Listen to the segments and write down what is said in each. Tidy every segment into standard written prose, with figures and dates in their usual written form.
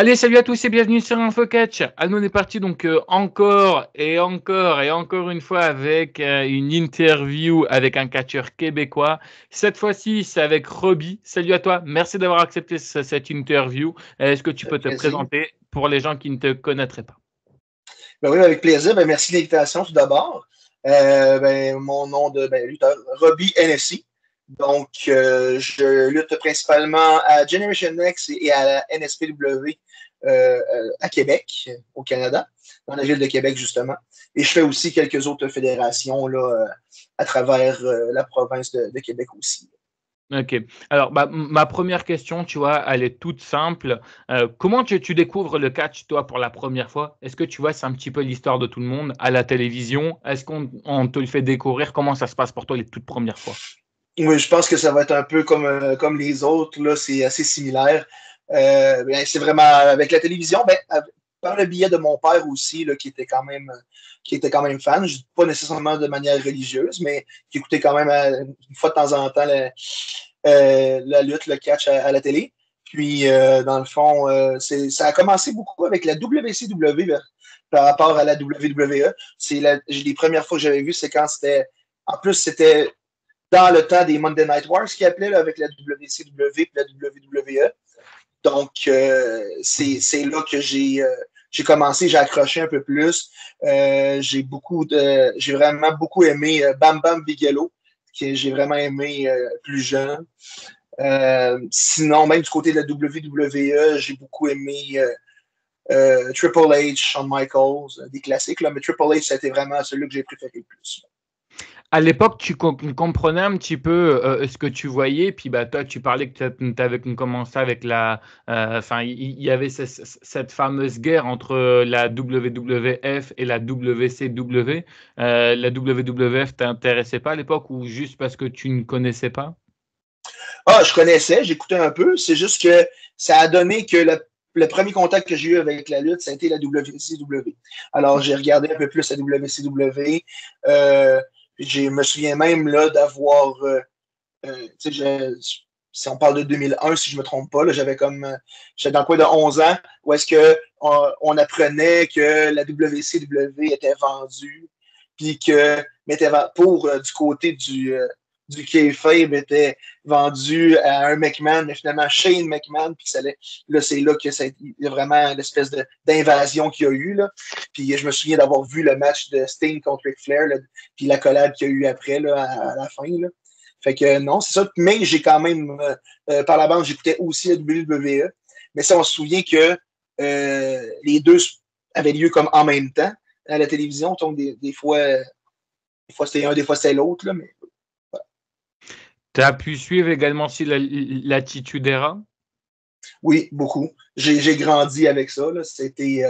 Allez, salut à tous et bienvenue sur InfoCatch. Allez, on est parti donc encore et encore et encore une fois avec une interview avec un catcheur québécois. Cette fois-ci, c'est avec Robbie. Salut à toi. Merci d'avoir accepté cette interview. Est-ce que tu peux te Plaisir. présenter pour les gens qui ne te connaîtraient pas? Ben oui, avec plaisir. Ben, merci de l'invitation tout d'abord. Mon nom de lutteur, Robbie NSI. Donc, je lutte principalement à Generation X et à la NSPW à Québec, au Canada, dans la ville de Québec, justement. Et je fais aussi quelques autres fédérations là, à travers la province de Québec aussi. Ok. Alors, ma première question, tu vois, elle est toute simple. Comment tu découvres le catch, toi, pour la première fois? Est-ce que tu vois, c'est un petit peu l'histoire de tout le monde à la télévision? Est-ce qu'on te le fait découvrir? Comment ça se passe pour toi les toutes premières fois? Oui, je pense que ça va être un peu comme les autres, là, c'est assez similaire. C'est vraiment avec la télévision, par le biais de mon père aussi, là, qui était quand même fan, pas nécessairement de manière religieuse, mais qui écoutait quand même une fois de temps en temps la lutte, le catch à la télé. Puis, dans le fond, ça a commencé beaucoup avec la WCW par rapport à la WWE. Les premières fois que j'avais vu, c'est quand c'était. En plus, c'était dans le temps des Monday Night Wars qui appelait là, avec la WCW et la WWE. Donc, c'est là que j'ai commencé, j'ai accroché un peu plus. J'ai vraiment beaucoup aimé Bam Bam Bigelow, que j'ai vraiment aimé plus jeune. Sinon, même du côté de la WWE, j'ai beaucoup aimé Triple H, Shawn Michaels, des classiques, là, mais Triple H, c'était vraiment celui que j'ai préféré le plus. À l'époque, tu comprenais un petit peu ce que tu voyais, puis bah, toi, tu parlais que tu avais commencé avec la. Enfin, il y avait cette fameuse guerre entre la WWF et la WCW. La WWF t'intéressait pas à l'époque ou juste parce que tu ne connaissais pas? Ah, je connaissais, j'écoutais un peu. C'est juste que ça a donné que le premier contact que j'ai eu avec la lutte, ça a été la WCW. Alors, j'ai regardé un peu plus la WCW. Je me souviens même là d'avoir, si on parle de 2001, si je ne me trompe pas, là, j'étais dans le coin de 11 ans, où est-ce qu'on apprenait que la WCW était vendue, puis que pour du côté du kayfabe était vendu à un McMahon, mais finalement Shane McMahon, puis là, c'est là que il y a vraiment l'espèce d'invasion qu'il y a eu. Là. Puis je me souviens d'avoir vu le match de Sting contre Ric Flair, là, puis la collab qu'il y a eu après, là, à la fin. Là. Fait que non, c'est ça. Mais j'ai quand même, par la bande, j'écoutais aussi la WWE. Mais ça, on se souvient que les deux avaient lieu comme en même temps à la télévision. Donc, des fois c'était un, des fois c'était l'autre. Là, mais Tu as pu suivre également si l'Attitude Era? oui, beaucoup. J'ai grandi avec ça. Là. C'était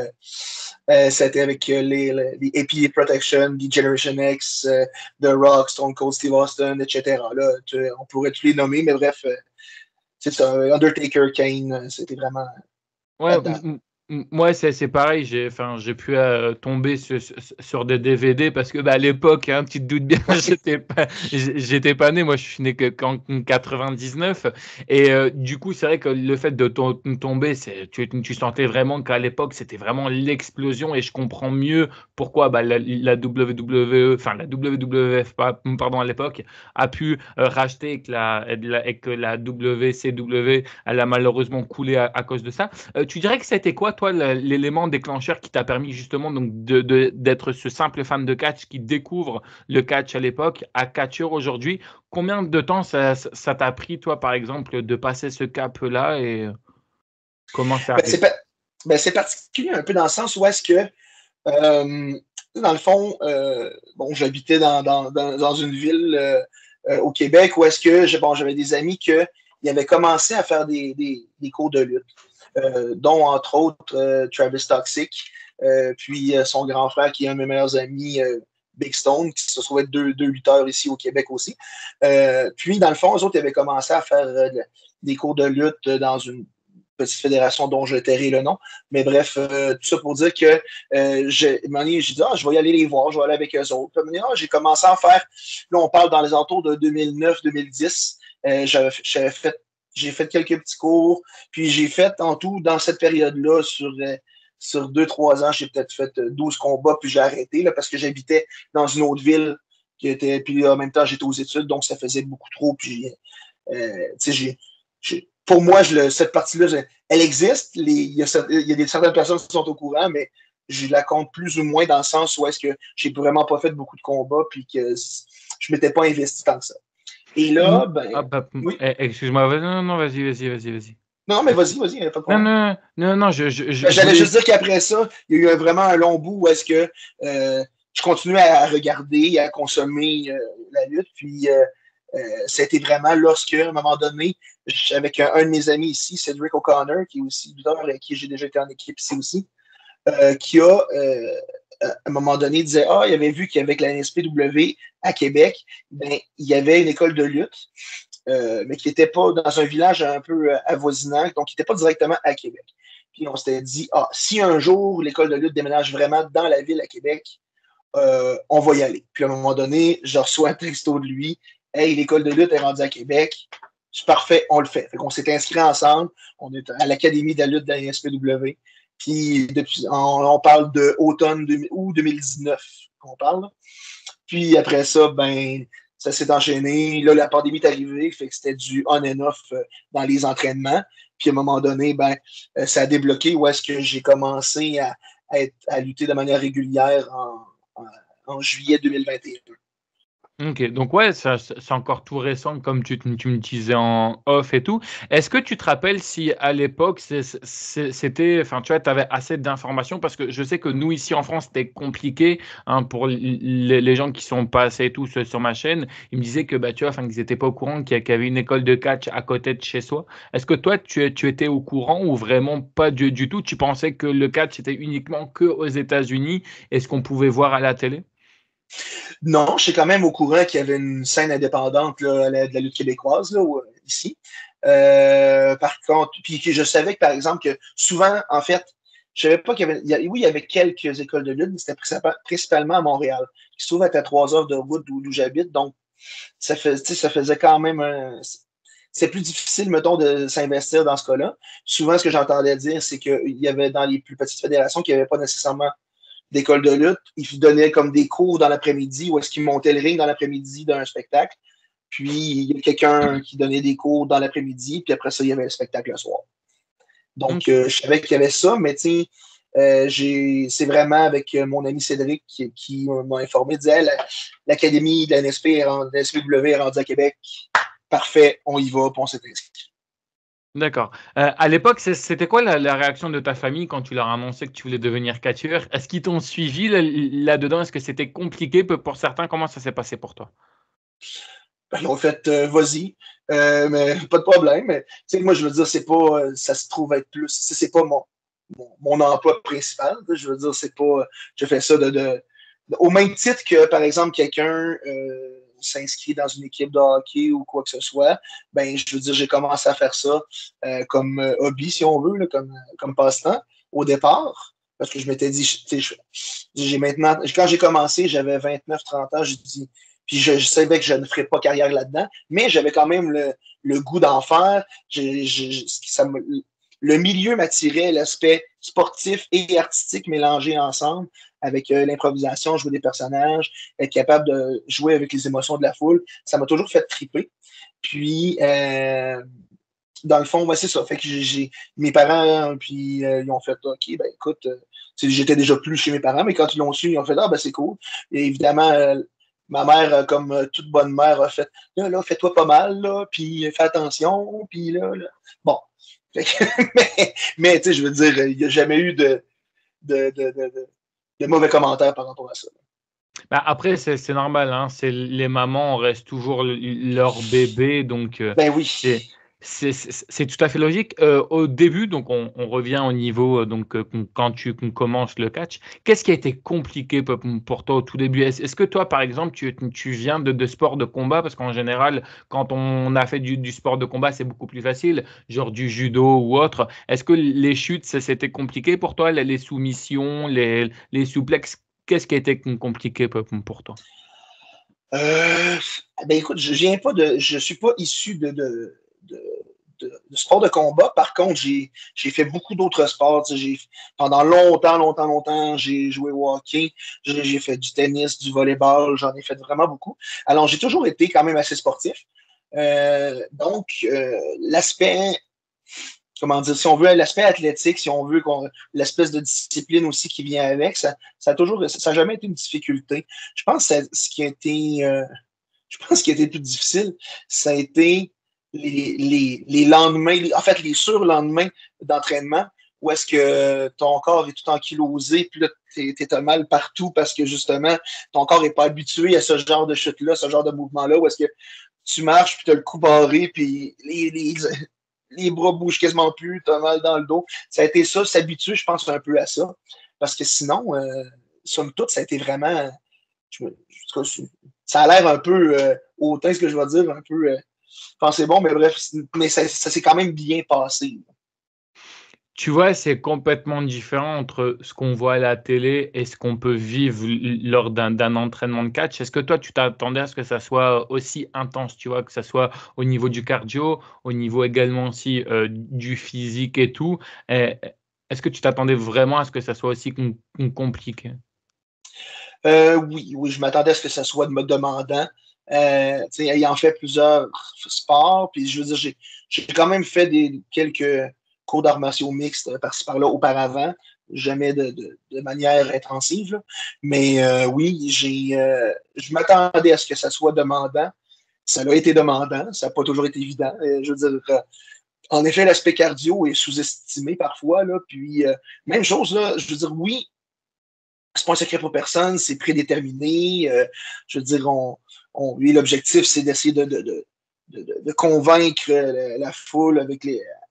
avec les APA Protection, les Generation X, The Rock, Stone Cold Steve Austin, etc. Là, on pourrait tous les nommer, mais bref, c'est ça. Undertaker, Kane, c'était vraiment Ouais, là-dedans. moi c'est pareil, j'ai pu tomber sur des DVD parce que à l'époque, hein, tu te doutes bien, j'étais pas né, moi je suis né qu'en 99 et du coup c'est vrai que le fait de tomber, tu sentais vraiment qu'à l'époque c'était vraiment l'explosion et je comprends mieux pourquoi la WWE, enfin la WWF, pardon à l'époque, a pu racheter et que la WCW, elle a malheureusement coulé à cause de ça. Tu dirais que c'était quoi, toi, l'élément déclencheur qui t'a permis justement donc d'être ce simple fan de catch qui découvre le catch à l'époque à catcheur aujourd'hui? Combien de temps ça t'a pris, toi, par exemple, de passer ce cap-là et comment c'est Ben, arrivé? c'est particulier un peu dans le sens où est-ce que, dans le fond, bon, j'habitais dans une ville au Québec où est-ce que j'avais des amis qui avaient commencé à faire des cours de lutte, dont entre autres Travis Toxic, puis son grand frère qui est un de mes meilleurs amis, Big Stone, qui se trouvait deux lutteurs ici au Québec aussi. Puis, dans le fond, eux autres, ils avaient commencé à faire des cours de lutte dans une petite fédération dont je tairai le nom. Mais bref, tout ça pour dire que j'ai dit, je vais y aller les voir, je vais aller avec eux autres. Puis, j'ai commencé à faire, là, on parle dans les alentours de 2009-2010. J'avais fait J'ai fait quelques petits cours. Puis j'ai fait en tout, dans cette période-là, sur 2-3 ans, j'ai peut-être fait 12 combats, puis j'ai arrêté là, parce que j'habitais dans une autre ville puis en même temps, j'étais aux études, donc ça faisait beaucoup trop. Puis, pour moi, cette partie-là, elle existe. Il y a certaines personnes qui sont au courant, mais je la compte plus ou moins dans le sens où est-ce que j'ai vraiment pas fait beaucoup de combats, puis que je m'étais pas investi tant que ça. Et là, oui. Excuse-moi, non, vas-y. Non, mais vas-y, pas de Non, problème. non, je J'allais voulais. juste dire qu'après ça, il y a eu vraiment un long bout où est-ce que je continuais à regarder et à consommer la lutte. Puis c'était vraiment lorsque, à un moment donné, avec un de mes amis ici, Cedric O'Connor, qui est aussi lutteur avec qui j'ai déjà été en équipe ici aussi, qui a, à un moment donné, disait il avait vu qu'avec la NSPW à Québec, ben, il y avait une école de lutte, mais qui n'était pas dans un village un peu avoisinant, donc qui n'était pas directement à Québec. Puis on s'était dit si un jour l'école de lutte déménage vraiment dans la ville à Québec, on va y aller. Puis à un moment donné, je reçois un texto de lui Hey, l'école de lutte est rendue à Québec. C'est parfait, on le fait. Fait qu'on s'est inscrits ensemble. On est à l'Académie de la lutte de la NSPW. Puis depuis, on parle de automne ou 2019 qu'on parle. Puis après ça, ben, ça s'est enchaîné. Là, la pandémie est arrivée, fait que c'était du on and off dans les entraînements. Puis à un moment donné, ben, ça a débloqué où est-ce que j'ai commencé à lutter de manière régulière en juillet 2021. Ok, donc ouais, c'est encore tout récent, comme tu me disais en off et tout. Est-ce que tu te rappelles si à l'époque, c'était, enfin, tu vois, tu avais assez d'informations parce que je sais que nous, ici en France, c'était compliqué pour les gens qui sont passés et tout sur ma chaîne. Ils me disaient que, bah, tu vois, enfin, qu'ils n'étaient pas au courant qu'il y avait une école de catch à côté de chez soi. Est-ce que toi, tu étais au courant ou vraiment pas du tout? Tu pensais que le catch était uniquement que aux États-Unis et ce qu'on pouvait voir à la télé? Non, je suis quand même au courant qu'il y avait une scène indépendante là, de la lutte québécoise là, ici. Par contre, puis que je savais que, par exemple, que souvent, en fait, je savais pas qu'il y avait. Oui, il y avait quelques écoles de lutte, mais c'était principalement à Montréal, qui se trouve être à 3 heures de route d'où j'habite. Donc, ça faisait quand même c'est plus difficile, mettons, de s'investir dans ce cas-là. Souvent, ce que j'entendais dire, c'est qu'il y avait dans les plus petites fédérations qu'il n'y avait pas nécessairement d'école de lutte. Ils donnaient comme des cours dans l'après-midi ou est-ce qu'ils montaient le ring dans l'après-midi d'un spectacle. Puis, il y a quelqu'un qui donnait des cours dans l'après-midi, puis après ça, il y avait le spectacle le soir. Donc, Ok. je savais qu'il y avait ça, mais tu sais, c'est vraiment avec mon ami Cédric qui m'a informé, disait l'Académie de la NSPW est rendue à Québec. Parfait, on y va, puis on s'est inscrit. D'accord. À l'époque, c'était quoi la réaction de ta famille quand tu leur as annoncé que tu voulais devenir catcheur? Est-ce qu'ils t'ont suivi là-dedans? Est-ce que c'était compliqué pour certains? Comment ça s'est passé pour toi? Ben, ils ont fait vas-y, mais pas de problème. Mais, moi, je veux dire, c'est pas, ça se trouve être plus. C'est pas mon emploi principal. Je veux dire, c'est pas. Je fais ça au même titre que, par exemple, quelqu'un s'inscrit dans une équipe de hockey ou quoi que ce soit. Ben, je veux dire, j'ai commencé à faire ça comme hobby, si on veut, là, comme passe-temps au départ. Parce que je m'étais dit, j'ai maintenant, quand j'ai commencé, j'avais 29-30 ans, j'ai dit, puis je savais que je ne ferais pas carrière là-dedans, mais j'avais quand même le goût d'en faire. Le milieu m'attirait, l'aspect sportif et artistique mélangés ensemble avec l'improvisation, jouer des personnages, être capable de jouer avec les émotions de la foule. Ça m'a toujours fait triper. Puis, dans le fond, c'est ça. Fait que mes parents, puis ils ont fait OK, ben écoute, j'étais déjà plus chez mes parents, mais quand ils l'ont su, ils ont fait ben c'est cool. Et évidemment, ma mère, comme toute bonne mère, a fait là, fais-toi pas mal, là, puis fais attention, puis là. Bon. Mais tu sais, je veux dire, il n'y a jamais eu de, de, de, de mauvais commentaires par rapport à ça. Bah, après, c'est normal, hein, c'est les mamans restent toujours leur bébé, donc Ben oui. c'est tout à fait logique. Au début, donc on revient au niveau donc quand qu'on commence le catch, qu'est-ce qui a été compliqué pour toi au tout début? Est-ce que toi, par exemple, tu viens de sport de combat? Parce qu'en général, quand on a fait du sport de combat, c'est beaucoup plus facile, genre du judo ou autre. Est-ce que les chutes, c'était compliqué pour toi, les soumissions, les souplexes? Qu'est-ce qui a été compliqué pour toi? Ben écoute, je suis pas issu de sport de combat. Par contre, j'ai fait beaucoup d'autres sports. Pendant longtemps, j'ai joué au hockey, j'ai fait du tennis, du volleyball, j'en ai fait vraiment beaucoup. Alors, j'ai toujours été quand même assez sportif. Donc, l'aspect, comment dire, si on veut l'aspect athlétique, si on veut l'espèce de discipline aussi qui vient avec, ça a jamais été une difficulté. Je pense que ce qui a été, je pense ce qui a été plus difficile, ça a été les lendemains, en fait, les surlendemains d'entraînement, où est-ce que ton corps est tout ankylosé, puis là, t'as mal partout parce que justement, ton corps n'est pas habitué à ce genre de chute-là, ce genre de mouvement-là, où est-ce que tu marches, puis t'as le cou barré, puis les bras bougent quasiment plus, t'as mal dans le dos. Ça a été ça, s'habituer, je pense, un peu à ça. Parce que sinon, somme toute, ça a été vraiment. Ça a l'air un peu hautain, ce que je vais dire, un peu. C'est bon, mais bref, mais ça s'est quand même bien passé. Tu vois, c'est complètement différent entre ce qu'on voit à la télé et ce qu'on peut vivre lors d'un entraînement de catch. Est-ce que toi, tu t'attendais à ce que ça soit aussi intense, tu vois, que ça soit au niveau du cardio, au niveau également aussi du physique et tout. Est-ce que tu t'attendais vraiment à ce que ça soit aussi compliqué? Oui, je m'attendais à ce que ça soit demandant. Ayant fait plusieurs sports, puis je veux dire, j'ai quand même fait quelques cours d'arts martiaux mixtes par-ci par-là auparavant, jamais de manière intensive. Là. Mais oui, je m'attendais à ce que ça soit demandant. Ça a été demandant, ça n'a pas toujours été évident. Je veux dire, en effet, l'aspect cardio est sous-estimé parfois. Là, puis, même chose, là, je veux dire, oui, c'est pas un secret pour personne, c'est prédéterminé. Je veux dire, oui, l'objectif, c'est d'essayer de convaincre la foule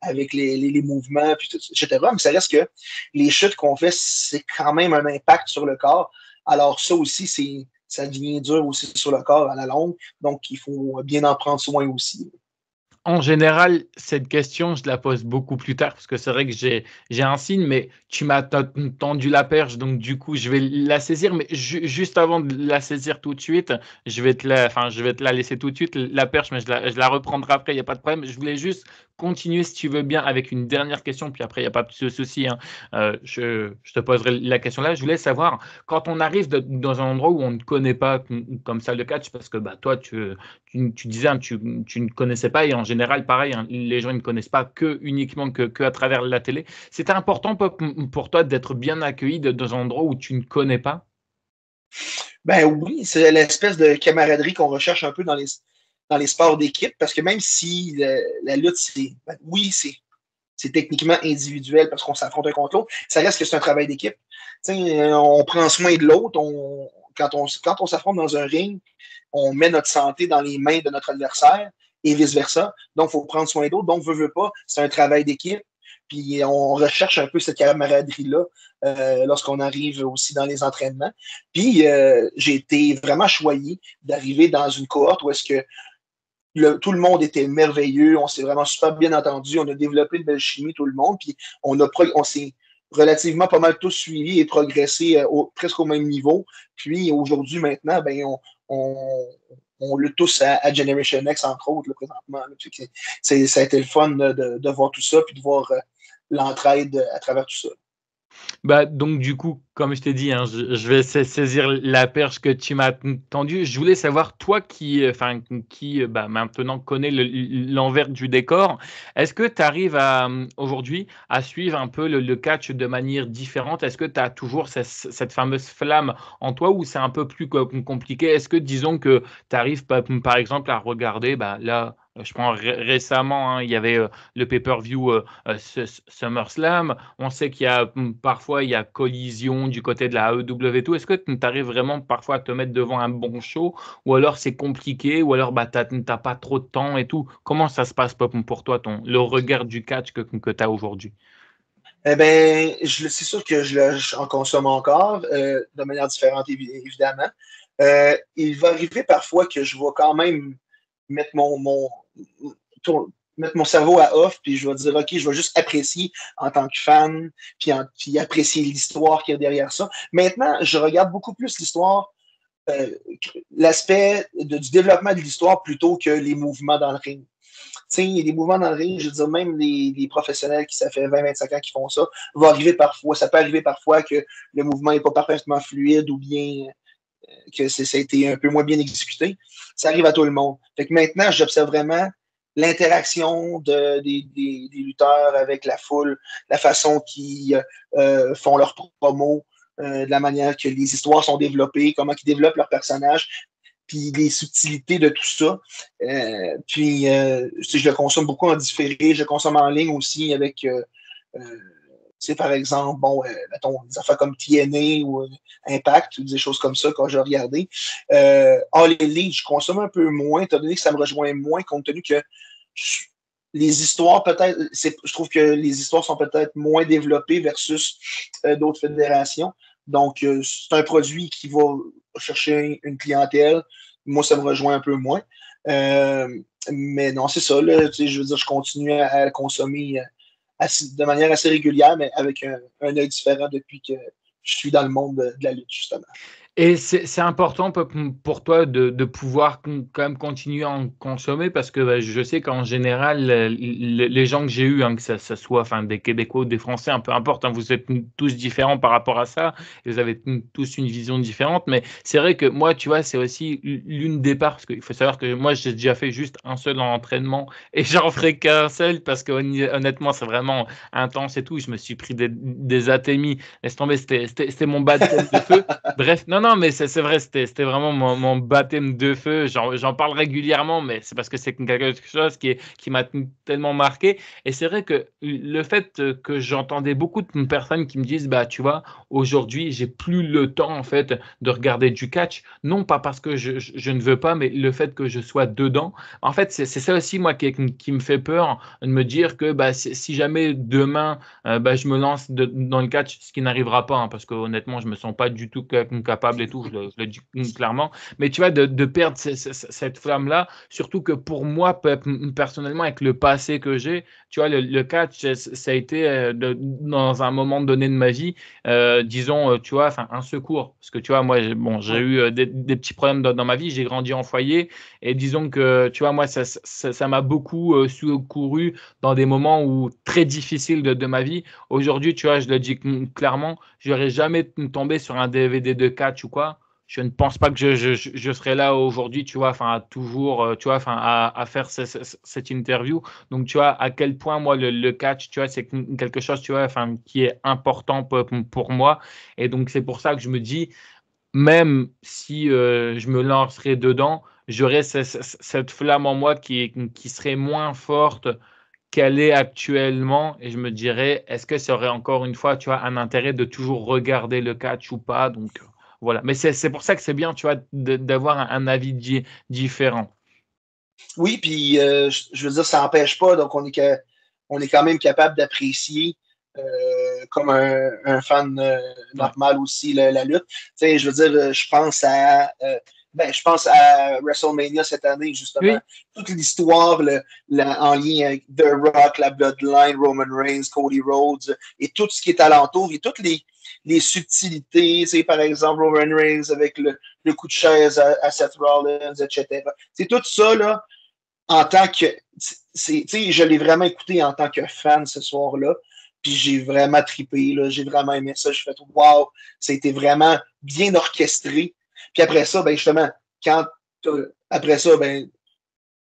avec les mouvements, puis tout, etc. Mais ça reste que les chutes qu'on fait, c'est quand même un impact sur le corps. Alors, ça aussi, ça devient dur aussi sur le corps à la longue. Donc, il faut bien en prendre soin aussi. En général, cette question, je la pose beaucoup plus tard parce que c'est vrai que j'ai un signe, mais tu m'as tendu la perche, donc du coup, je vais la saisir. Mais juste avant de la saisir tout de suite, je vais te la laisser tout de suite, la perche, mais je la reprendrai après, il n'y a pas de problème. Je voulais juste continuer, si tu veux bien, avec une dernière question, puis après, il n'y a pas de souci, hein. Je te poserai la question là. Je voulais savoir, quand on arrive dans un endroit où on ne connaît pas, comme salle de catch, parce que bah, toi, tu disais, hein, tu ne connaissais pas et en général, pareil, hein, les gens ne connaissent pas uniquement que à travers la télé. C'était important pour toi d'être bien accueilli dans un endroit où tu ne connais pas? Ben oui, c'est l'espèce de camaraderie qu'on recherche un peu dans les sports d'équipe, parce que même si la lutte, oui, c'est techniquement individuel parce qu'on s'affronte un contre l'autre, ça reste que c'est un travail d'équipe. On prend soin de l'autre. Quand on s'affronte dans un ring, on met notre santé dans les mains de notre adversaire et vice-versa. Donc, il faut prendre soin d'autres. Donc, veut pas, c'est un travail d'équipe. Puis, on recherche un peu cette camaraderie-là lorsqu'on arrive aussi dans les entraînements. Puis, j'ai été vraiment choyé d'arriver dans une cohorte où est-ce que tout le monde était merveilleux, on s'est vraiment super bien entendu, on a développé une belle chimie, tout le monde, puis on s'est relativement pas mal tous suivis et progressé presque au même niveau. Puis aujourd'hui, maintenant, ben, on lutte tous à Generation X, entre autres, là, présentement. Là. Ça a été le fun de voir tout ça, puis de voir l'entraide à travers tout ça. Bah, donc du coup, comme je t'ai dit, hein, je vais saisir la perche que tu m'as tendue. Je voulais savoir, toi qui maintenant connaît l'envers du décor, est-ce que tu arrives aujourd'hui à suivre un peu le catch de manière différente? Est-ce que tu as toujours cette fameuse flamme en toi ou c'est un peu plus compliqué? Est-ce que disons que tu arrives par exemple à regarder, bah, là, je prends récemment, hein, il y avait le pay-per-view SummerSlam. On sait qu'il y a parfois il y a collision du côté de la AEW et tout. Est-ce que tu arrives vraiment parfois à te mettre devant un bon show ou alors c'est compliqué ou alors bah, tu n'as pas trop de temps et tout? Comment ça se passe pour toi, le regard du catch que tu as aujourd'hui? Eh bien, c'est sûr que j'en consomme encore, de manière différente, évidemment. Il va arriver parfois que je vais quand même mettre tour- mettre mon cerveau à off, puis je vais dire, OK, je vais juste apprécier en tant que fan, puis apprécier l'histoire qu'il y a derrière ça. Maintenant, je regarde beaucoup plus l'histoire, l'aspect du développement de l'histoire plutôt que les mouvements dans le ring. sais, il y a des mouvements dans le ring, je veux dire, même les professionnels qui ça fait 20-25 ans qui font ça, va arriver parfois, ça peut arriver parfois que le mouvement n'est pas parfaitement fluide ou bien que ça a été un peu moins bien exécuté. Ça arrive à tout le monde. Fait que maintenant, j'observe vraiment l'interaction des lutteurs avec la foule, la façon qu'ils font leurs promos, de la manière que les histoires sont développées, comment ils développent leurs personnages, puis les subtilités de tout ça. Je le consomme beaucoup en différé, je consomme en ligne aussi avec par exemple, bon, mettons, des affaires comme TNA ou Impact ou des choses comme ça quand j'ai regardé. All Elite, je consomme un peu moins, étant donné que ça me rejoint moins, compte tenu que les histoires, peut-être, je trouve que les histoires sont peut-être moins développées versus d'autres fédérations. Donc, c'est un produit qui va chercher une clientèle. Moi, ça me rejoint un peu moins. Mais non, c'est ça. Là, je veux dire, je continue à consommer de manière assez régulière, mais avec un œil différent depuis que je suis dans le monde de la lutte, justement. Et c'est important pour toi de pouvoir quand même continuer à en consommer parce que bah, je sais qu'en général, les gens que j'ai eus, hein, que ça soit enfin, des Québécois ou des Français, peu importe, hein, vous êtes tous différents par rapport à ça, et vous avez tous une vision différente, mais c'est vrai que moi, tu vois, c'est aussi l'une des parts, parce qu'il faut savoir que moi, j'ai déjà fait juste un seul entraînement et j'en ferai qu'un seul parce que honnêtement, c'est vraiment intense et tout. Je me suis pris des atémies, laisse tomber, c'était mon baptême de feu. Bref, non, mais c'est vrai, c'était vraiment mon baptême de feu. J'en parle régulièrement, mais c'est parce que c'est quelque chose qui m'a tellement marqué. Et c'est vrai que le fait que j'entendais beaucoup de personnes qui me disent, bah, tu vois, aujourd'hui, j'ai plus le temps, en fait, de regarder du catch. Non, pas parce que je ne veux pas, mais le fait que je sois dedans. En fait, c'est ça aussi, moi, qui me fait peur, de me dire que bah, si jamais demain, bah, je me lance dans le catch, ce qui n'arrivera pas, hein, parce que honnêtement, je me sens pas du tout capable et tout, je le dis clairement. Mais tu vois, de perdre cette flamme-là, surtout que pour moi, personnellement, avec le passé que j'ai, tu vois, le catch, ça a été dans un moment donné de ma vie, disons, tu vois, enfin, un secours. Parce que tu vois, moi, j'ai eu des petits problèmes dans ma vie, j'ai grandi en foyer, et disons que, tu vois, moi, ça m'a beaucoup secouru dans des moments où très difficiles de ma vie. Aujourd'hui, tu vois, je le dis clairement, je n'aurais jamais tombé sur un DVD de catch ou quoi. Je ne pense pas que je serais là aujourd'hui, tu vois, enfin, à toujours, tu vois, enfin, à faire cette interview. Donc, tu vois, à quel point, moi, le catch, tu vois, c'est quelque chose, tu vois, enfin, qui est important pour moi. Et donc, c'est pour ça que je me dis, même si je me lancerais dedans, j'aurais cette flamme en moi qui serait moins forte qu'elle est actuellement et je me dirais, est-ce que ça aurait encore une fois, tu vois, un intérêt de toujours regarder le catch ou pas? Donc, voilà. Mais c'est pour ça que c'est bien, tu vois, d'avoir un avis différent. Oui, puis je veux dire, ça n'empêche pas, donc on est quand même capable d'apprécier comme un fan Ouais. normal aussi la lutte. Tu sais, je veux dire, je pense à WrestleMania cette année, justement. Oui, Toute l'histoire en lien avec The Rock, la Bloodline, Roman Reigns, Cody Rhodes, et tout ce qui est alentour, et toutes les subtilités, tu sais, par exemple, Roman Reigns avec le coup de chaise à Seth Rollins, etc. C'est tout ça, là, en tant que. Je l'ai vraiment écouté en tant que fan ce soir-là. Puis j'ai vraiment trippé, là, j'ai vraiment aimé ça. J'ai fait wow, ça a été vraiment bien orchestré. Puis après ça, ben justement, après ça, ben,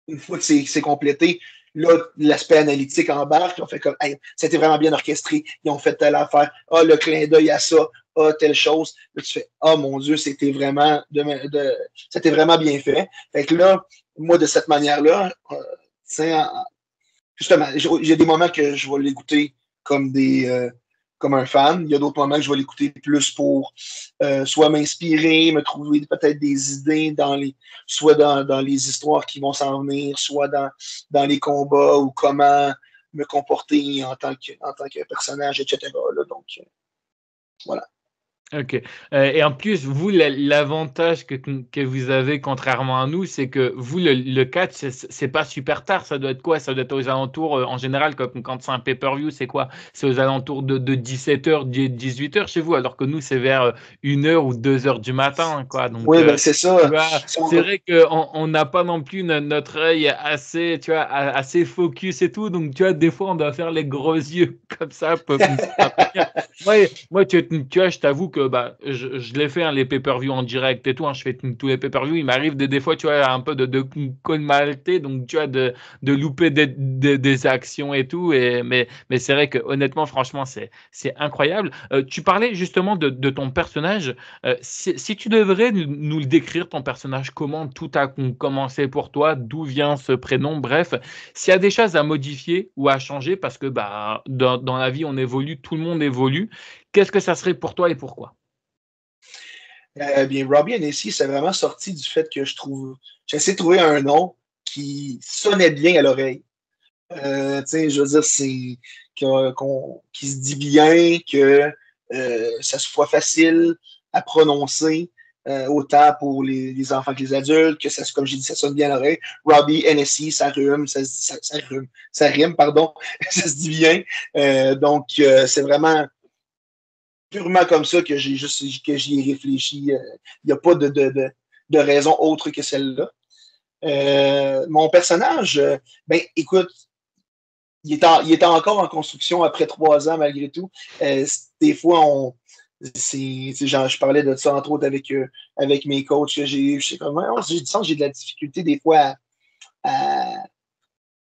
une fois que c'est complété, là, l'aspect analytique embarque. On fait comme, hey, c'était vraiment bien orchestré. Ils ont fait telle affaire. Ah, le clin d'œil à ça. Ah, telle chose. Là, tu fais, ah, mon Dieu, c'était vraiment bien fait. Fait que là, moi, de cette manière-là, justement, j'ai des moments que je vais l'écouter comme comme un fan. Il y a d'autres moments que je vais l'écouter plus pour soit m'inspirer, me trouver peut-être des idées soit dans les histoires qui vont s'en venir, soit dans les combats ou comment me comporter en tant que personnage, etc. Là, donc, voilà. OK. Et en plus, vous, l'avantage que vous avez contrairement à nous, c'est que vous, le catch, c'est pas super tard. Ça doit être quoi? Ça doit être aux alentours, en général, quand c'est un pay-per-view, c'est quoi? C'est aux alentours de 17h, 18h chez vous, alors que nous, c'est vers 1h ou 2h du matin, quoi. Donc, Oui, ben c'est tu ça. vois, c'est vrai qu'on n'a pas non plus notre œil assez, tu vois, assez focus et tout. Donc, tu vois, des fois, on doit faire les gros yeux comme ça pour pas venir. Moi, tu vois, je t'avoue que bah, je l'ai fait, hein, les pay-per-view en direct et tout. Hein, je fais tous les pay-per-view. Il m'arrive des fois, tu vois, un peu de colmater, donc tu vois, de louper des actions et tout. Mais c'est vrai que honnêtement, franchement, c'est incroyable. Tu parlais justement de ton personnage. Si tu devrais nous le décrire, ton personnage, comment tout a commencé pour toi, d'où vient ce prénom, bref, s'il y a des choses à modifier ou à changer, parce que bah, dans la vie, on évolue, tout le monde évolue. Qu'est-ce que ça serait pour toi et pourquoi? Bien, Robbie Hennessy, c'est vraiment sorti du fait que j'ai essayé de trouver un nom qui sonnait bien à l'oreille. Tu sais, je veux dire, qui se dit bien, que ça soit facile à prononcer, autant pour les enfants que les adultes, que ça, comme j'ai dit, ça sonne bien à l'oreille. Robbie Hennessy, ça rime, ça rime, pardon, ça se dit bien. Donc, c'est vraiment purement comme ça que j'y ai réfléchi. Il n'y a pas de raison autre que celle-là. Mon personnage, ben écoute, il est encore en construction après 3 ans malgré tout. Des fois, genre, je parlais de ça entre autres avec mes coachs. Je sais comment, j'ai du sens, j'ai de la difficulté des fois à,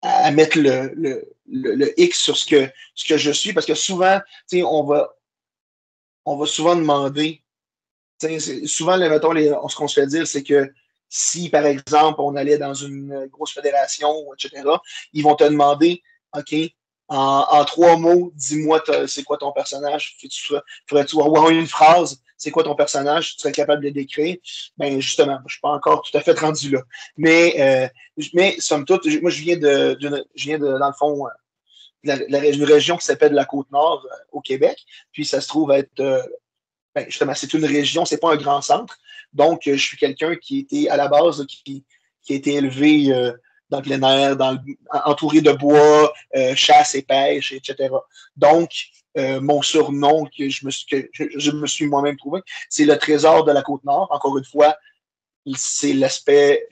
à mettre le X sur ce que je suis parce que souvent, on va souvent demander. Souvent, mettons, ce qu'on se fait dire, c'est que si, par exemple, on allait dans une grosse fédération, etc., ils vont te demander, OK, en 3 mots, dis-moi, c'est quoi ton personnage? Ferais-tu avoir une phrase? C'est quoi ton personnage? Tu serais capable de le décrire? Ben, justement, je ne suis pas encore tout à fait rendu là. Mais somme toute, moi, dans le fond, une région qui s'appelle la Côte-Nord au Québec. Puis, ça se trouve être ben, justement, c'est une région, c'est pas un grand centre. Donc, je suis quelqu'un qui était à la base, qui a été élevé dans le plein air, entouré de bois, chasse et pêche, etc. Donc, mon surnom que je me suis moi-même trouvé, c'est le trésor de la Côte-Nord. Encore une fois, c'est l'aspect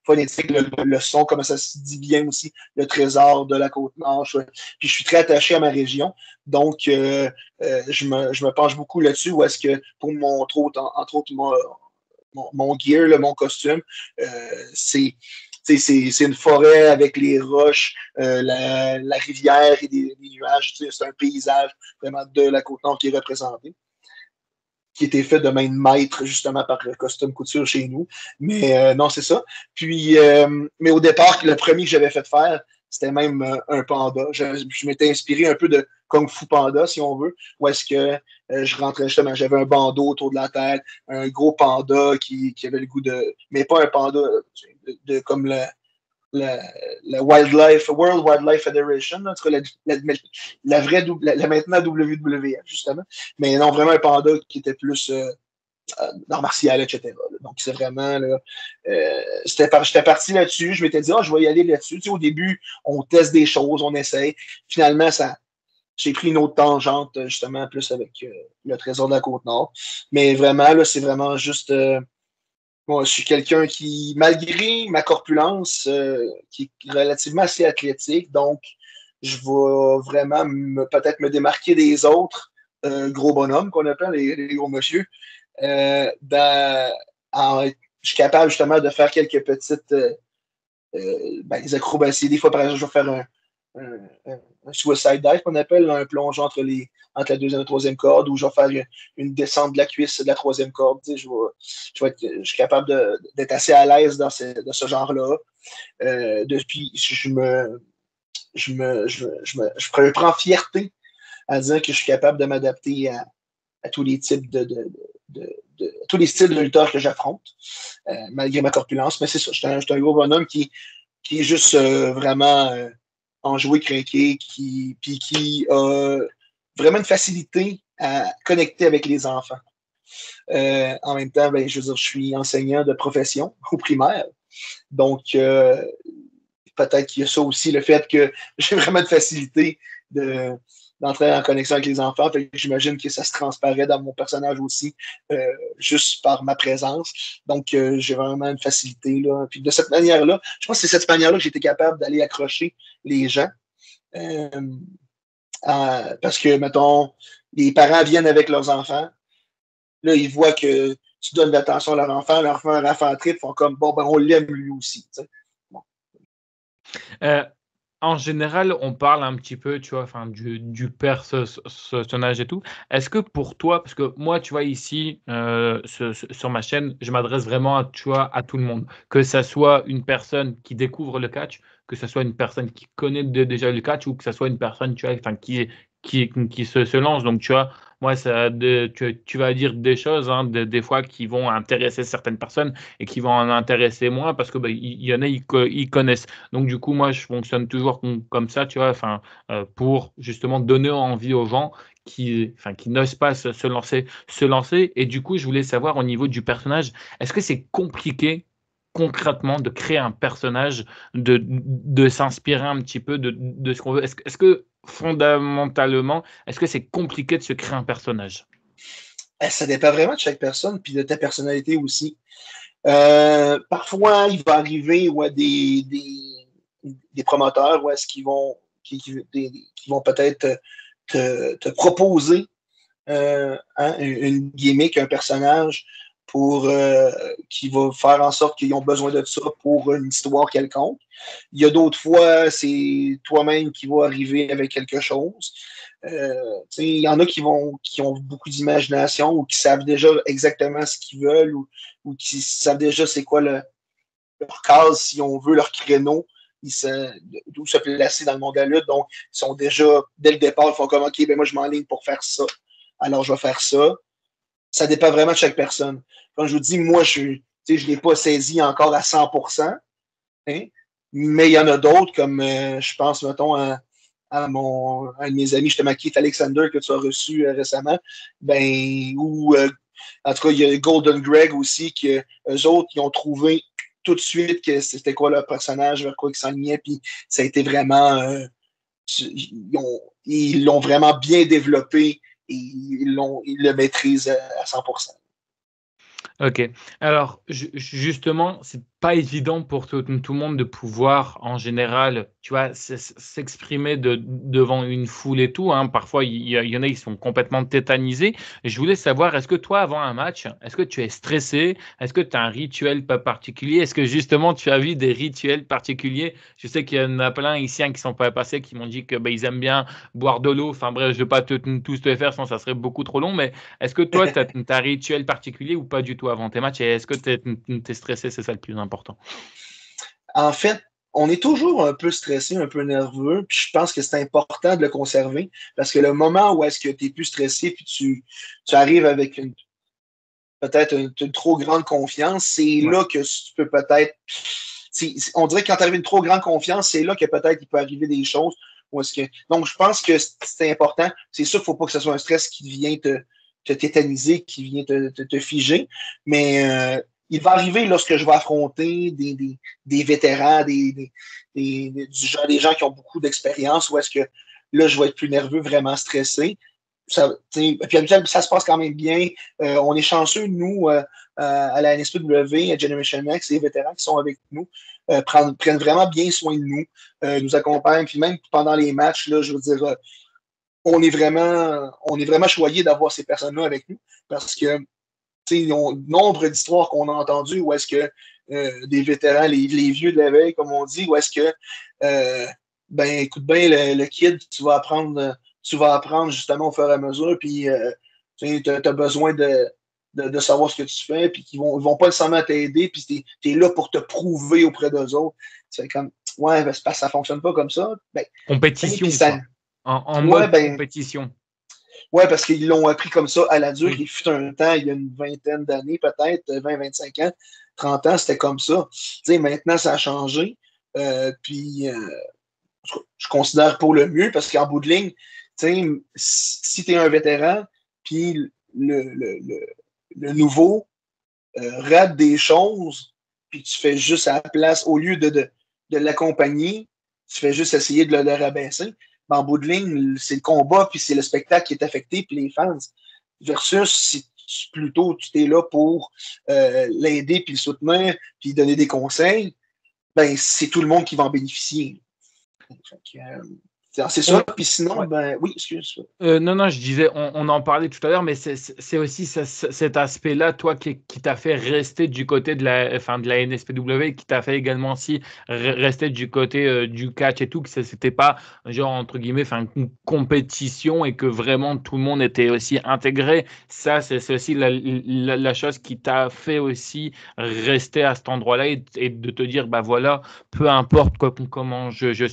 phonétique, le son, comment ça se dit bien aussi, le trésor de la Côte-Nord. Puis je suis très attaché à ma région, donc je me penche beaucoup là-dessus, où est-ce que, pour entre autres mon gear, là, mon costume, c'est une forêt avec les roches, la rivière et des nuages. C'est un paysage vraiment de la Côte-Nord qui est représenté, qui était fait de main de maître, justement, par Custom Couture chez nous. Mais non, c'est ça. Puis, mais au départ, le premier que j'avais fait faire, c'était même un panda. Je m'étais inspiré un peu de Kung Fu Panda, si on veut, où est-ce que je rentrais justement, j'avais un bandeau autour de la tête, un gros panda qui avait le goût de. Mais pas un panda comme la, la Wildlife, World Wildlife Federation, là, la vraie, maintenant WWF, justement. Mais non, vraiment un panda qui était plus d'art martial, etc. Donc, c'est vraiment, là, j'étais parti là-dessus, je m'étais dit, je vais y aller là-dessus. Tu sais, au début, on teste des choses, on essaye. Finalement, j'ai pris une autre tangente, justement, plus avec le trésor de la Côte-Nord. Mais vraiment, là, c'est vraiment juste. Moi, je suis quelqu'un qui, malgré ma corpulence, qui est relativement assez athlétique, donc je vais vraiment peut-être me démarquer des autres gros bonhommes qu'on appelle les gros monsieur. Euh, dans- je suis capable justement de faire quelques petites des acrobaties. Des fois, par exemple, je vais faire un suicide dive qu'on appelle, un plongeon entre la deuxième et la troisième corde, ou je vais faire une descente de la cuisse de la troisième corde. Tu sais, je suis capable d'être assez à l'aise de ce genre-là. Depuis, je prends fierté à dire que je suis capable de m'adapter à tous les types tous les styles de lutteurs que j'affronte, malgré ma corpulence. Mais c'est ça, je suis un gros bonhomme qui est juste vraiment enjoué, craqué, puis qui a vraiment une facilité à connecter avec les enfants. En même temps, je veux dire, je suis enseignant de profession au primaire. Donc, peut-être qu'il y a ça aussi, le fait que j'ai vraiment de facilité d'entrer en connexion avec les enfants. Fait que j'imagine que ça se transparaît dans mon personnage aussi, juste par ma présence. Donc, j'ai vraiment une facilité, là. Puis de cette manière-là, je pense que c'est cette manière-là que j'ai été capable d'aller accrocher les gens. Parce que, mettons, les parents viennent avec leurs enfants. Là, ils voient que tu donnes de l'attention à leur enfant un enfant trip, ils font comme, bon, on l'aime lui aussi. Bon. En général, on parle un petit peu, tu vois, enfin, du personnage et tout. Est-ce que pour toi, parce que moi, tu vois, ici, sur ma chaîne, je m'adresse vraiment, tu vois, à tout le monde. Que ça soit une personne qui découvre le catch, que ça soit une personne qui connaît déjà le catch, ou que ça soit une personne, tu vois, enfin, qui se lance. Donc, tu vois, moi, tu vas dire des choses, hein, des fois, qui vont intéresser certaines personnes et qui vont en intéresser moins parce que il y en a, ils connaissent. Donc, du coup, moi, je fonctionne toujours comme ça, tu vois, enfin, pour justement donner envie aux gens qui n'osent pas se lancer. Et du coup, je voulais savoir au niveau du personnage, est-ce que c'est compliqué concrètement de créer un personnage, de s'inspirer un petit peu de ce qu'on veut? Est-ce que fondamentalement, est-ce que c'est compliqué de se créer un personnage? Ça dépend vraiment de chaque personne, puis de ta personnalité aussi. Parfois, il va arriver des promoteurs où est-ce qu'ils vont, qui vont peut-être te proposer une gimmick, un personnage qui va faire en sorte qu'ils ont besoin de ça pour une histoire quelconque. Il y a d'autres fois, c'est toi-même qui vas arriver avec quelque chose. Il y en a qui ont beaucoup d'imagination ou qui savent déjà exactement ce qu'ils veulent ou qui savent déjà c'est quoi leur case, si on veut, leur créneau, d'où se placer dans le monde de la lutte. Donc, ils sont déjà, dès le départ, ils font comme OK, moi je m'enligne pour faire ça. Alors, je vais faire ça. Ça dépend vraiment de chaque personne. Comme je vous dis, moi, je ne l'ai pas saisi encore à 100%, hein, mais il y en a d'autres, comme je pense, mettons, à un de mes amis, justement, Keith Alexander, que tu as reçu récemment, en tout cas, il y a Golden Greg aussi, que eux autres, ils ont trouvé tout de suite que c'était quoi leur personnage, vers quoi ils s'enlignaient, puis ça a été vraiment, ils l'ont vraiment bien développé et ils le maîtrisent à 100%. OK. Alors justement, c'est pas évident pour tout le monde de pouvoir, en général, tu vois, s'exprimer devant une foule et tout, hein. Parfois, il y en a, ils sont complètement tétanisés. Je voulais savoir, est-ce que toi, avant un match, est-ce que tu es stressé? Est-ce que tu as un rituel pas particulier? Est-ce que justement, tu as vu des rituels particuliers? Je sais qu'il y en a plein ici, hein, qui sont pas passés, qui m'ont dit que, ils aiment bien boire de l'eau. Enfin bref, je vais pas tous te faire, sinon ça serait beaucoup trop long, mais est-ce que toi, tu as un rituel particulier ou pas du tout avant tes matchs? Et est-ce que tu es stressé? C'est ça le plus important. En fait, on est toujours un peu stressé, un peu nerveux, puis je pense que c'est important de le conserver parce que le moment où est-ce que tu es plus stressé puis tu arrives avec peut-être une trop grande confiance, c'est Ouais. là que tu peux peut-être. On dirait que quand tu arrives une trop grande confiance, c'est là que peut-être il peut arriver des choses. Donc, je pense que c'est important. C'est sûr qu'il ne faut pas que ce soit un stress qui vient te tétaniser, qui vient te figer. Mais il va arriver lorsque je vais affronter des vétérans, des gens qui ont beaucoup d'expérience, où est-ce que là, je vais être plus nerveux, vraiment stressé. Puis habituellement, ça se passe quand même bien. On est chanceux, nous, à la NSPW, à Generation X, les vétérans qui sont avec nous prennent vraiment bien soin de nous, nous accompagnent. Puis même pendant les matchs, là, je veux dire, on est vraiment choyé d'avoir ces personnes-là avec nous parce que nombre d'histoires qu'on a entendues où est-ce que des vétérans, les vieux de la veille, comme on dit, où est-ce que, écoute bien, le kid, tu vas apprendre justement au fur et à mesure, puis tu as besoin de savoir ce que tu fais, puis ils vont pas nécessairement t'aider, puis tu es là pour te prouver auprès d'eux autres. C'est comme, ouais, ben, c'est parce que ça fonctionne pas comme ça. Puis Compétition, ça, quoi. En ouais, mode ben, compétition. ouais, parce qu'ils l'ont appris comme ça à la dure. Oui. Il fut un temps, il y a une vingtaine d'années, peut-être, 20, 25 ans, 30 ans, c'était comme ça. Maintenant, ça a changé. Puis, je considère pour le mieux parce qu'en bout de ligne, si tu es un vétéran, puis le nouveau rate des choses, puis tu fais juste à la place, au lieu de l'accompagner, tu fais juste essayer de le rabaisser. Mais en bout de ligne, c'est le combat, puis c'est le spectacle qui est affecté, puis les fans. Versus si plutôt tu es là pour l'aider, puis le soutenir, puis donner des conseils, ben c'est tout le monde qui va en bénéficier. C'est ça. Puis sinon, Ouais. ben oui, excuse. Non, je disais, on en parlait tout à l'heure, mais c'est aussi cet aspect-là, toi, qui t'a fait rester du côté de la NSPW, qui t'a fait également aussi rester du côté du catch et tout, que c'était pas, genre, entre guillemets, une compétition et que vraiment tout le monde était aussi intégré. Ça, c'est aussi la chose qui t'a fait aussi rester à cet endroit-là et de te dire, bah voilà, peu importe comment je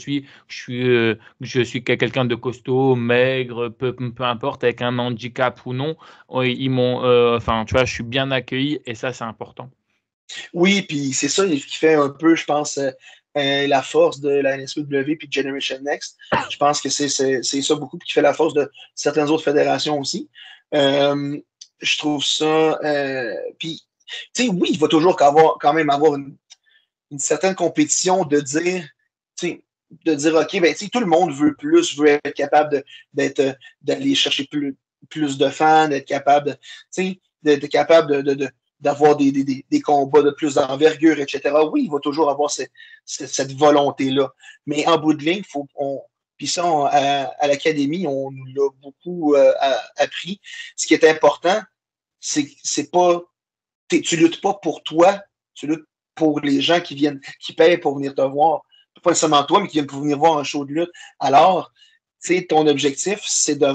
suis quelqu'un de costaud, maigre, peu importe, avec un handicap ou non, ils m'ont, tu vois, je suis bien accueilli et ça, c'est important. Oui, puis c'est ça qui fait un peu, je pense, la force de la NSPW puis de Generation Next. Je pense que c'est ça beaucoup qui fait la force de certaines autres fédérations aussi. Je trouve ça. Puis, tu sais, oui, il va toujours quand même avoir une certaine compétition de dire, tu sais, OK, ben, tout le monde veut plus, veut être capable d'aller chercher plus de fans, d'être capable d'être capable d'avoir des combats de plus d'envergure, etc. Oui, il va toujours avoir cette volonté-là. Mais en bout de ligne, puis ça, à l'académie, on nous l'a beaucoup appris. Ce qui est important, c'est pas, tu luttes pas pour toi, tu luttes pour les gens qui payent pour venir te voir. Pas seulement toi, mais qui viennent pour venir voir un show de lutte. Alors, ton objectif, c'est de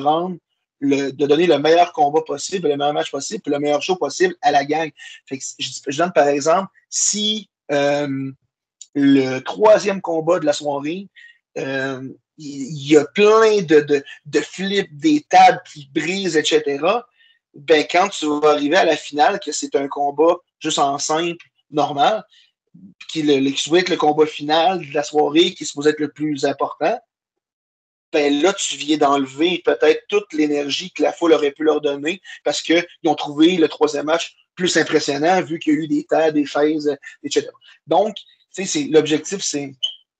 donner le meilleur combat possible, le meilleur match possible, puis le meilleur show possible à la gang. Fait que je donne par exemple, si le troisième combat de la soirée, il y a plein de flips, des tables qui brisent, etc. Ben, quand tu vas arriver à la finale, que c'est un combat juste en simple, normal, qui va être le combat final de la soirée, qui est supposé être le plus important, ben là, tu viens d'enlever peut-être toute l'énergie que la foule aurait pu leur donner parce qu'ils ont trouvé le troisième match plus impressionnant vu qu'il y a eu des tas, des chaises, etc. Donc, l'objectif, c'est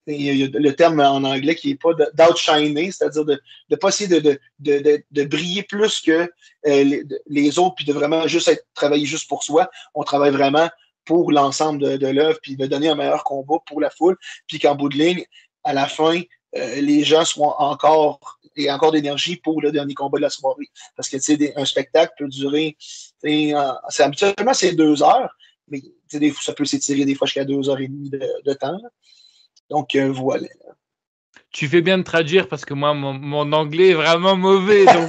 il y a le terme en anglais qui n'est pas d'outshiner, c'est-à-dire de ne pas essayer de briller plus que les autres, puis de vraiment travailler juste pour soi. On travaille vraiment pour l'ensemble de l'œuvre, puis de donner un meilleur combat pour la foule, puis qu'en bout de ligne, à la fin, les gens soient encore d'énergie pour le dernier combat de la soirée. Parce que un spectacle peut durer, habituellement c'est 2 heures, mais ça peut s'étirer des fois jusqu'à 2 heures et demie de temps. Là. Donc voilà. Tu fais bien de traduire parce que moi, mon anglais est vraiment mauvais. Donc...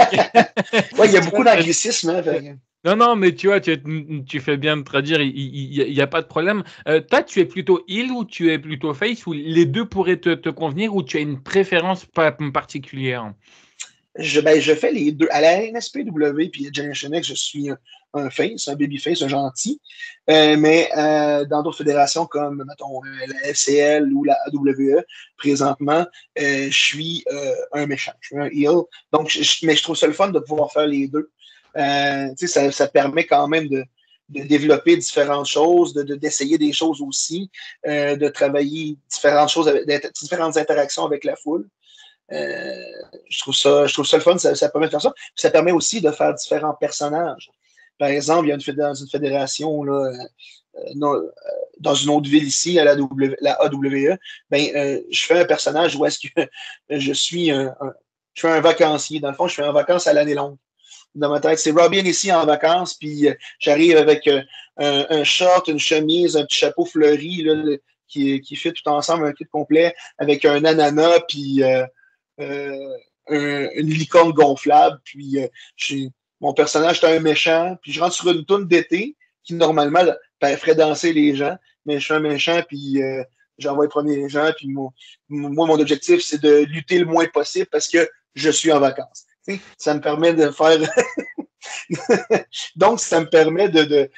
ouais, il y a beaucoup d'anglicisme. Hein, Non, mais tu vois, tu fais bien de traduire, il n'y a pas de problème. Toi, tu es plutôt heel ou tu es plutôt face ou les deux pourraient te convenir ou tu as une préférence particulière? Je fais les deux. À la NSPW puis à Generation X, je suis un face, un babyface, un gentil. Mais dans d'autres fédérations comme, mettons, la FCL ou la AWE, présentement, je suis un méchant. Je suis un heel. Donc, mais je trouve ça le fun de pouvoir faire les deux. Ça permet quand même de développer différentes choses, d'essayer des choses aussi, de travailler différentes choses, différentes interactions avec la foule. Je trouve ça le fun, ça permet de faire ça. Puis ça permet aussi de faire différents personnages. Par exemple, il y a dans une fédération, là, dans une autre ville ici, à la AWE, je fais un personnage où est-ce que je suis je fais un vacancier. Dans le fond, je fais un vacances à l'année longue. Dans ma tête, c'est Robin ici en vacances, puis j'arrive avec un short, une chemise, un petit chapeau fleuri là, qui fait tout ensemble, un kit complet, avec un ananas, puis une licorne gonflable. Puis mon personnage est un méchant. Puis je rentre sur une toune d'été qui, normalement, ferait danser les gens. Mais je suis un méchant, puis j'envoie les premiers gens. Puis moi, mon objectif, c'est de lutter le moins possible parce que je suis en vacances. Ça me permet de faire. Donc, ça me permet de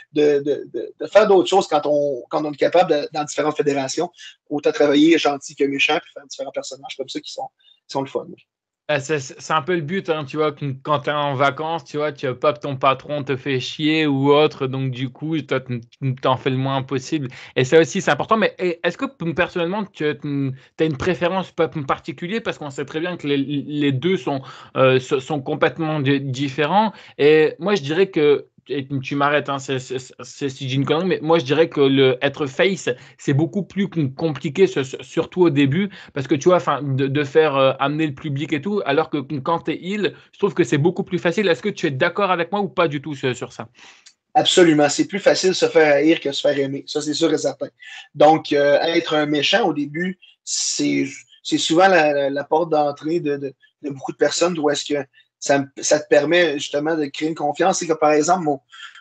faire d'autres choses quand on est capable, dans différentes fédérations, autant travailler gentil que méchant, puis faire différents personnages comme ça qui sont le fun. C'est un peu le but, hein, tu vois, quand tu es en vacances, tu vois, tu veux pas que ton patron te fait chier ou autre, donc du coup, toi, t'en fais le moins possible. Et ça aussi, c'est important. Mais est-ce que personnellement, tu as une préférence particulière? Parce qu'on sait très bien que les deux sont complètement différents. Et moi, je dirais que, et tu m'arrêtes, hein, si j'ai une connerie, mais moi, je dirais que être face, c'est beaucoup plus compliqué, surtout au début. Parce que tu vois, enfin, de faire amener le public et tout, alors que quand tu es heal, je trouve que c'est beaucoup plus facile. Est-ce que tu es d'accord avec moi ou pas du tout sur ça? Absolument. C'est plus facile de se faire haïr que de se faire aimer. Ça, c'est sûr et certain. Donc, être un méchant au début, c'est souvent la porte d'entrée de beaucoup de personnes où est-ce que ça te permet justement de créer une confiance. C'est que, par exemple,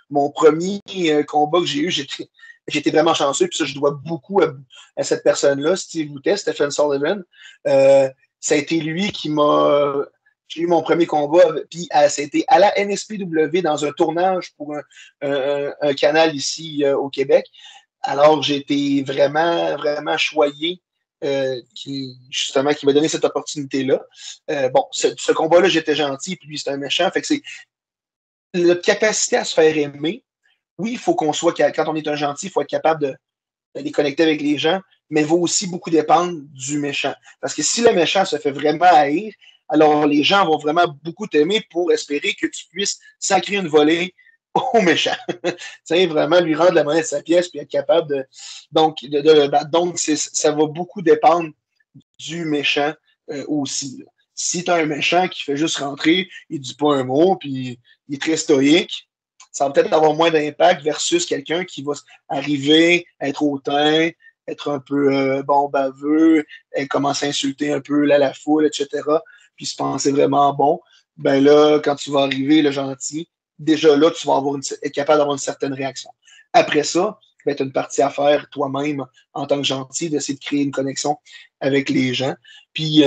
mon premier combat que j'ai eu, j'étais vraiment chanceux, puis ça, je dois beaucoup à cette personne-là, Steve Boutet, Stephen Sullivan. Euh, Ça a été lui qui m'a j'ai eu mon premier combat, puis c'était à la NSPW dans un tournage pour un canal ici au Québec. Alors, j'ai été vraiment, vraiment choyé justement, qui m'a donné cette opportunité-là. Bon, ce combat-là, j'étais gentil, puis lui, c'est un méchant. Fait que c'est notre capacité à se faire aimer. Oui, il faut qu'on soit, quand on est un gentil, il faut être capable d'aller connecter avec les gens, mais il va aussi beaucoup dépendre du méchant. Parce que si le méchant se fait vraiment haïr, alors les gens vont vraiment beaucoup t'aimer pour espérer que tu puisses sacrer une volée au méchant. Tu sais, vraiment lui rendre la monnaie de sa pièce puis être capable de. Donc ça va beaucoup dépendre du méchant aussi. Là. Si tu as un méchant qui fait juste rentrer, il dit pas un mot, puis il est très stoïque, ça va peut-être avoir moins d'impact versus quelqu'un qui va arriver, être hautain, être un peu bon baveux, commencer à insulter un peu la foule, etc., puis se penser vraiment bon. Ben là, quand tu vas arriver, le gentil, déjà là, tu vas être capable d'avoir une certaine réaction. Après ça, ça va être une partie à faire toi-même en tant que gentil, d'essayer de créer une connexion avec les gens. Puis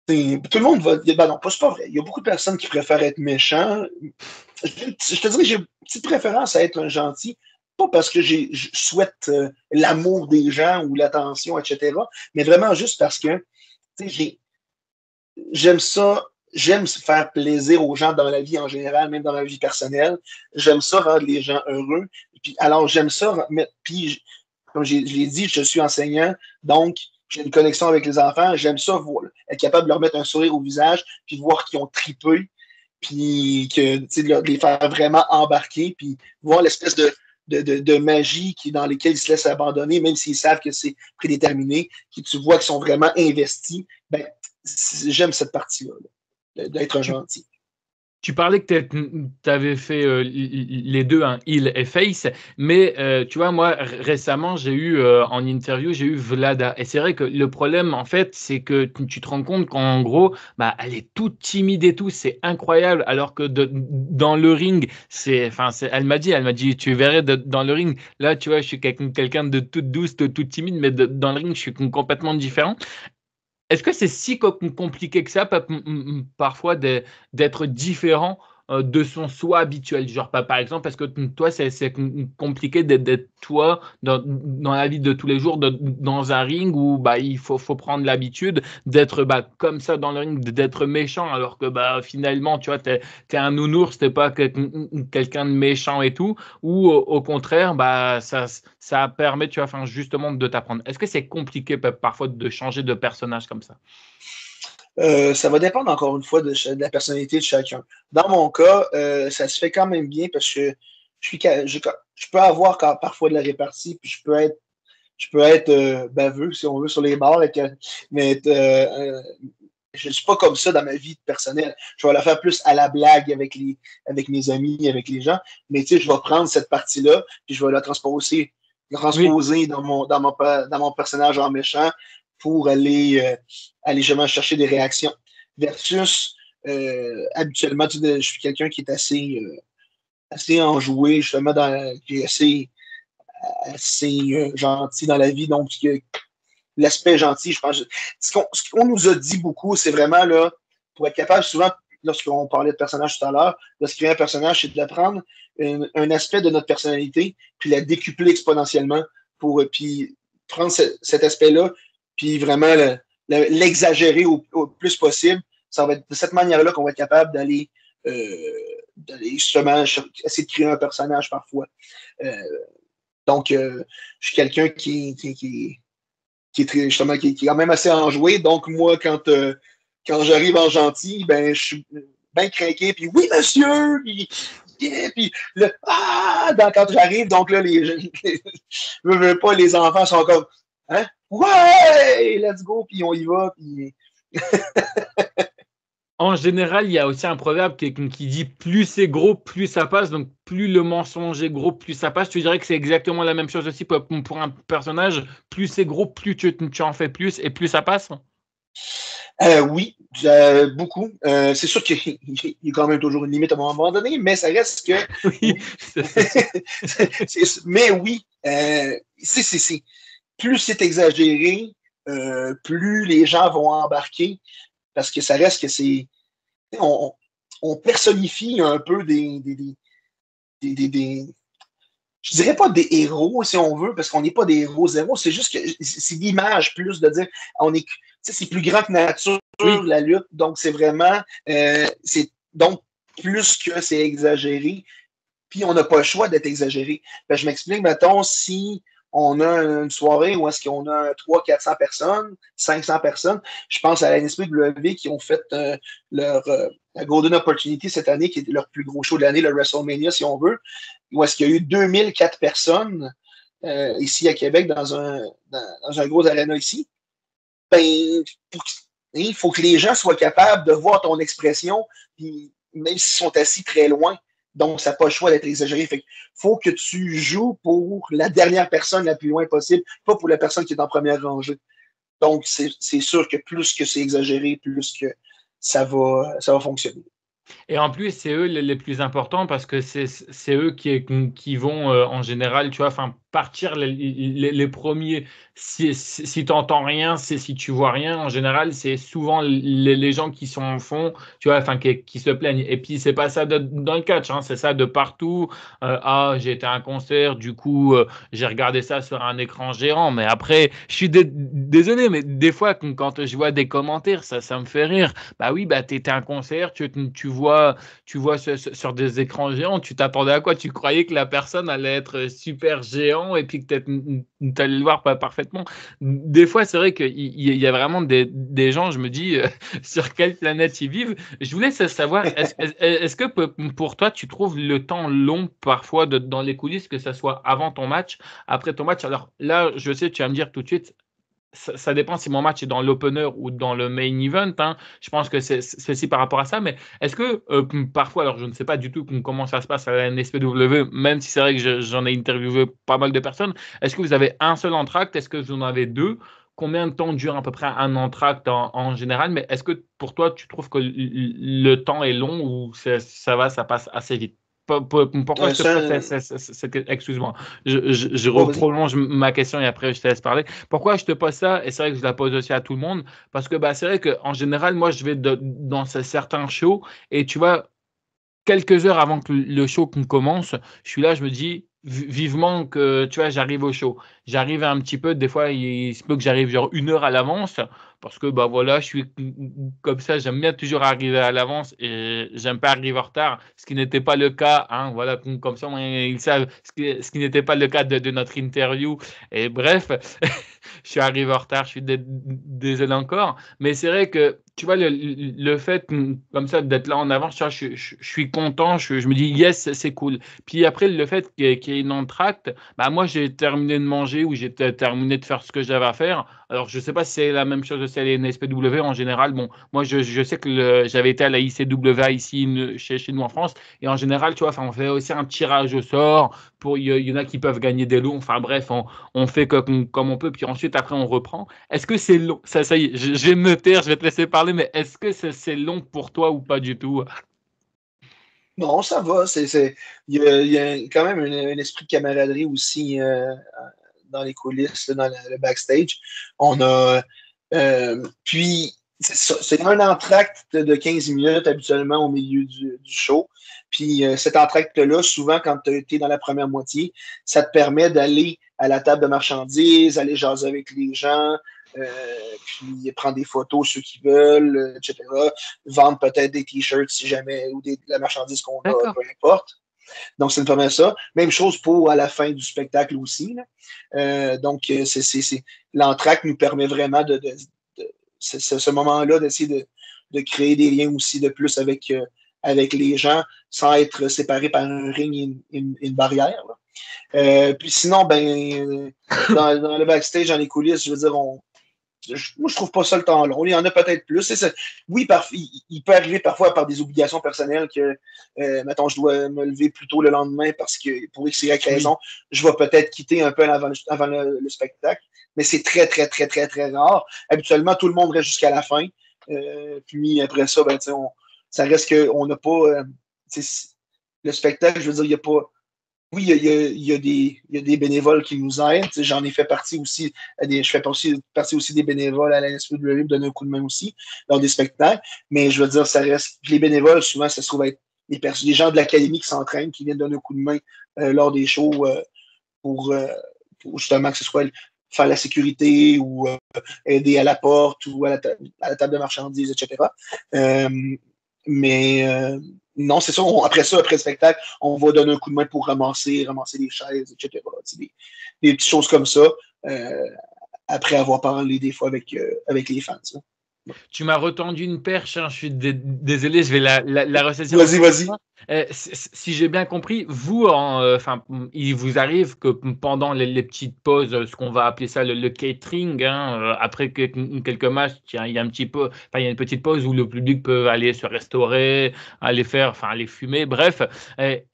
tout le monde va dire, ben non, c'est pas vrai. Il y a beaucoup de personnes qui préfèrent être méchants. Je te dirais que j'ai une petite préférence à être un gentil, pas parce que je souhaite l'amour des gens ou l'attention, etc., mais vraiment juste parce que j'aime ça, j'aime faire plaisir aux gens dans la vie en général, même dans la vie personnelle. J'aime ça rendre les gens heureux. Puis, alors, j'aime ça, puis, comme je l'ai dit, je suis enseignant, donc j'ai une connexion avec les enfants. J'aime ça, être capable de leur mettre un sourire au visage, puis voir qu'ils ont tripé, puis que, de les faire vraiment embarquer, puis voir l'espèce de magie dans lesquelles ils se laissent abandonner, même s'ils savent que c'est prédéterminé, que tu vois qu'ils sont vraiment investis. Ben, j'aime cette partie-là, d'être un Tu gentil. Tu parlais que tu avais fait les deux, hein, Heal et Face, mais tu vois, moi, récemment, j'ai eu en interview, j'ai eu Vlada. Et c'est vrai que le problème, en fait, c'est que tu te rends compte qu'en gros, bah, elle est toute timide et tout, c'est incroyable, alors que dans le ring, enfin, elle m'a dit, tu verrais dans le ring, là, tu vois, je suis quelqu'un de toute douce, de toute timide, mais dans le ring, je suis complètement différent. Est-ce que c'est si compliqué que ça, parfois, d'être différent de son soi habituel? Genre, par exemple, parce que toi, c'est compliqué d'être toi dans la vie de tous les jours, dans un ring où bah, il faut prendre l'habitude d'être bah, comme ça dans le ring, d'être méchant, alors que bah, finalement, tu vois, t'es un nounours, t'es pas quelqu'un de méchant et tout, ou au contraire, bah, ça permet, tu vois, enfin, justement, de t'apprendre. Est-ce que c'est compliqué parfois de changer de personnage comme ça? Ça va dépendre encore une fois de la personnalité de chacun. Dans mon cas, ça se fait quand même bien parce que je peux avoir parfois de la répartie, puis je peux être baveux, si on veut, sur les bords, mais je ne suis pas comme ça dans ma vie personnelle. Je vais la faire plus à la blague avec mes amis, avec les gens. Mais tu sais, je vais prendre cette partie-là, puis je vais la Oui. transposer dans mon personnage en méchant pour aller justement chercher des réactions. Versus, habituellement, je suis quelqu'un qui est assez enjoué, justement, qui est assez gentil dans la vie. Donc, l'aspect gentil, je pense. Ce qu'on nous a dit beaucoup, c'est vraiment là, pour être capable, souvent, lorsqu'on parlait de personnage tout à l'heure, lorsqu'il y a un personnage, c'est de prendre un aspect de notre personnalité, puis la décupler exponentiellement pour puis prendre cet aspect-là, puis vraiment l'exagérer au plus possible. Ça va être de cette manière-là qu'on va être capable d'aller justement essayer de créer un personnage parfois. Donc, je suis quelqu'un qui est très, justement, qui est quand même assez enjoué. Donc, moi, quand j'arrive en gentil, ben, je suis bien craqué, puis oui, monsieur, puis, yeah, puis quand j'arrive, donc là, les enfants sont comme, hein? Ouais, let's go, puis on y va, puis... En général, il y a aussi un proverbe qui dit plus c'est gros, plus ça passe. Donc, plus le mensonge est gros, plus ça passe. Tu dirais que c'est exactement la même chose aussi pour un personnage. Plus c'est gros, plus tu en fais plus et plus ça passe. Oui, beaucoup. C'est sûr qu'il y a quand même toujours une limite à un moment donné, mais ça reste que. Oui. Mais oui, plus c'est exagéré, plus les gens vont embarquer, parce que ça reste que c'est. On personnifie un peu je dirais pas des héros, si on veut, parce qu'on n'est pas des héros zéro, c'est juste que c'est l'image plus de dire c'est plus grand que nature, Oui. la lutte, donc c'est vraiment donc plus que c'est exagéré, puis on n'a pas le choix d'être exagéré. Ben, je m'explique, mettons, si on a une soirée où est-ce qu'on a 300-400 personnes, 500 personnes, je pense à la NSPW qui ont fait leur la Golden Opportunity cette année, qui est leur plus gros show de l'année, le WrestleMania, si on veut, où est-ce qu'il y a eu 2004 personnes ici à Québec dans un gros aréna ici. Ben, il faut que les gens soient capables de voir ton expression, puis même s'ils sont assis très loin. Donc, ça n'a pas le choix d'être exagéré. Fait qu'il faut que tu joues pour la dernière personne la plus loin possible, pas pour la personne qui est en première rangée. Donc, c'est sûr que plus que c'est exagéré, plus que ça va fonctionner. Et en plus, c'est eux les plus importants parce que c'est eux qui vont en général, tu vois, enfin partir les premiers. Si tu n'entends rien, c'est si tu vois rien. En général, c'est souvent les gens qui sont en fond, tu vois, enfin qui se plaignent. Et puis c'est pas ça dans le catch, hein, c'est ça de partout. J'ai été à un concert, du coup j'ai regardé ça sur un écran géant. Mais après, je suis désolé, mais des fois quand je vois des commentaires, ça me fait rire. Bah oui, bah t'étais à un concert, tu vois sur des écrans géants, tu t'attendais à quoi? Tu croyais que la personne allait être super géant et puis que tu allais le voir pas parfaitement. Des fois, c'est vrai qu'il y a vraiment des gens, je me dis, sur quelle planète ils vivent. Je voulais savoir, est-ce que pour toi, tu trouves le temps long parfois dans les coulisses, que ce soit avant ton match, après ton match? Alors là, je sais, tu vas me dire tout de suite, ça dépend si mon match est dans l'opener ou dans le main event, hein. Je pense que c'est aussi par rapport à ça. Mais est-ce que parfois, alors je ne sais pas du tout comment ça se passe à la NSPW, même si c'est vrai que j'en ai interviewé pas mal de personnes, est-ce que vous avez un seul entracte? Est-ce que vous en avez deux? Combien de temps dure à peu près un entracte en général? Mais est-ce que pour toi, tu trouves que le temps est long ou ça passe assez vite? Pourquoi je te pose excuse-moi, je prolonge ma question et après je te laisse parler. Pourquoi je te pose ça? Et c'est vrai que je la pose aussi à tout le monde, parce que bah, c'est vrai qu'en général, moi, je vais dans certains shows et tu vois, quelques heures avant que le show commence, je suis là, je me dis vivement que tu vois, j'arrive au show. J'arrive un petit peu, des fois, il se peut que j'arrive genre une heure à l'avance parce que bah voilà, je suis comme ça, j'aime bien toujours arriver à l'avance et j'aime pas arriver en retard, ce qui n'était pas le cas, hein, voilà, comme ça, ils savent ce qui n'était pas le cas de notre interview. Et bref, je suis arrivé en retard, je suis désolé encore, mais c'est vrai que tu vois, le fait comme ça d'être là en avant, je suis content, je me dis yes, c'est cool. Puis après, le fait qu'il y ait une entracte, bah, moi j'ai terminé de manger ou j'ai terminé de faire ce que j'avais à faire. Alors je sais pas si c'est la même chose aussi à la NSPW en général. Bon, moi je sais que j'avais été à la ICW ici chez nous en France et en général, tu vois, on fait aussi un tirage au sort. Il y en a qui peuvent gagner des lots. Enfin bref, on fait comme on peut. Puis ensuite, après, on reprend. Est-ce que c'est long? Ça y est, je vais me taire, je vais te laisser parler, mais est-ce que c'est long pour toi ou pas du tout? Non, ça va. Il y a quand même un esprit de camaraderie aussi dans les coulisses, dans le backstage. On a. Puis, c'est un entracte de 15 minutes habituellement au milieu du show. Puis, cet entracte-là, souvent, quand tu es dans la première moitié, ça te permet d'aller à la table de marchandises, aller jaser avec les gens, puis prendre des photos ceux qui veulent, etc. Vendre peut-être des t-shirts si jamais, ou la marchandise qu'on a, peu importe. Donc, ça nous permet ça. Même chose pour à la fin du spectacle aussi. Donc, l'entracte nous permet vraiment ce moment-là d'essayer de créer des liens aussi de plus avec les gens sans être séparés par un ring et une barrière. Puis sinon, dans le backstage, dans les coulisses, je veux dire, moi, je trouve pas ça le temps long. Il y en a peut-être plus. Oui, il peut arriver parfois par des obligations personnelles que, mettons, je dois me lever plus tôt le lendemain parce que, pour X, Y raison, je vais peut-être quitter un peu avant le spectacle. Mais c'est très, très, très, très, très rare. Habituellement, tout le monde reste jusqu'à la fin. Puis après ça, ça reste qu'on n'a pas. Le spectacle, je veux dire, il n'y a pas. Oui, il y a des bénévoles qui nous aident. J'en ai fait partie aussi. Je fais partie aussi des bénévoles à la NSPW, me donner un coup de main aussi dans des spectacles. Mais je veux dire, ça reste. Les bénévoles, souvent, ça se trouve être des gens de l'académie qui s'entraînent, qui viennent donner un coup de main lors des shows pour justement que ce soit faire la sécurité ou aider à la porte ou à la table de marchandises, etc. Non, c'est ça. Après le spectacle, on va donner un coup de main pour ramasser les chaises, etc. Des petites choses comme ça, après avoir parlé des fois avec les fans. Ça. Tu m'as retendu une perche, hein, je suis désolé, je vais la ressaisir. Vas-y. Si j'ai bien compris, vous, il vous arrive que pendant les petites pauses, ce qu'on va appeler ça le catering, hein, après quelques matchs, il y a il y a une petite pause où le public peut aller se restaurer, aller fumer, bref.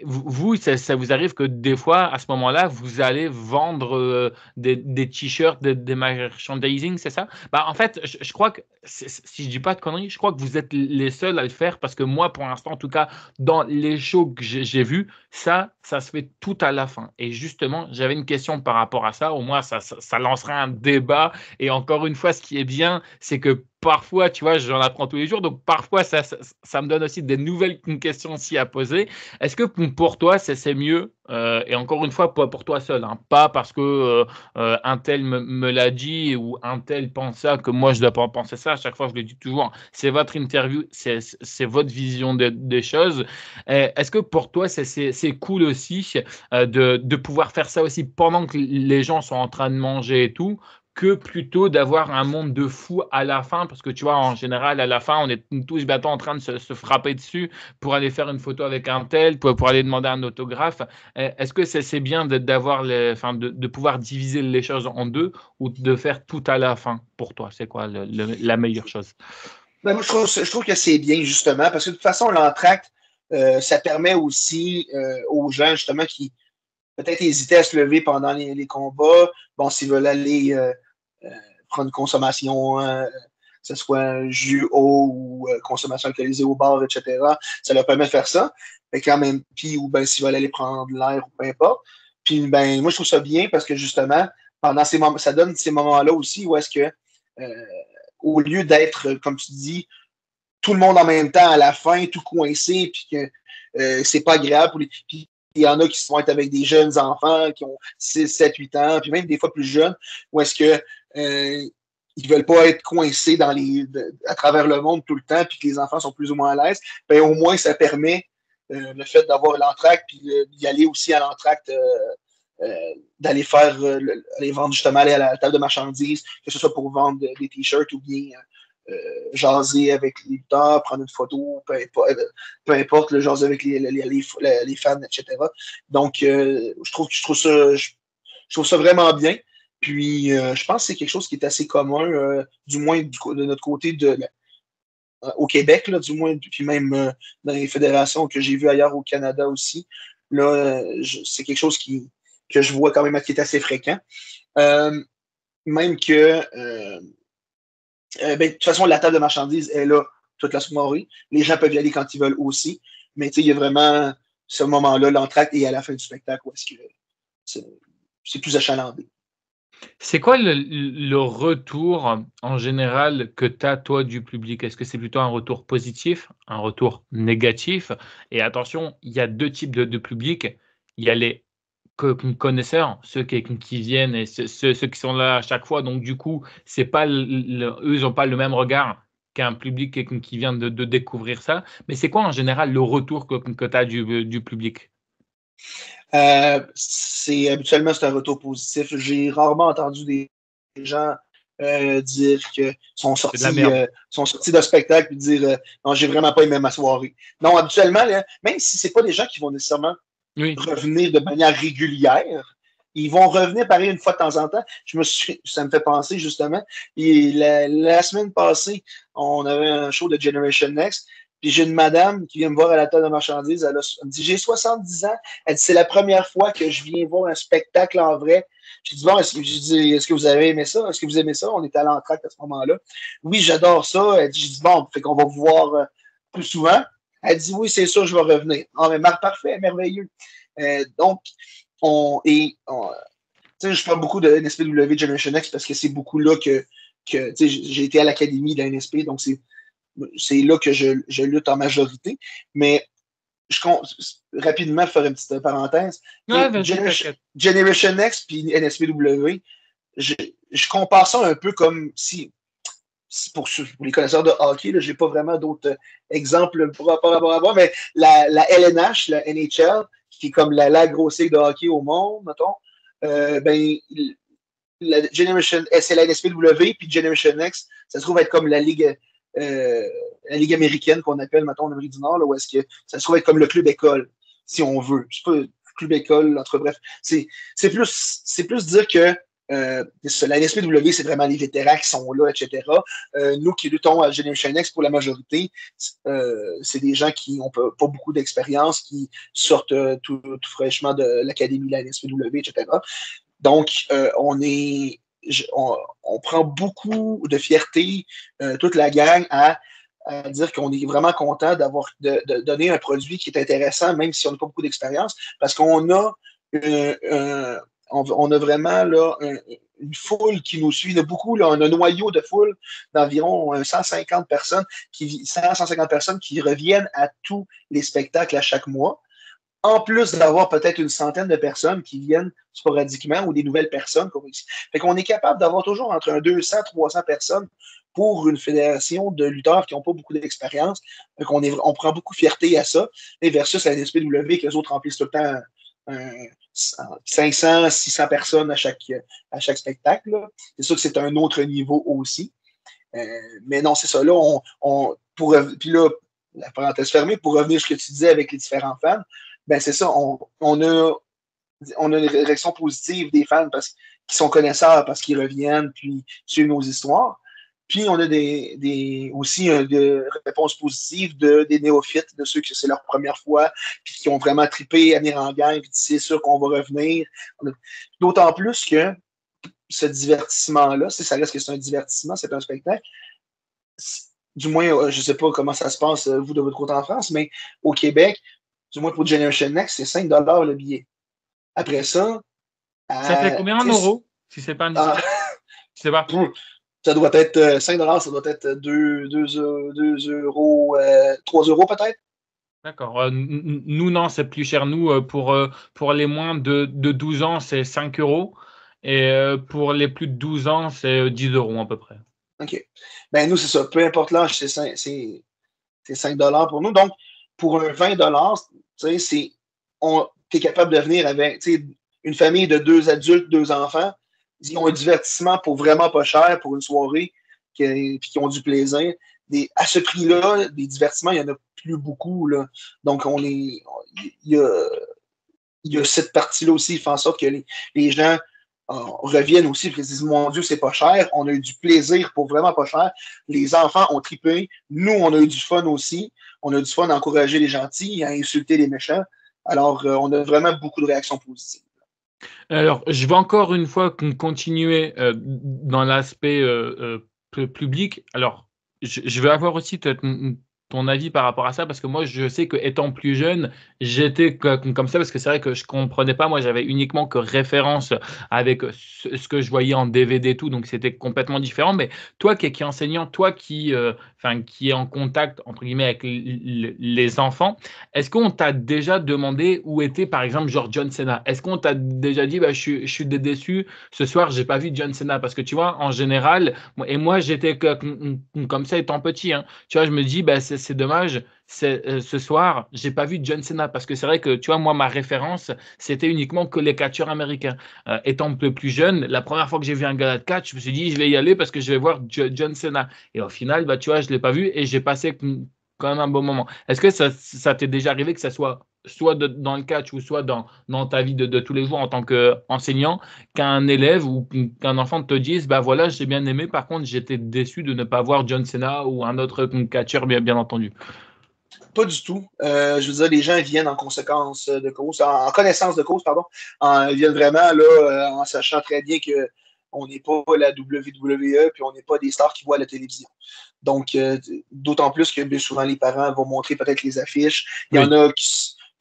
Vous, ça vous arrive que des fois, à ce moment-là, vous allez vendre des t-shirts, des merchandising, c'est ça? En fait, je crois que, si je dis pas de conneries, je crois que vous êtes les seuls à le faire parce que moi, pour l'instant, en tout cas, dans les shows que j'ai vus, ça se fait tout à la fin. Et justement, j'avais une question par rapport à ça. Au moins, ça lancera un débat. Et encore une fois, ce qui est bien, c'est que parfois, tu vois, j'en apprends tous les jours. Donc, parfois, ça me donne aussi des nouvelles questions aussi à poser. Est-ce que pour toi, c'est mieux et encore une fois, pas pour toi seul, hein, pas parce que un tel me l'a dit ou un tel pense ça que moi, je ne dois pas penser ça. À chaque fois, je le dis toujours, c'est votre interview, c'est votre vision des choses. Est-ce que pour toi, c'est cool aussi de pouvoir faire ça aussi pendant que les gens sont en train de manger et tout, que plutôt d'avoir un monde de fou à la fin, parce que tu vois, en général, à la fin, on est tous en train de se frapper dessus pour aller faire une photo avec un tel, pour aller demander un autographe. Est-ce que c'est bien d'avoir de pouvoir diviser les choses en deux ou de faire tout à la fin pour toi? C'est quoi la meilleure chose? Moi, je trouve que c'est bien, justement, parce que de toute façon, l'entracte, ça permet aussi aux gens, justement, qui peut-être hésitaient à se lever pendant les combats, s'ils veulent aller prendre une consommation, que ce soit un jus eau ou consommation alcoolisée au bar, etc., ça leur permet de faire ça. Fait quand même, puis, ou s'ils veulent aller prendre l'air ou peu importe. Puis, moi, je trouve ça bien parce que, justement, pendant ces moments, ça donne ces moments-là aussi où est-ce que, au lieu d'être, comme tu dis, tout le monde en même temps à la fin, tout coincé, puis que c'est pas agréable. Puis il y en a qui vont être avec des jeunes enfants qui ont 6, 7, 8 ans, puis même des fois plus jeunes, où est-ce que ils veulent pas être coincés à travers le monde tout le temps, puis que les enfants sont plus ou moins à l'aise. Au moins, ça permet le fait d'avoir l'entracte, puis d'y aller aussi à l'entracte, d'aller aller vendre justement, aller à la table de marchandises, que ce soit pour vendre des t-shirts ou bien jaser avec les lutteurs, prendre une photo, peu importe, jaser avec les fans, etc. Donc, je trouve ça vraiment bien. Puis, je pense que c'est quelque chose qui est assez commun, du moins de notre côté au Québec, là, du moins, puis même dans les fédérations que j'ai vues ailleurs au Canada aussi. Là, c'est quelque chose que je vois quand même qui est assez fréquent. Même que de toute façon, la table de marchandises est là toute la soirée. Les gens peuvent y aller quand ils veulent aussi. Mais il y a vraiment ce moment-là, l'entracte, et à la fin du spectacle, où est-ce que c'est plus achalandé. C'est quoi le retour en général que tu as, toi, du public? Est-ce que c'est plutôt un retour positif, un retour négatif? Et attention, il y a deux types de public. Il y a les connaisseurs, ceux qui viennent et ceux qui sont là à chaque fois. Donc, du coup, c'est pas eux, ils n'ont pas le même regard qu'un public qui vient de découvrir ça. Mais c'est quoi en général le retour que tu as du public? Habituellement, c'est un retour positif. J'ai rarement entendu des gens dire qu'ils C'est de la merde. sont sortis d'un spectacle et dire non, j'ai vraiment pas aimé ma soirée. Non, habituellement, là, même si c'est pas des gens qui vont nécessairement Oui. revenir de manière régulière, ils vont revenir pareil une fois de temps en temps. Ça me fait penser justement. Et la semaine passée, on avait un show de Generation Next. Puis j'ai une madame qui vient me voir à la table de marchandises. Elle me dit j'ai 70 ans. Elle dit c'est la première fois que je viens voir un spectacle en vrai. J'ai dit bon, est-ce que vous avez aimé ça? Est-ce que vous aimez ça? On était à l'entracte à ce moment-là. Oui, j'adore ça. Elle dit, j'ai dit bon, fait qu'on va vous voir plus souvent. Elle dit oui, c'est sûr, je vais revenir. Ah, mais parfait, merveilleux. Donc, je parle beaucoup de NSPW Generation X parce que c'est beaucoup là que j'ai été à l'académie de la NSP, donc c'est là que je lutte en majorité. Mais je compte rapidement faire une petite parenthèse. Ouais, vas-y, t'inquiète. Generation X puis NSPW, je compare ça un peu comme si pour les connaisseurs de hockey, je n'ai pas vraiment d'autres exemples par rapport à moi, mais la LNH, la NHL, qui est comme la grosse ligue de hockey au monde, mettons, ben, la Generation S, c'est la NSPW, puis Generation X, ça se trouve être comme la ligue américaine qu'on appelle, mettons, en Amérique du Nord, là, où est-ce que ça se trouve être comme le club école, si on veut. Je sais pas, club école, entre bref. C'est plus dire que la NSPW, c'est vraiment les vétérans qui sont là, etc. Nous qui luttons à Generation X pour la majorité, c'est des gens qui n'ont pas beaucoup d'expérience, qui sortent tout fraîchement de l'académie de la NSPW, etc. Donc, on prend beaucoup de fierté, toute la gang, à dire qu'on est vraiment content de donner un produit qui est intéressant, même si on n'a pas beaucoup d'expérience, parce qu'on a on a vraiment là, une foule qui nous suit. Il y a beaucoup, là, on a un noyau de foule d'environ 150 personnes 150 personnes qui reviennent à tous les spectacles à chaque mois. En plus d'avoir peut-être une centaine de personnes qui viennent sporadiquement ou des nouvelles personnes. Fait qu'on est capable d'avoir toujours entre 200 et 300 personnes pour une fédération de lutteurs qui n'ont pas beaucoup d'expérience. On prend beaucoup de fierté à ça. Et versus la NSPW, que les autres remplissent tout le temps 500, 600 personnes à chaque spectacle. C'est sûr que c'est un autre niveau aussi. Mais non, c'est ça. Là, puis là, la parenthèse fermée, pour revenir à ce que tu disais avec les différents fans, ben c'est ça, on a une réaction positive des fans qui sont connaisseurs parce qu'ils reviennent puis suivent nos histoires. Puis on a aussi des réponses positives des néophytes, de ceux que c'est leur première fois, puis qui ont vraiment trippé à venir en gang, puis c'est sûr qu'on va revenir. D'autant plus que ce divertissement-là, si ça reste que c'est un divertissement, c'est un spectacle, du moins, je ne sais pas comment ça se passe, vous, de votre côté en France, mais au Québec, du moins pour Generation Next, c'est 5 le billet. Après ça, ça fait combien en euros, si c'est pas indiscret? Je sais pas. Ça doit être 5 ça doit être 2 euros, 3 euros peut-être. D'accord. Nous, non, c'est plus cher. Nous, pour les moins de 12 ans, c'est 5 euros. Et pour les plus de 12 ans, c'est 10 euros à peu près. OK. Ben, nous, c'est ça. Peu importe l'âge, c'est 5 pour nous. Donc, pour un 20 tu es capable de venir avec une famille de 2 adultes, 2 enfants. Ils ont un divertissement pour vraiment pas cher pour une soirée, puis qui ont du plaisir. À ce prix-là, des divertissements, il n'y en a plus beaucoup. Là. Donc, il y a cette partie-là aussi qui fait en sorte que les gens reviennent aussi et disent mon Dieu, c'est pas cher. On a eu du plaisir pour vraiment pas cher. Les enfants ont trippé. Nous, on a eu du fun aussi. On a eu du fun à encourager les gentils, à insulter les méchants. Alors, on a vraiment beaucoup de réactions positives. Alors, je vais encore une fois continuer dans l'aspect public. Alors, je vais avoir aussi ton avis par rapport à ça, parce que moi, je sais que étant plus jeune, j'étais comme ça, parce que c'est vrai que je comprenais pas. Moi, j'avais uniquement que référence avec ce que je voyais en DVD, tout, donc c'était complètement différent. Mais toi qui es enseignant, toi qui enfin, qui est en contact, entre guillemets, avec les enfants, est-ce qu'on t'a déjà demandé où était, par exemple, genre John Cena? Est-ce qu'on t'a déjà dit, bah, je suis déçu, ce soir, j'ai pas vu John Cena? Parce que tu vois, en général, moi, j'étais comme ça étant petit, hein. Tu vois, je me dis, bah, c'est dommage, ce soir, j'ai pas vu John Cena. Parce que c'est vrai que, tu vois, moi, ma référence, c'était uniquement que les catcheurs américains. Étant un peu plus jeune, la première fois que j'ai vu un gala de catch, je me suis dit, je vais y aller parce que je vais voir John Cena. Et au final, bah, tu vois, je ne l'ai pas vu et j'ai passé quand même un bon moment. Est-ce que ça t'est déjà arrivé que ça soit dans le catch ou soit dans ta vie de tous les jours en tant qu'enseignant, qu'un élève ou qu'un enfant te dise, bah voilà, j'ai bien aimé, par contre, j'étais déçu de ne pas voir John Cena ou un autre catcheur, bien entendu. Pas du tout. Je veux dire, les gens viennent en conséquence de cause, en connaissance de cause, pardon. Ils viennent vraiment là, en sachant très bien que on n'est pas la WWE, puis on n'est pas des stars qui voient la télévision. Donc, d'autant plus que bien souvent, les parents vont montrer peut-être les affiches. Oui.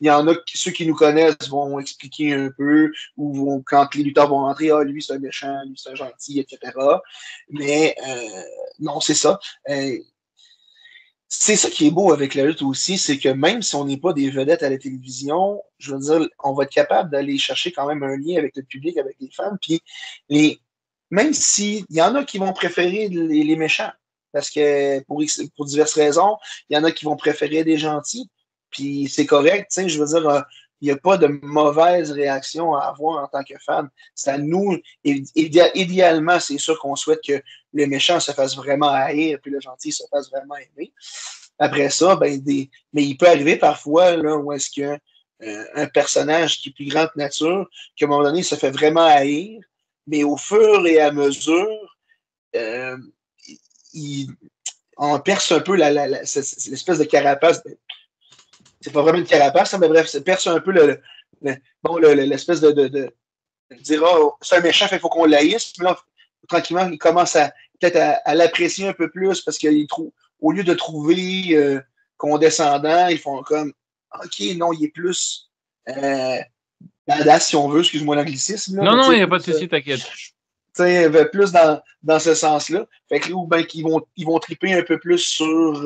Il y en a ceux qui nous connaissent vont expliquer un peu, ou quand les lutteurs vont rentrer, ah, lui, c'est un méchant, lui, c'est un gentil, etc. Mais non, c'est ça. C'est ça qui est beau avec la lutte aussi, c'est que même si on n'est pas des vedettes à la télévision, je veux dire, on va être capable d'aller chercher quand même un lien avec le public, avec les fans. Puis les, même s'il y en a qui vont préférer les méchants, parce que pour diverses raisons, il y en a qui vont préférer des gentils, puis c'est correct, tu sais, je veux dire, il n'y a pas de mauvaise réaction à avoir en tant que fan. C'est à nous, idéalement, c'est sûr qu'on souhaite que le méchant se fasse vraiment haïr, puis le gentil se fasse vraiment aimer. Après ça, mais il peut arriver parfois là, où est-ce que un personnage qui est plus grand que nature, qu'à un moment donné, il se fait vraiment haïr, mais au fur et à mesure, euh, il, on perce un peu l'espèce de carapace. C'est pas vraiment une carapace, hein, mais bref, ça perce un peu l'espèce de dire oh, c'est un méchant, il faut qu'on l'haïsse. Mais là, tranquillement, il commence peut-être à l'apprécier un peu plus parce qu'il trouve, au lieu de trouver condescendant, ils font comme OK, non, il est plus badass si on veut, excuse-moi l'anglicisme, là, Non, mais tu non, sais, il n'y a pas de plus, souci, t'inquiète. plus dans ce sens-là. Fait que, ou bien ils vont triper un peu plus sur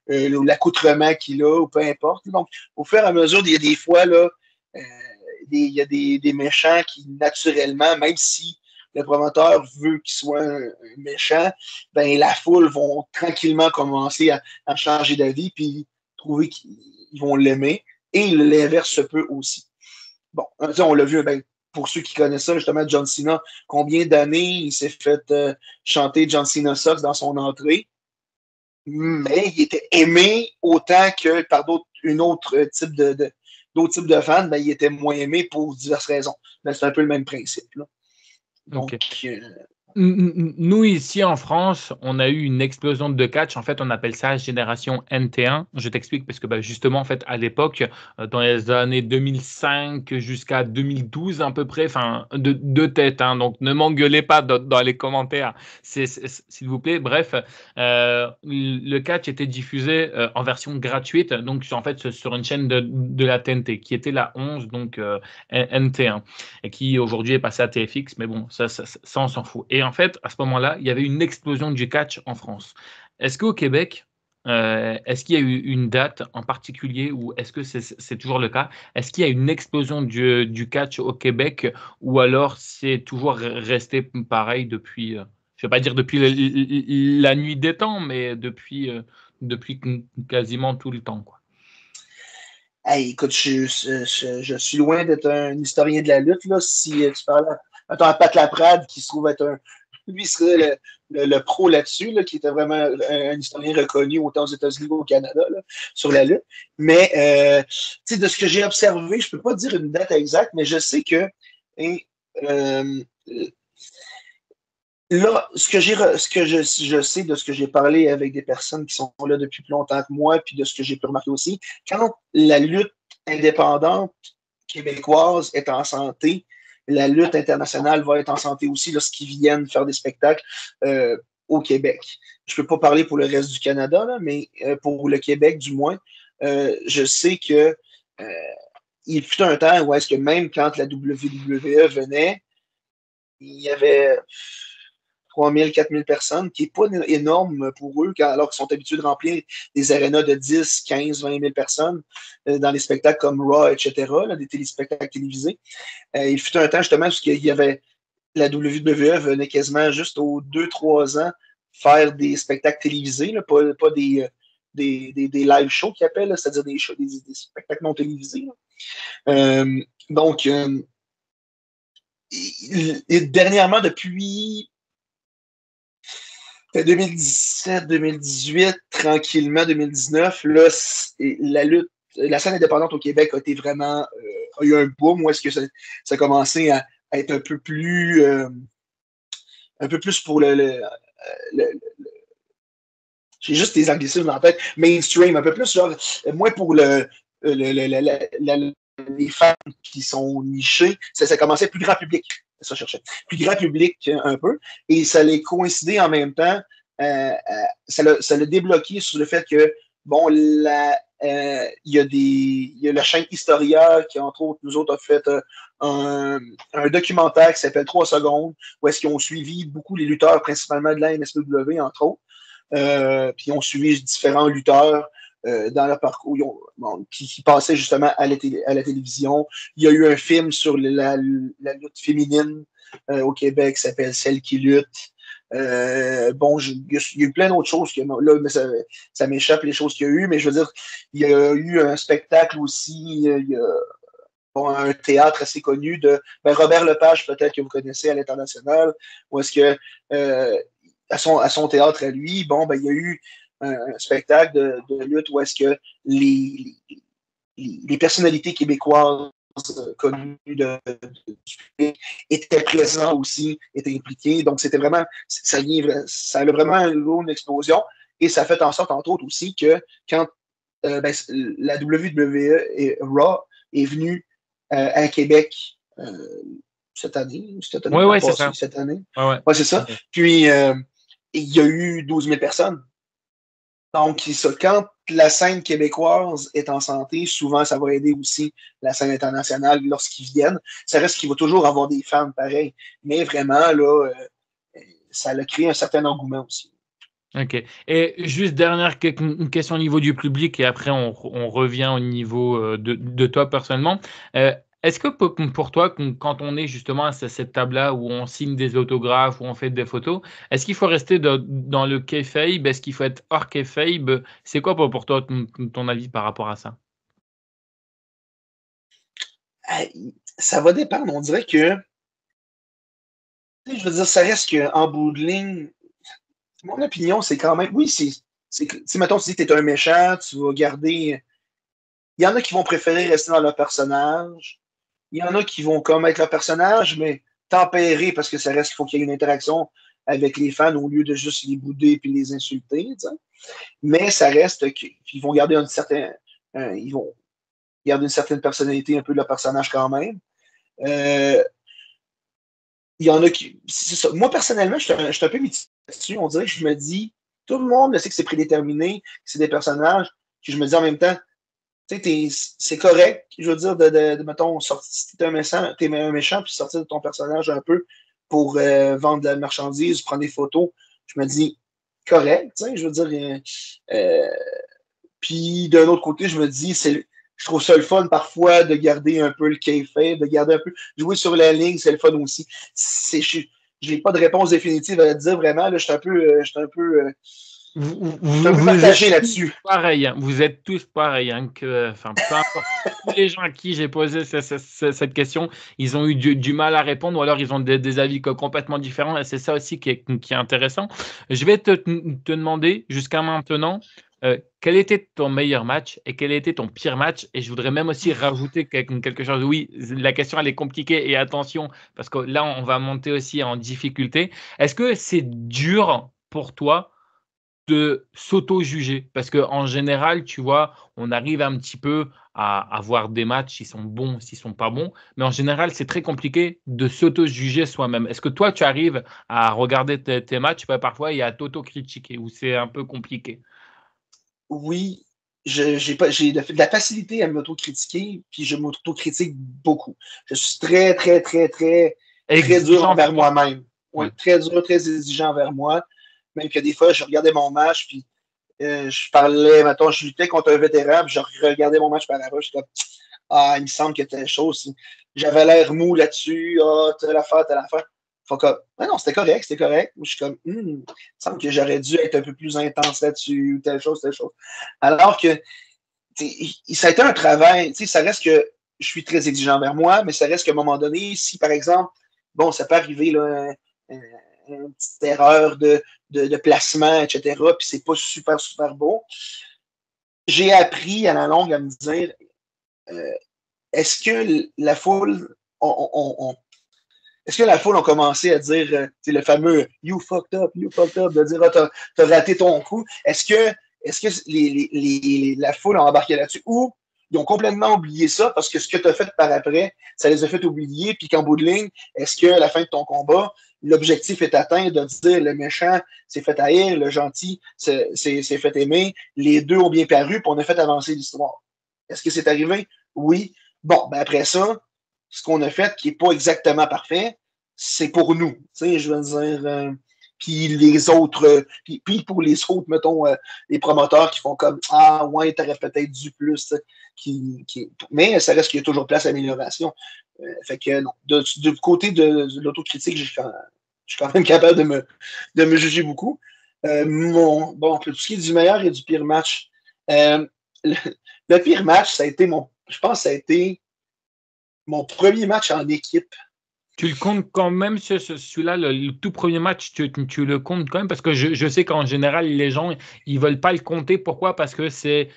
l'accoutrement qu'il a, ou peu importe. Donc, au fur et à mesure, il y a des fois, là, euh, il y a des méchants qui, naturellement, même si le promoteur veut qu'il soit un méchant, ben, la foule vont tranquillement commencer à changer d'avis, puis trouver qu'ils vont l'aimer. Et l'inverse se peut aussi. Bon, on l'a vu, ben, pour ceux qui connaissent ça, justement, John Cena, combien d'années il s'est fait chanter John Cena Sucks dans son entrée, mais il était aimé autant que par d'autres types de fans, ben, il était moins aimé pour diverses raisons. Ben, c'est un peu le même principe. Là. Donc, Ok. Nous, ici en France, on a eu une explosion de catch. En fait, on appelle ça génération NT1. Je t'explique parce que bah, justement, en fait, à l'époque, dans les années 2005 jusqu'à 2012 à peu près, enfin, de tête, hein, donc ne m'engueulez pas dans les commentaires, s'il vous plaît. Bref, le catch était diffusé en version gratuite, donc en fait sur une chaîne de la TNT qui était la 11, donc NT1 et qui aujourd'hui est passé à TFX, mais bon, ça on s'en fout. Et en fait, à ce moment-là, il y avait une explosion du catch en France. Est-ce qu'au Québec, est-ce qu'il y a eu une date en particulier ou est-ce que c'est toujours le cas? Est-ce qu'il y a une explosion du catch au Québec ou alors c'est toujours resté pareil depuis, je ne vais pas dire depuis la nuit des temps, mais depuis quasiment tout le temps, quoi. hey, écoute, je suis loin d'être un historien de la lutte. Là. Si tu parles à Pat Laprade, qui se trouve être lui serait le pro là-dessus, là, qui était vraiment un historien reconnu autant aux États-Unis qu'au Canada là, sur la lutte. Mais de ce que j'ai observé, je ne peux pas dire une date exacte, mais je sais que et, euh, là, ce que je sais de ce que j'ai parlé avec des personnes qui sont là depuis plus longtemps que moi, puis de ce que j'ai pu remarquer aussi, quand la lutte indépendante québécoise est en santé, la lutte internationale va être en santé aussi lorsqu'ils viennent faire des spectacles au Québec. Je ne peux pas parler pour le reste du Canada, là, mais pour le Québec, du moins, je sais que euh, il fut un temps où est-ce que même quand la WWE venait, il y avait 3 000, 4 000 personnes, qui n'est pas énorme pour eux, alors qu'ils sont habitués de remplir des arénas de 10, 15, 20 000 personnes dans les spectacles comme Raw, etc., là, des téléspectacles télévisés. Il fut un temps, justement, parce qu'il y avait la WWE venait quasiment juste aux 2-3 ans faire des spectacles télévisés, là, pas des live shows qu'ils appellent, c'est-à-dire des spectacles non télévisés. Donc, et dernièrement, depuis 2017, 2018, tranquillement, 2019, là, la scène indépendante au Québec a été vraiment, a eu un boom, où est-ce que ça a commencé à être un peu plus pour j'ai juste des anglicismes dans la tête, mainstream, un peu plus, genre, moins pour les fans qui sont nichés, ça commençait plus grand public, ça cherchait, plus grand public un peu, et ça allait coïncider en même temps, ça l'a débloqué sur le fait que, bon, il y a la chaîne Historia qui, entre autres, nous autres, a fait un documentaire qui s'appelle 3 secondes, où est-ce qu'ils ont suivi beaucoup les lutteurs, principalement de la NSPW, entre autres. Puis ils ont suivi différents lutteurs dans leur parcours qui passaient justement à la télévision. Il y a eu un film sur la lutte féminine au Québec qui s'appelle Celle qui lutte. Bon, il y a eu plein d'autres choses. Là, mais ça m'échappe les choses qu'il y a eu, mais je veux dire, il y a eu un spectacle aussi, il y a un théâtre assez connu de Robert Lepage, peut-être que vous connaissez à l'international, où est-ce que à son théâtre à lui, bon, ben, il y a eu un spectacle de lutte où est-ce que les personnalités québécoises connues du public étaient présentes aussi, étaient impliquées. Donc, c'était vraiment, ça a vraiment eu une explosion. Et ça fait en sorte, entre autres, aussi que quand la WWE et Raw est venue à Québec cette année, ouais, c'est ça. cette année. Ouais, c'est ça. Puis, il y a eu 12 000 personnes. Donc, quand la scène québécoise est en santé, souvent, ça va aider aussi la scène internationale lorsqu'ils viennent. Ça reste qu'il va toujours avoir des fans pareils. Mais vraiment, là, ça a créé un certain engouement aussi. Ok. Et juste dernière question au niveau du public et après on revient au niveau de toi personnellement. Est-ce que pour toi, quand on est justement à cette table-là où on signe des autographes, où on fait des photos, est-ce qu'il faut rester dans le kayfabe? Est-ce qu'il faut être hors kayfabe? C'est quoi pour toi ton avis par rapport à ça? Ça va dépendre. On dirait que, je veux dire, ça reste qu'en bout de ligne, mon opinion, c'est quand même, oui, mettons, tu dis que tu es un méchant, tu vas garder. Il y en a qui vont préférer rester dans leur personnage. Il y en a qui vont comme être leur personnage, mais tempérer parce que ça reste qu'il faut qu'il y ait une interaction avec les fans au lieu de juste les bouder et les insulter. T'sais. Mais ça reste qu'ils vont garder ils vont garder une certaine personnalité un peu de leur personnage quand même. Il y en a qui. C'est ça. Moi, personnellement, je suis un peu mitigé là-dessus. On dirait que je me dis, tout le monde le sait que c'est prédéterminé, que c'est des personnages. Puis je me dis en même temps, c'est correct, je veux dire, mettons, si t'es un méchant, puis sortir de ton personnage un peu pour vendre de la marchandise, prendre des photos, je me dis, correct, je veux dire. Puis d'un autre côté, je me dis, je trouve ça le fun parfois de garder un peu le kayfabe, de garder un peu, jouer sur la ligne, c'est le fun aussi. Je n'ai pas de réponse définitive à dire vraiment, là, je suis un peu partagé là-dessus. Pareil, hein. Vous êtes tous pareils. Hein, peu importe tous les gens à qui j'ai posé cette question, ils ont eu du mal à répondre ou alors ils ont des avis complètement différents. Et c'est ça aussi qui est intéressant. Je vais te demander jusqu'à maintenant, quel était ton meilleur match et quel était ton pire match? Et je voudrais même aussi rajouter quelque chose. Oui, la question, elle est compliquée et attention, parce que là, on va monter aussi en difficulté. Est-ce que c'est dur pour toi de s'auto-juger? Parce qu'en général, tu vois, on arrive un petit peu à voir des matchs, s'ils sont bons, s'ils sont pas bons, mais en général, c'est très compliqué de s'auto-juger soi-même. Est-ce que toi, tu arrives à regarder tes matchs parfois et à t'auto-critiquer ou c'est un peu compliqué? Oui, j'ai de la facilité à m'auto-critiquer, puis je m'auto-critique beaucoup. Je suis très, très, très, très, très dur envers moi-même. ouais, très dur, très exigeant envers moi. Même que des fois, je regardais mon match, puis je parlais, mettons, je luttais contre un vétéran, puis je regardais mon match par là-bas, je suis comme, ah, il me semble que telle chose, j'avais l'air mou là-dessus, ah, telle affaire, telle affaire. Faut que, ah non, c'était correct, c'était correct. Je suis comme, il me semble que j'aurais dû être un peu plus intense là-dessus, telle chose, telle chose. Alors que, ça a été un travail, ça reste que je suis très exigeant envers moi, mais ça reste qu'à un moment donné, si par exemple, bon, ça peut arriver, là, une petite erreur de placement, etc., puis c'est pas super, super beau, j'ai appris à la longue à me dire, est-ce que la foule, est-ce que la foule a commencé à dire, le fameux you fucked up, de dire, ah, t'as raté ton coup. Est-ce que la foule a embarqué là-dessus ou ils ont complètement oublié ça parce que ce que tu as fait par après, ça les a fait oublier, puis qu'en bout de ligne, est-ce qu'à la fin de ton combat, l'objectif est atteint de dire le méchant s'est fait haïr, le gentil s'est fait aimer, les deux ont bien paru, puis on a fait avancer l'histoire. Est-ce que c'est arrivé? Oui. Bon, ben après ça, ce qu'on a fait qui n'est pas exactement parfait, c'est pour nous. Tu sais, je veux dire, puis les autres, puis pour les autres, mettons, les promoteurs qui font comme ah ouais, t'aurais peut-être dû plus, mais ça reste qu'il y a toujours place à amélioration. Fait que non, du côté de l'autocritique, je suis quand même capable de me juger beaucoup. Bon, tout ce qui est du meilleur et du pire match. Le pire match, ça a été je pense que ça a été mon premier match en équipe. Tu le comptes quand même, celui-là, le tout premier match, tu le comptes quand même, parce que je sais qu'en général, les gens, ils veulent pas le compter. Pourquoi? Parce que c'est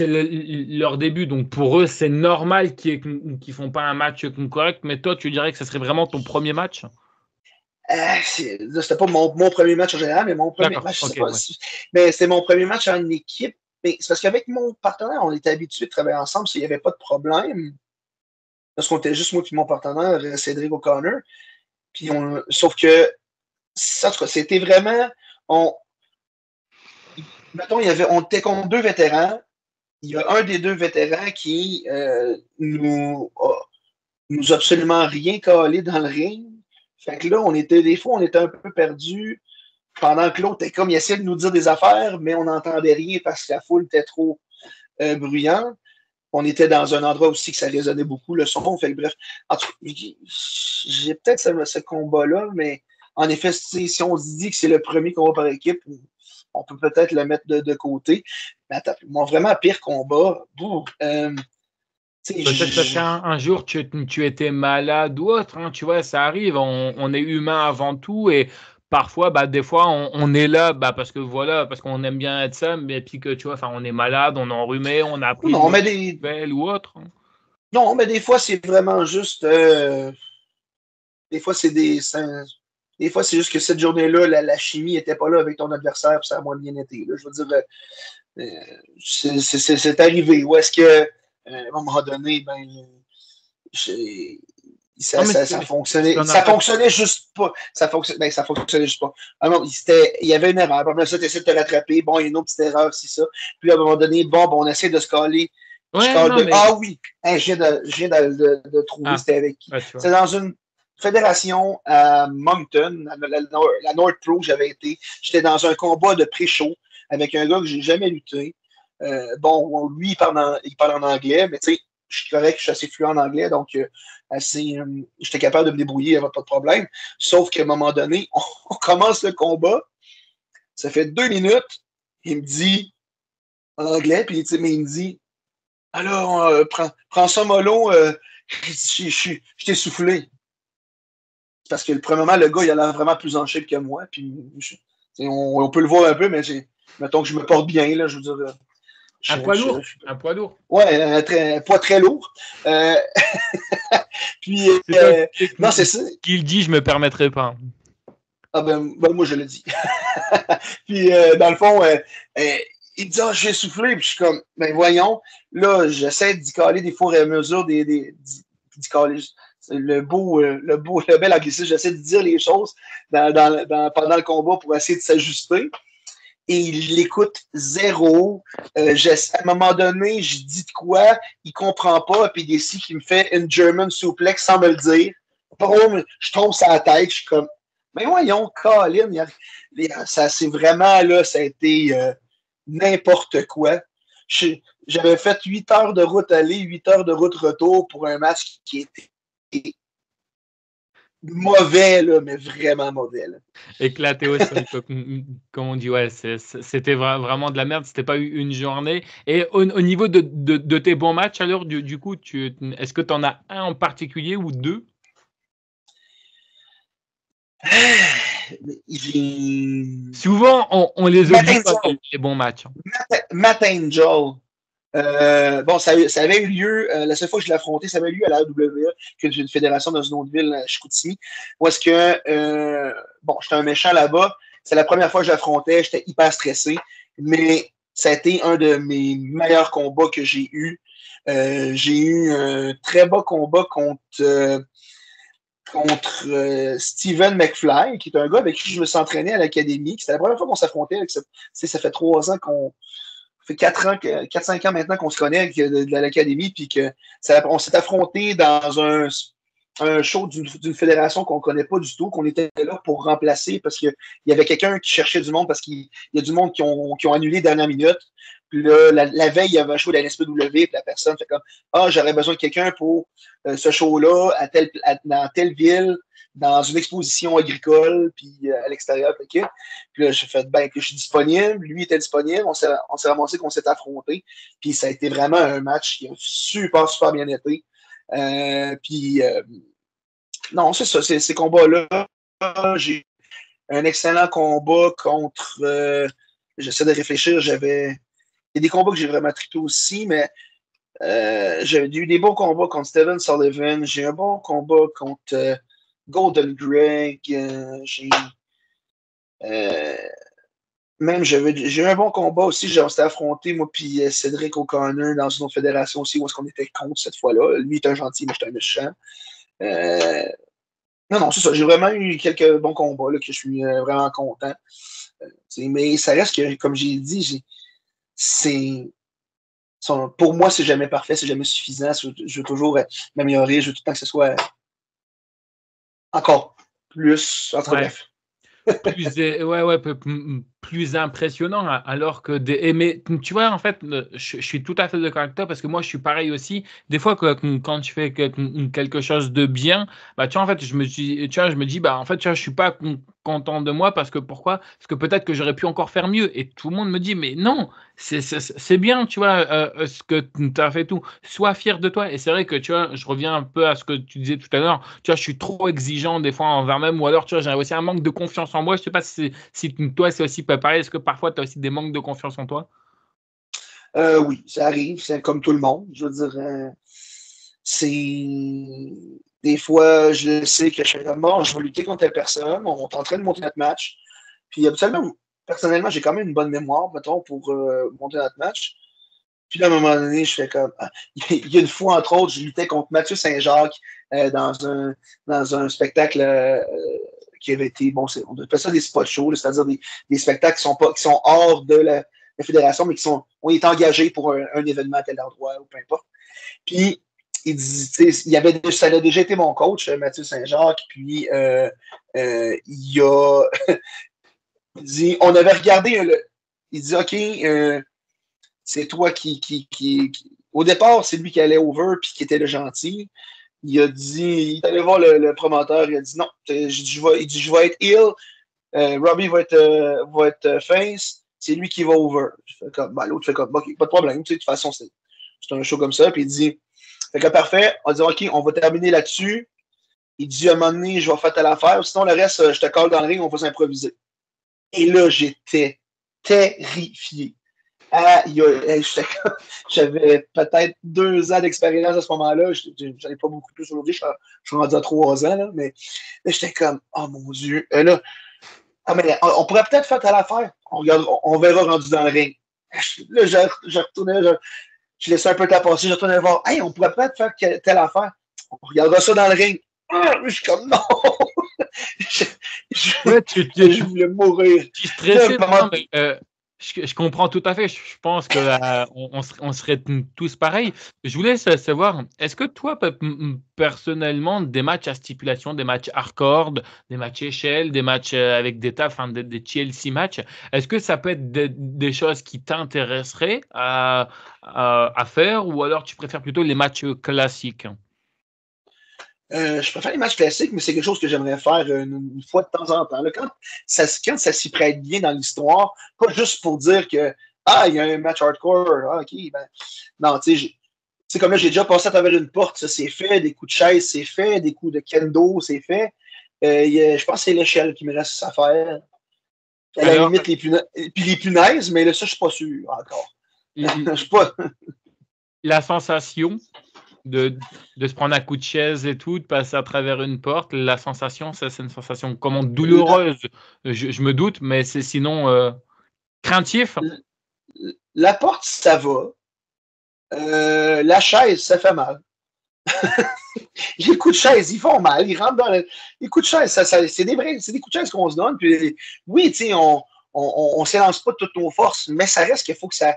leur début. Donc pour eux, c'est normal qu'ils font pas un match correct. Mais toi, tu dirais que ce serait vraiment ton premier match? C'était pas mon premier match en général, mais mon premier match, okay, ouais. Mais c'est mon premier match en équipe. Mais c'est parce qu'avec mon partenaire, on était habitués de travailler ensemble, il n'y avait pas de problème. Parce qu'on était juste moi et mon partenaire, Cédric O'Connor. Puis sauf que ça, c'était vraiment. Mettons, on était contre deux vétérans. Il y a un des deux vétérans qui nous a absolument rien collé dans le ring. Fait que là, des fois, on était un peu perdus pendant que l'autre était comme, il essayait de nous dire des affaires, mais on n'entendait rien parce que la foule était trop bruyante. On était dans un endroit aussi que ça résonnait beaucoup, le son. Fait que bref, en tout cas, j'ai peut-être ce combat-là, mais en effet, si on se dit que c'est le premier combat par équipe, on peut peut-être le mettre de côté. Mais attends, mon vraiment pire combat, peut-être parce qu'un jour, tu étais malade ou autre, hein, tu vois, ça arrive, on est humain avant tout et parfois, des fois, on est là parce que voilà, parce qu'on aime bien être ça, mais puis que tu vois, on est malade, on est enrhumé, on a appris une nouvelle ou autre. Non, mais des fois, c'est vraiment juste. Des fois, des fois, c'est juste que cette journée-là, la chimie n'était pas là avec ton adversaire, puis ça a moins bien été. Là. Je veux dire, c'est arrivé. Ou est-ce que, à un moment donné, ça fonctionnait. Ça fonctionnait juste pas. Ça fonctionnait juste pas. Alors, il y avait une erreur. Après ça, tu essaies de te rattraper. Bon, il y a une autre petite erreur, c'est ça. Puis à un moment donné, on essaie de se caler. Ah oui, je viens de trouver c'était avec qui. C'est dans une fédération à Moncton, la North Pro, j'étais dans un combat de pré-show avec un gars que j'ai jamais lutté. Lui, il parle en anglais, mais tu sais, je suis correct, je suis assez fluent en anglais, donc j'étais capable de me débrouiller, il n'y avait pas de problème. Sauf qu'à un moment donné, on commence le combat, ça fait 2 minutes, il me dit en anglais, puis mais il me dit alors, prends ça mollo, je t'ai soufflé. Parce que premièrement, le gars, il a l'air vraiment plus en shape que moi. Puis, on peut le voir un peu, mais mettons que je me porte bien, là, je veux dire. Un poids lourd. Un poids lourd. Ouais, un poids très lourd. Puis, non, c'est ça. Qu'il dit, je me permettrai pas. Ah moi, je le dis. Puis, dans le fond, il dit, j'ai soufflé, puis je suis comme, voyons, là, j'essaie d'y caler des fours et à mesure, d'y caler le bel anglicisme, j'essaie de dire les choses pendant le combat pour essayer de s'ajuster. Et il l'écoute zéro. À un moment donné, je dis de quoi, il comprend pas, puis il décide qu'il me fait une German suplex sans me le dire. Boum, je tombe sur la tête, je suis comme, Mais voyons, Colin, ça c'est vraiment, là, ça a été n'importe quoi. J'avais fait 8 heures de route aller, 8 heures de route retour pour un match qui était mauvais, là, mais vraiment mauvais. Là. Éclaté au sol, comme on dit, ouais, c'était vraiment de la merde, c'était pas eu une journée. Et au niveau de tes bons matchs, alors, du coup, est-ce que tu en as un en particulier ou deux? Souvent, on les oublie pas, les bons matchs. Matt Angel. Bon, ça avait eu lieu, la seule fois que je l'ai affronté, ça avait eu lieu à la AWE, qui est une fédération dans une autre ville, Chicoutimi, où est-ce que, bon, j'étais un méchant là-bas, c'est la première fois que je l'affrontais, j'étais hyper stressé, mais ça a été un de mes meilleurs combats que j'ai eu. J'ai eu un très bas combat contre Steven McFly, qui est un gars avec qui je me suis entraîné à l'académie. C'était la première fois qu'on s'affrontait. Ça fait 3 ans qu'on. Ça fait 4-5 ans maintenant qu'on se connaît de l'académie, puis on s'est affronté dans un show d'une fédération qu'on ne connaît pas du tout, qu'on était là pour remplacer parce qu'il y avait quelqu'un qui cherchait du monde parce qu'il y a du monde qui ont annulé dernière minute. Puis là, la veille, il y avait un show de la NSPW, puis la personne fait comme j'aurais besoin de quelqu'un pour ce show-là dans telle ville, dans une exposition agricole, puis à l'extérieur. Puis là, j'ai fait que je suis disponible. Lui était disponible. On s'est ramassé qu'on s'est affronté. Puis ça a été vraiment un match qui a super, super bien été. Non, c'est ça, ces combats-là. J'ai un excellent combat contre. J'essaie de réfléchir. Il y a des combats que j'ai vraiment trippé aussi, mais j'ai eu des bons combats contre Steven Sullivan. J'ai eu un bon combat contre Golden Greg. J'ai eu un bon combat aussi. On s'était affronté, moi, puis Cédric O'Connor dans une autre fédération aussi, où est-ce qu'on était contre cette fois-là. Lui est un gentil, mais j'étais un méchant. Non, c'est ça. J'ai vraiment eu quelques bons combats là, que je suis vraiment content. Mais ça reste que, comme j'ai dit, pour moi, c'est jamais parfait, c'est jamais suffisant. Je veux toujours m'améliorer. Je veux tout le temps que ce soit encore plus. Entre bref. Plus impressionnant, alors que mais tu vois, en fait, je suis tout à fait d'accord avec toi parce que moi, je suis pareil aussi. Des fois, quand je fais quelque chose de bien, bah, tu vois, en fait, je me dis, bah, en fait, tu vois, je suis pas content de moi parce que pourquoi? Parce que peut-être que j'aurais pu encore faire mieux. Et tout le monde me dit, mais non, c'est bien, tu vois, ce que tu as fait tout. Sois fier de toi. Et c'est vrai que, tu vois, je reviens un peu à ce que tu disais tout à l'heure. Tu vois, je suis trop exigeant des fois envers même, ou alors, tu vois, j'ai aussi un manque de confiance en moi. Je sais pas si toi, c'est aussi pas pareil. Est-ce que parfois, tu as aussi des manques de confiance en toi? Oui, ça arrive. C'est comme tout le monde. Je veux dire, des fois, je sais que je fais bon, je vais lutter contre telle personne. On est en train de monter notre match. Puis, absolument, personnellement, j'ai quand même une bonne mémoire, mettons, pour monter notre match. Puis, à un moment donné, je fais comme. Il y a une fois, entre autres, je luttais contre Mathieu Saint-Jacques dans un spectacle qui avait été. Bon, on appelle ça des spot shows, c'est-à-dire des spectacles qui sont hors de la fédération, mais on est engagé pour un événement à tel endroit ou peu importe. Puis, ça a déjà été mon coach, Mathieu Saint-Jacques, puis il dit, on avait regardé, il dit, OK, c'est toi qui. Au départ, c'est lui qui allait over puis qui était le gentil. Il a dit, il est allé voir le promoteur, il a dit non, il dit, je vais être heel, Robbie va être face, c'est lui qui va over. L'autre fait comme, OK, pas de problème, de toute façon, c'est un show comme ça, puis il dit, fait que parfait, on dit, OK, on va terminer là-dessus. Il dit, à un moment donné, je vais faire telle affaire, sinon le reste, je te colle dans le ring, on va s'improviser. Et là, j'étais terrifié. J'avais peut-être 2 ans d'expérience à ce moment-là. J'en ai pas beaucoup plus aujourd'hui. Je suis rendu à 3 ans, là, mais là, j'étais comme, oh mon Dieu. Mais on pourrait peut-être faire telle affaire. On verra rendu dans le ring. Là, je retournais, je laissais un peu tapasser, je retournais voir. Hey, on pourrait peut-être faire telle affaire. On regardera ça dans le ring. Je suis comme, non. Ouais, je voulais mourir. Tu stressais, Je comprends tout à fait. Je pense que on serait tous pareils. Je voulais savoir, est-ce que toi, personnellement, des matchs à stipulation, des matchs hardcore, des matchs échelle, des matchs avec des tafs, enfin, des TLC matchs, est-ce que ça peut être des choses qui t'intéresseraient à faire, ou alors tu préfères plutôt les matchs classiques? Je préfère les matchs classiques, mais c'est quelque chose que j'aimerais faire une fois de temps en temps. Là, quand ça s'y prête bien dans l'histoire, pas juste pour dire que ah, il y a un match hardcore, ah, ok, ben. Non, tu sais, c'est comme là, j'ai déjà passé à travers une porte, ça c'est fait, des coups de chaise, c'est fait, des coups de kendo, c'est fait. Je pense que c'est l'échelle qui me reste à faire. À la Alors, limite, puis les punaises, mais là, ça, je suis pas sûr encore. Je suis pas. la sensation de se prendre un coup de chaise et tout, de passer à travers une porte, la sensation, ça, c'est une sensation comment La, douloureuse, je me doute, mais c'est sinon craintif. la porte, ça va. La chaise, ça fait mal. Les coups de chaise, ils font mal. Ils rentrent dans les coups de chaise. C'est des coups de chaise qu'on se donne. Puis, oui, tu sais, on s'élance pas de toutes nos forces, mais ça reste qu'il faut que ça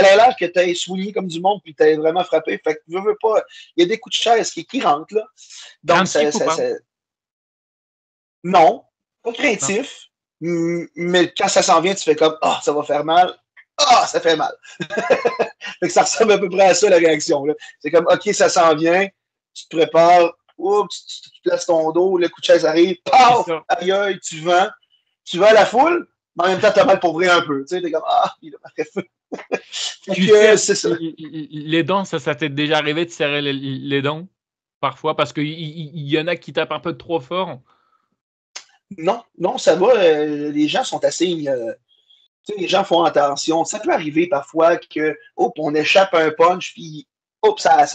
ait l'air que tu aies soigné comme du monde puis que tu aies vraiment frappé. Fait que veux pas. Il y a des coups de chaise qui rentrent, là. Donc, Craintif ou pas? non, pas Non. craintif. Mais quand ça s'en vient, tu fais comme ah, ça va faire mal. Ah, ça fait mal. Fait que ça ressemble à peu près à ça, la réaction. Là. C'est comme OK, ça s'en vient. Tu te prépares. Oups, tu places ton dos. Le coup de chaise arrive. Tu Paf! sors. Aïe, aïe, tu vends. Tu vas à la foule, mais en même temps, tu as mal pour vrai un peu. Tu sais, t'es comme ah, il a marqué feu. Fait Tu que serres c'est ça. les dents, ça t'est déjà arrivé de serrer les dents parfois parce qu'il y en a qui tapent un peu trop fort. Non, non, ça va. Les gens sont assez. Tu sais, les gens font attention. Ça peut arriver parfois que, hop, on échappe à un punch, puis, hop, ça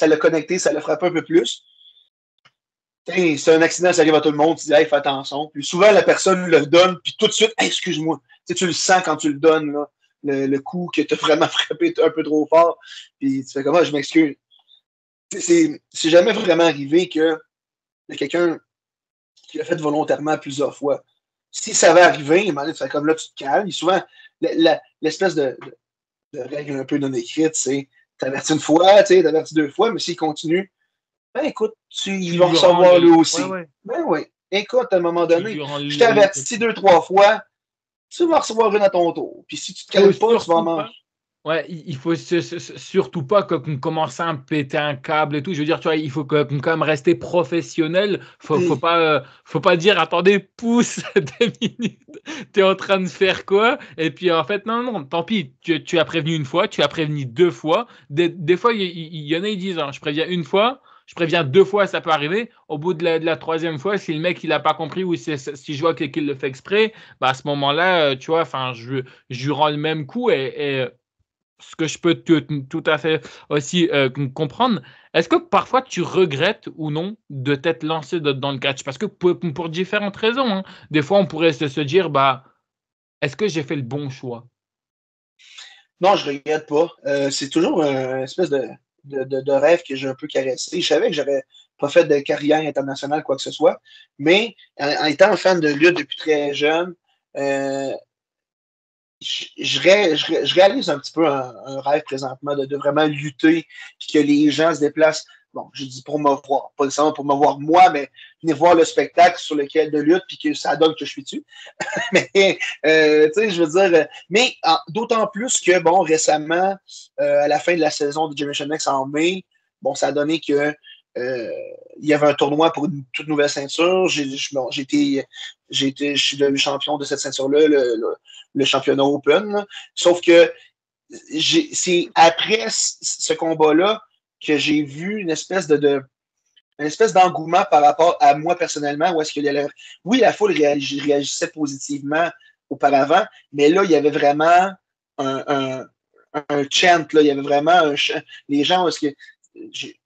l'a connecté, ça l'a frappé un peu plus. Hey, c'est un accident, ça arrive à tout le monde, tu dis, hey, fais attention. Puis souvent, la personne le donne, puis tout de suite, hey, excuse-moi. Tu sais, tu le sens quand tu le donnes, là, le coup que tu as vraiment frappé un peu trop fort. Puis tu fais comment, je m'excuse. C'est jamais vraiment arrivé que y a quelqu'un qui l'a fait volontairement plusieurs fois. Si ça avait arrivé, tu fais comme là, tu te calmes. Et souvent, l'espèce de règle un peu non écrite, c'est t'avertis une fois, t'avertis deux fois, mais s'il continue, ben écoute, il Tu va lui rends recevoir lui ouais, aussi. ouais. Ben oui. Écoute, à un moment Tu donné, lui rends je t'ai averti deux, trois fois, tu vas recevoir une à ton tour. Puis si tu te faut calmes pas, tu vas en surtout manger. pas. Ouais, il faut surtout pas qu'on commence à péter un câble et tout. Je veux dire, tu vois, il faut quand même rester professionnel. Faut pas dire, attendez, pousse 2 minutes. T'es en train de faire quoi? Et puis en fait, non, non, tant pis. Tu as prévenu une fois, tu as prévenu deux fois. Des fois, il y en a, ils disent, hein, je préviens une fois. Je préviens deux fois, ça peut arriver. Au bout de la troisième fois, si le mec il a pas compris ou si je vois qu'il le fait exprès, bah à ce moment-là, tu vois, enfin, je lui rends le même coup et ce que je peux tout à fait aussi comprendre. Est-ce que parfois tu regrettes ou non de t'être lancé dans le catch? Parce que pour différentes raisons, hein. Des fois, on pourrait se dire, bah, est-ce que j'ai fait le bon choix? Non, je regrette pas. C'est toujours une espèce de rêve que j'ai un peu caressé. Je savais que j'avais pas fait de carrière internationale, quoi que ce soit. Mais en étant fan de lutte depuis très jeune, euh, je réalise un petit peu un rêve présentement de vraiment lutter, puis que les gens se déplacent. Bon, je dis pour me voir, pas nécessairement pour me voir moi, mais venir voir le spectacle sur lequel de lutte, puis que ça donne que je suis dessus. Mais, tu sais, je veux dire, mais d'autant plus que, bon, récemment, à la fin de la saison de Generation X en mai, bon, ça a donné que il y avait un tournoi pour une toute nouvelle ceinture. Je suis devenu champion de cette ceinture-là, le championnat Open. Là. Sauf que c'est après ce combat-là que j'ai vu une espèce d'engouement par rapport à moi personnellement, où est-ce que oui, la foule réagissait positivement auparavant, mais là, il y avait vraiment un, un, un chant, là, il y avait vraiment les gens, est-ce que,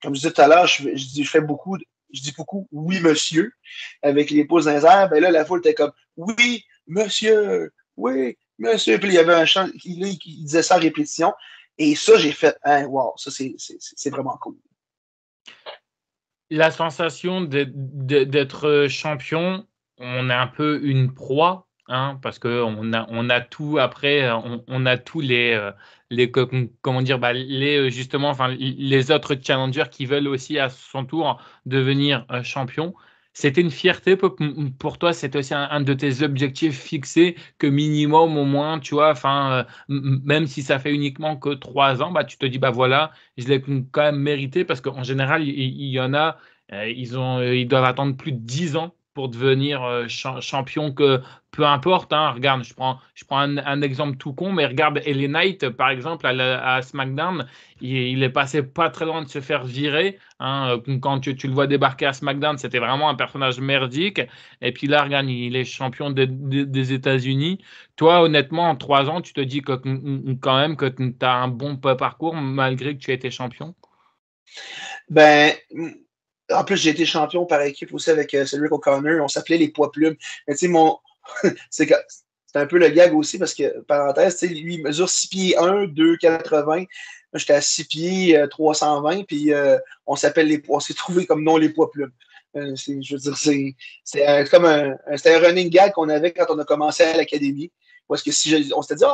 comme je disais tout à l'heure, je dis beaucoup oui, monsieur, avec les pouces dans les airs, ben là, la foule était comme oui, monsieur, oui, monsieur, puis il y avait un chant qui disait ça en répétition, et ça, j'ai fait, hein, wow, ça, c'est vraiment cool. La sensation d'être champion, on est un peu une proie. hein, parce qu'on a tout après, on a tous comment dire, justement, enfin, les autres challengers qui veulent aussi à son tour devenir champion. C'était une fierté pour toi, c'était aussi un de tes objectifs fixés que minimum au moins, tu vois, enfin, même si ça fait uniquement que 3 ans, bah, tu te dis, bah voilà, je l'ai quand même mérité parce qu'en général, il y en a, ils doivent attendre plus de 10 ans pour devenir champion, que peu importe, hein, regarde, je prends un exemple tout con, mais regarde LA Knight, par exemple, à SmackDown, il est passé pas très loin de se faire virer, hein, quand tu le vois débarquer à SmackDown, c'était vraiment un personnage merdique, et puis là, regarde, il est champion des États-Unis. Toi, honnêtement, en 3 ans, tu te dis que quand même que tu as un bon parcours, malgré que tu aies été champion? Ben, en plus, j'ai été champion par équipe aussi avec Cedric O'Connor. On s'appelait les poids plumes. Mais tu sais, c'est un peu le gag aussi parce que, parenthèse, tu sais, lui, il mesure 6 pieds 1, 2,80. Moi, j'étais à 6 pieds 320, puis on s'est trouvé comme nom les poids plumes. Je veux dire, c'était un running gag qu'on avait quand on a commencé à l'académie. Parce que on s'était dit,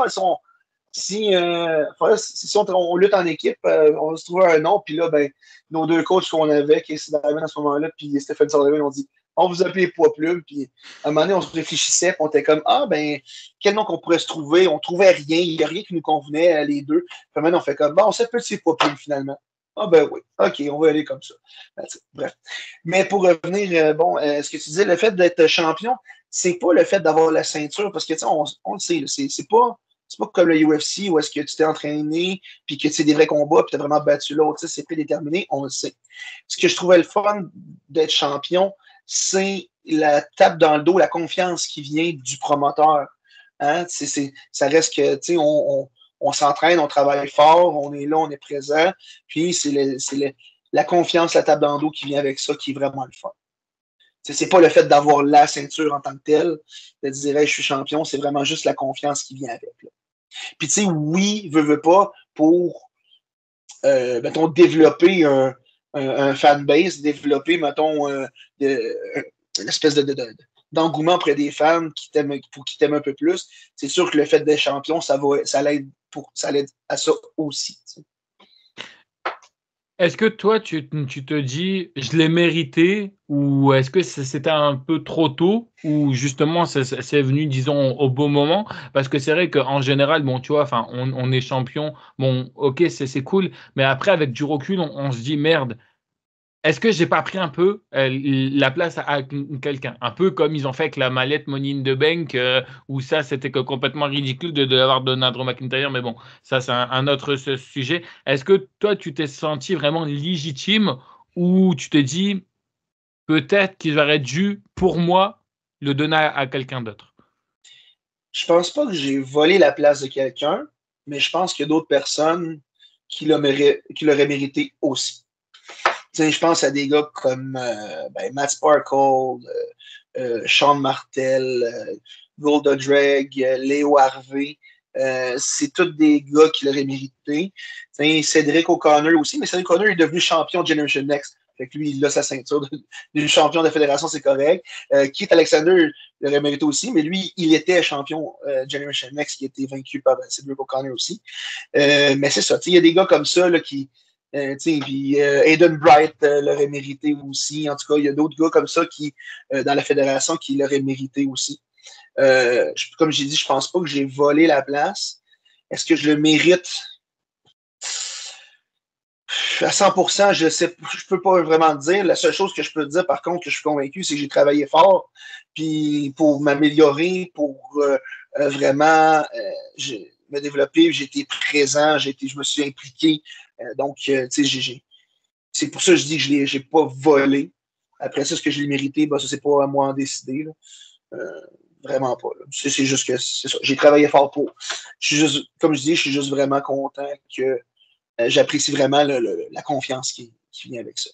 si on lutte en équipe, on va se trouver un nom, puis là, ben, nos deux coachs qu'on avait, Casey Diamond à ce moment-là, puis Stephen Sullivan, ont dit on vous appelle les poids plumes, puis à un moment donné, on se réfléchissait, puis on était comme ben, quel nom qu'on pourrait se trouver? On trouvait rien, il n'y a rien qui nous convenait, les deux. Puis maintenant, on fait comme on s'appelle ces poids plumes finalement. Ben oui, OK, on va aller comme ça. Bref. Mais pour revenir, ce que tu disais, le fait d'être champion, c'est pas le fait d'avoir la ceinture, parce que, tu sais, on le sait, c'est pas comme le UFC où est-ce que tu t'es entraîné, puis que tu sais des vrais combats, puis tu as vraiment battu l'autre, c'est prédéterminé, on le sait. Ce que je trouvais le fun d'être champion, c'est la tape dans le dos, la confiance qui vient du promoteur. Hein? Ça reste que, tu sais, on s'entraîne, on travaille fort, on est là, on est présent, puis la confiance, la tape dans le dos qui vient avec ça, qui est vraiment le fun. C'est pas le fait d'avoir la ceinture en tant que telle, de dire hey, je suis champion, c'est vraiment juste la confiance qui vient avec. Là. Puis, tu sais, oui, veux pas, pour, mettons, développer un fanbase, développer, mettons, une espèce d'engouement auprès des fans pour qu'ils t'aiment un peu plus. C'est sûr que le fait d'être champion, ça l'aide à ça aussi. T'sais. Est-ce que toi, tu te dis, je l'ai mérité, ou est-ce que c'était un peu trop tôt, ou justement, c'est venu, disons, au bon moment? Parce que c'est vrai qu'en général, bon, tu vois, enfin, on est champion, bon, ok, c'est cool, mais après, avec du recul, on se dit, merde, est-ce que j'ai pas pris un peu la place à quelqu'un? Un peu comme ils ont fait avec la mallette Money in the Bank, où ça, c'était complètement ridicule de l'avoir donné à Drew McIntyre, mais bon, ça, c'est un autre sujet. Est-ce que toi, tu t'es senti vraiment légitime, ou tu te dis, peut-être qu'ils auraient dû, pour moi, le donner à quelqu'un d'autre? Je pense pas que j'ai volé la place de quelqu'un, mais je pense qu'il y a d'autres personnes qui l'auraient mérité aussi. T'sais, je pense à des gars comme Matt Sparkle, Sean Martel, Golda Drag, Léo Harvey. C'est tous des gars qui l'auraient mérité. T'sais, Cedric O'Connor aussi, mais Cedric O'Connor est devenu champion de Generation Next. Fait que lui, il a sa ceinture de champion de la fédération, c'est correct. Keith Alexander l'aurait mérité aussi, mais lui, il était champion Generation Next qui a été vaincu par Cedric O'Connor aussi. Mais c'est ça, il y a des gars comme ça là, qui. Puis Aiden Bright l'aurait mérité aussi. En tout cas, il y a d'autres gars comme ça qui, dans la fédération qui l'auraient mérité aussi. Comme j'ai dit, je pense pas que j'ai volé la place. Est-ce que je le mérite? À 100%, je peux pas vraiment dire. La seule chose que je peux dire, par contre, que je suis convaincu, c'est que j'ai travaillé fort, puis pour m'améliorer, pour vraiment me développer, j'ai été présent, je me suis impliqué. Donc, tu sais, c'est pour ça que je dis que je n'ai pas volé. Après ça, ce que je l'ai mérité, ça, c'est pas à moi en décider. Vraiment pas. C'est juste que c'est ça. J'ai travaillé fort pour. Comme je dis, je suis juste vraiment content que j'apprécie vraiment la confiance qui vient avec ça.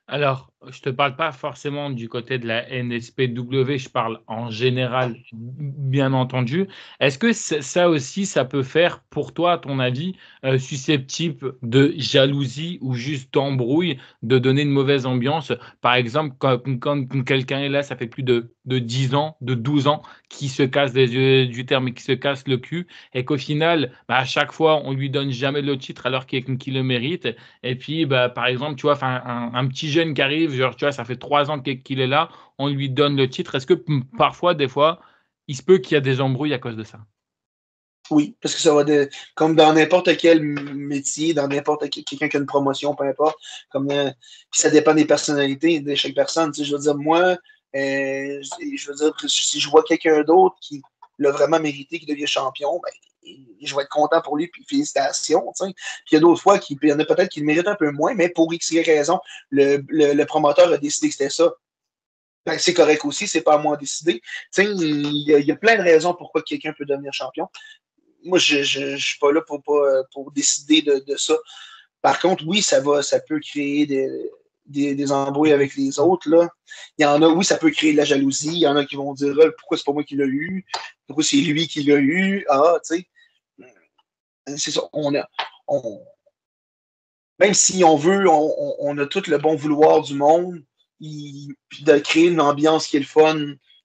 Alors, je te parle pas forcément du côté de la NSPW, je parle en général, bien entendu. Est-ce que ça aussi, ça peut faire pour toi, à ton avis, susceptible de jalousie ou juste d'embrouille, de donner une mauvaise ambiance? Par exemple, quand quelqu'un est là, ça fait plus de 10 ans, de 12 ans, qui se casse les yeux du terme et qui se casse le cul, et qu'au final, bah, à chaque fois, on lui donne jamais le titre alors qu'il le mérite. Et puis, bah, par exemple, tu vois, un petit jeune qui arrive, genre, tu vois, ça fait 3 ans qu'il est là, on lui donne le titre. Est-ce que parfois, des fois, il se peut qu'il y a des embrouilles à cause de ça? Oui, parce que ça va comme dans n'importe quel métier, dans n'importe quelqu'un qui a une promotion, peu importe, puis ça dépend des personnalités de chaque personne. Tu sais, je veux dire, moi, je veux dire, si je vois quelqu'un d'autre qui l'a vraiment mérité, qui devient champion, ben, je vais être content pour lui, puis félicitations. Tu sais. Puis il y a d'autres fois, il y en a peut-être qui le méritent un peu moins, mais pour X raison, le promoteur a décidé que c'était ça. Ben, c'est correct aussi, c'est pas à moi de décider. Tu sais, il y a plein de raisons pourquoi quelqu'un peut devenir champion. Moi, je ne suis pas là pour décider de ça. Par contre, oui, ça peut créer des embrouilles avec les autres. Là. Il y en a, oui, ça peut créer de la jalousie. Il y en a qui vont dire pourquoi c'est pas moi qui l'ai eu? Pourquoi c'est lui qui l'a eu? Ah, tu sais. C'est ça. Même si on veut, on a tout le bon vouloir du monde, puis de créer une ambiance qui est le fun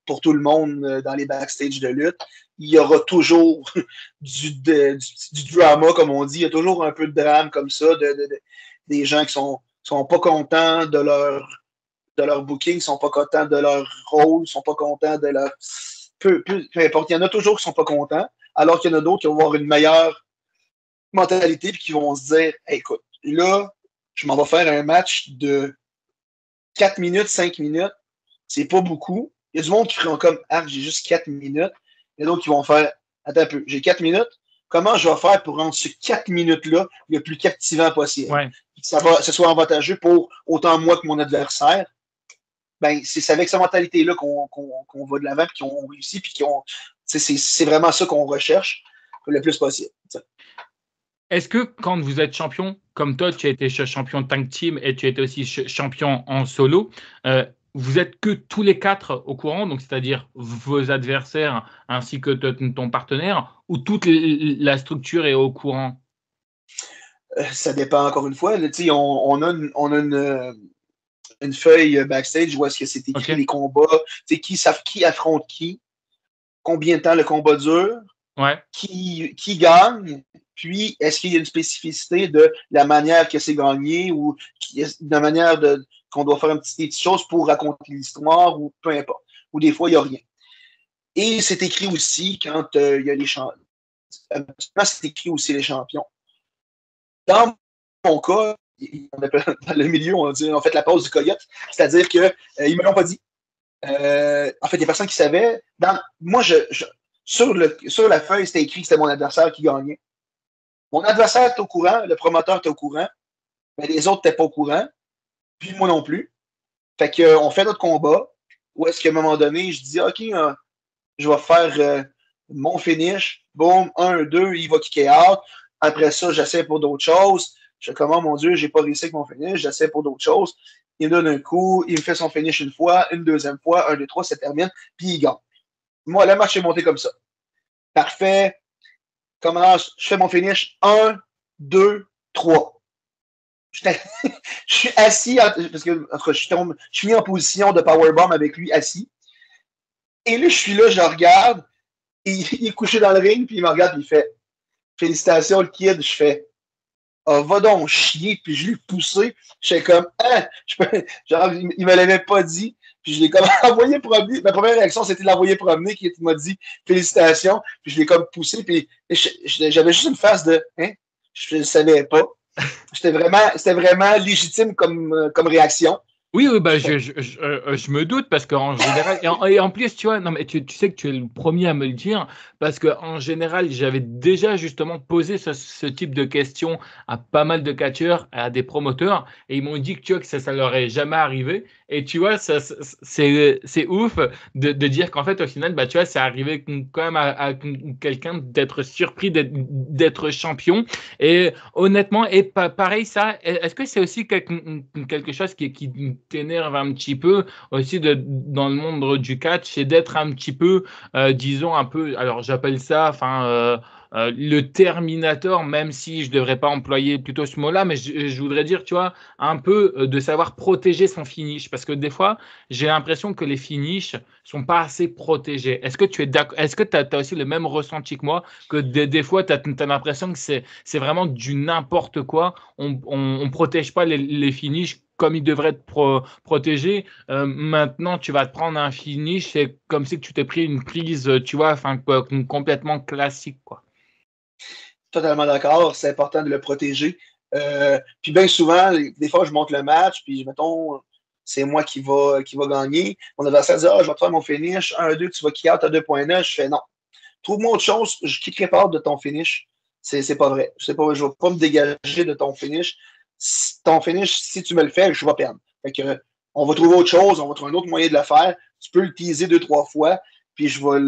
pour tout le monde dans les backstage de lutte, il y aura toujours du drama, comme on dit. Il y a toujours un peu de drame comme ça, des gens qui sont pas contents de leur booking, sont pas contents de leur rôle, sont pas contents de leur. Peu importe, il y en a toujours qui sont pas contents, alors qu'il y en a d'autres qui vont avoir une meilleure mentalité et qui vont se dire hey, écoute, là, je m'en vais faire un match de 4 minutes, 5 minutes. C'est pas beaucoup. Il y a du monde qui feront comme ah, j'ai juste 4 minutes. Il y a d'autres qui vont faire attends un peu, j'ai 4 minutes. Comment je vais faire pour rendre ce 4 minutes-là le plus captivant possible? Ouais. Que ce soit avantageux pour autant moi que mon adversaire. Ben, c'est avec cette mentalité-là qu'on va de l'avant, puis qu'on réussit, puis c'est vraiment ça qu'on recherche le plus possible. T'sais. Est-ce que quand vous êtes champion, comme toi, tu as été champion tag team et tu as été aussi champion en solo, vous êtes que tous les quatre au courant, donc c'est-à-dire vos adversaires ainsi que ton partenaire, ou toute la structure est au courant? Ça dépend encore une fois. Là, on a une feuille backstage où est-ce que c'est écrit les combats, qui affronte qui, combien de temps le combat dure, ouais. qui gagne, puis est-ce qu'il y a une spécificité de la manière que c'est gagné ou de la manière qu'on doit faire une petite chose pour raconter l'histoire ou peu importe. Ou des fois, il n'y a rien. Et c'est écrit aussi quand il y a les champions. C'est écrit aussi les champions. Dans mon cas, dans le milieu, on dit en fait la pause du coyote, c'est-à-dire qu'ils ne me l'ont pas dit. En fait, il y a personne qui savait. Moi, sur la feuille, c'était écrit que c'était mon adversaire qui gagnait. Mon adversaire était au courant, le promoteur était au courant, mais les autres n'étaient pas au courant, puis moi non plus. Fait qu'on fait notre combat, où est-ce qu'à un moment donné, je dis, OK, je vais faire mon finish, boum, 1, 2, il va kicker out. Après ça, j'essaie pour d'autres choses. Je fais comment, mon Dieu, j'ai pas réussi avec mon finish, j'essaie pour d'autres choses. Il me donne un coup, il me fait son finish une fois, une deuxième fois, 1, 2, 3, ça termine, puis il gagne. Moi, le match est monté comme ça. Parfait. Commence, je fais mon finish. 1, 2, 3. Je suis assis, parce que je suis mis en position de powerbomb avec lui assis. Et là, je suis là, je le regarde. Il est couché dans le ring, puis il me regarde, puis il fait félicitations, le kid. Je fais va donc chier, puis je l'ai poussé. Je fais comme genre, il me l'avait pas dit. Puis je l'ai comme envoyé promener. Ma première réaction, c'était de l'envoyer promener, qui m'a dit félicitations. Puis je l'ai comme poussé, puis j'avais juste une face de je ne savais pas. C'était vraiment légitime comme réaction. Oui, bah, je me doute parce qu'en général, et en plus, tu vois, non, mais tu sais que tu es le premier à me le dire parce qu'en général, j'avais déjà justement posé ce type de questions à pas mal de catcheurs, à des promoteurs, et ils m'ont dit que, tu vois, que ça leur est jamais arrivé Et tu vois, c'est ouf de dire qu'en fait, au final, bah, tu vois, c'est arrivé quand même à quelqu'un d'être surpris d'être champion. Et honnêtement, et pareil, ça, est-ce que c'est aussi quelque chose qui t'énerve un petit peu aussi dans le monde du catch, c'est d'être un petit peu, disons, un peu, alors j'appelle ça, enfin, le Terminator, même si je ne devrais pas employer plutôt ce mot-là, mais je voudrais dire, tu vois, un peu de savoir protéger son finish. Parce que des fois, j'ai l'impression que les finishes sont pas assez protégés. Est-ce que tu es d'accord? Est-ce que tu as aussi le même ressenti que moi, que des fois, tu as l'impression que c'est vraiment du n'importe quoi. On protège pas les finishes comme ils devraient être protégés. Maintenant, tu vas te prendre un finish, c'est comme si tu t'es pris une prise, tu vois, enfin, complètement classique, quoi. Totalement d'accord, c'est important de le protéger. Puis bien souvent, des fois, je monte le match, puis mettons, c'est moi qui va gagner. Mon adversaire dit: Ah, je vais te faire mon finish, 1-2, tu vas kick out à 2.9. Je fais non. Trouve-moi autre chose, je ne kickerai pas out de ton finish. C'est pas vrai. Je ne vais pas me dégager de ton finish. Ton finish, si tu me le fais, je vais perdre. Fait que, on va trouver autre chose, on va trouver un autre moyen de le faire. Tu peux le teaser 2-3 fois, puis je vais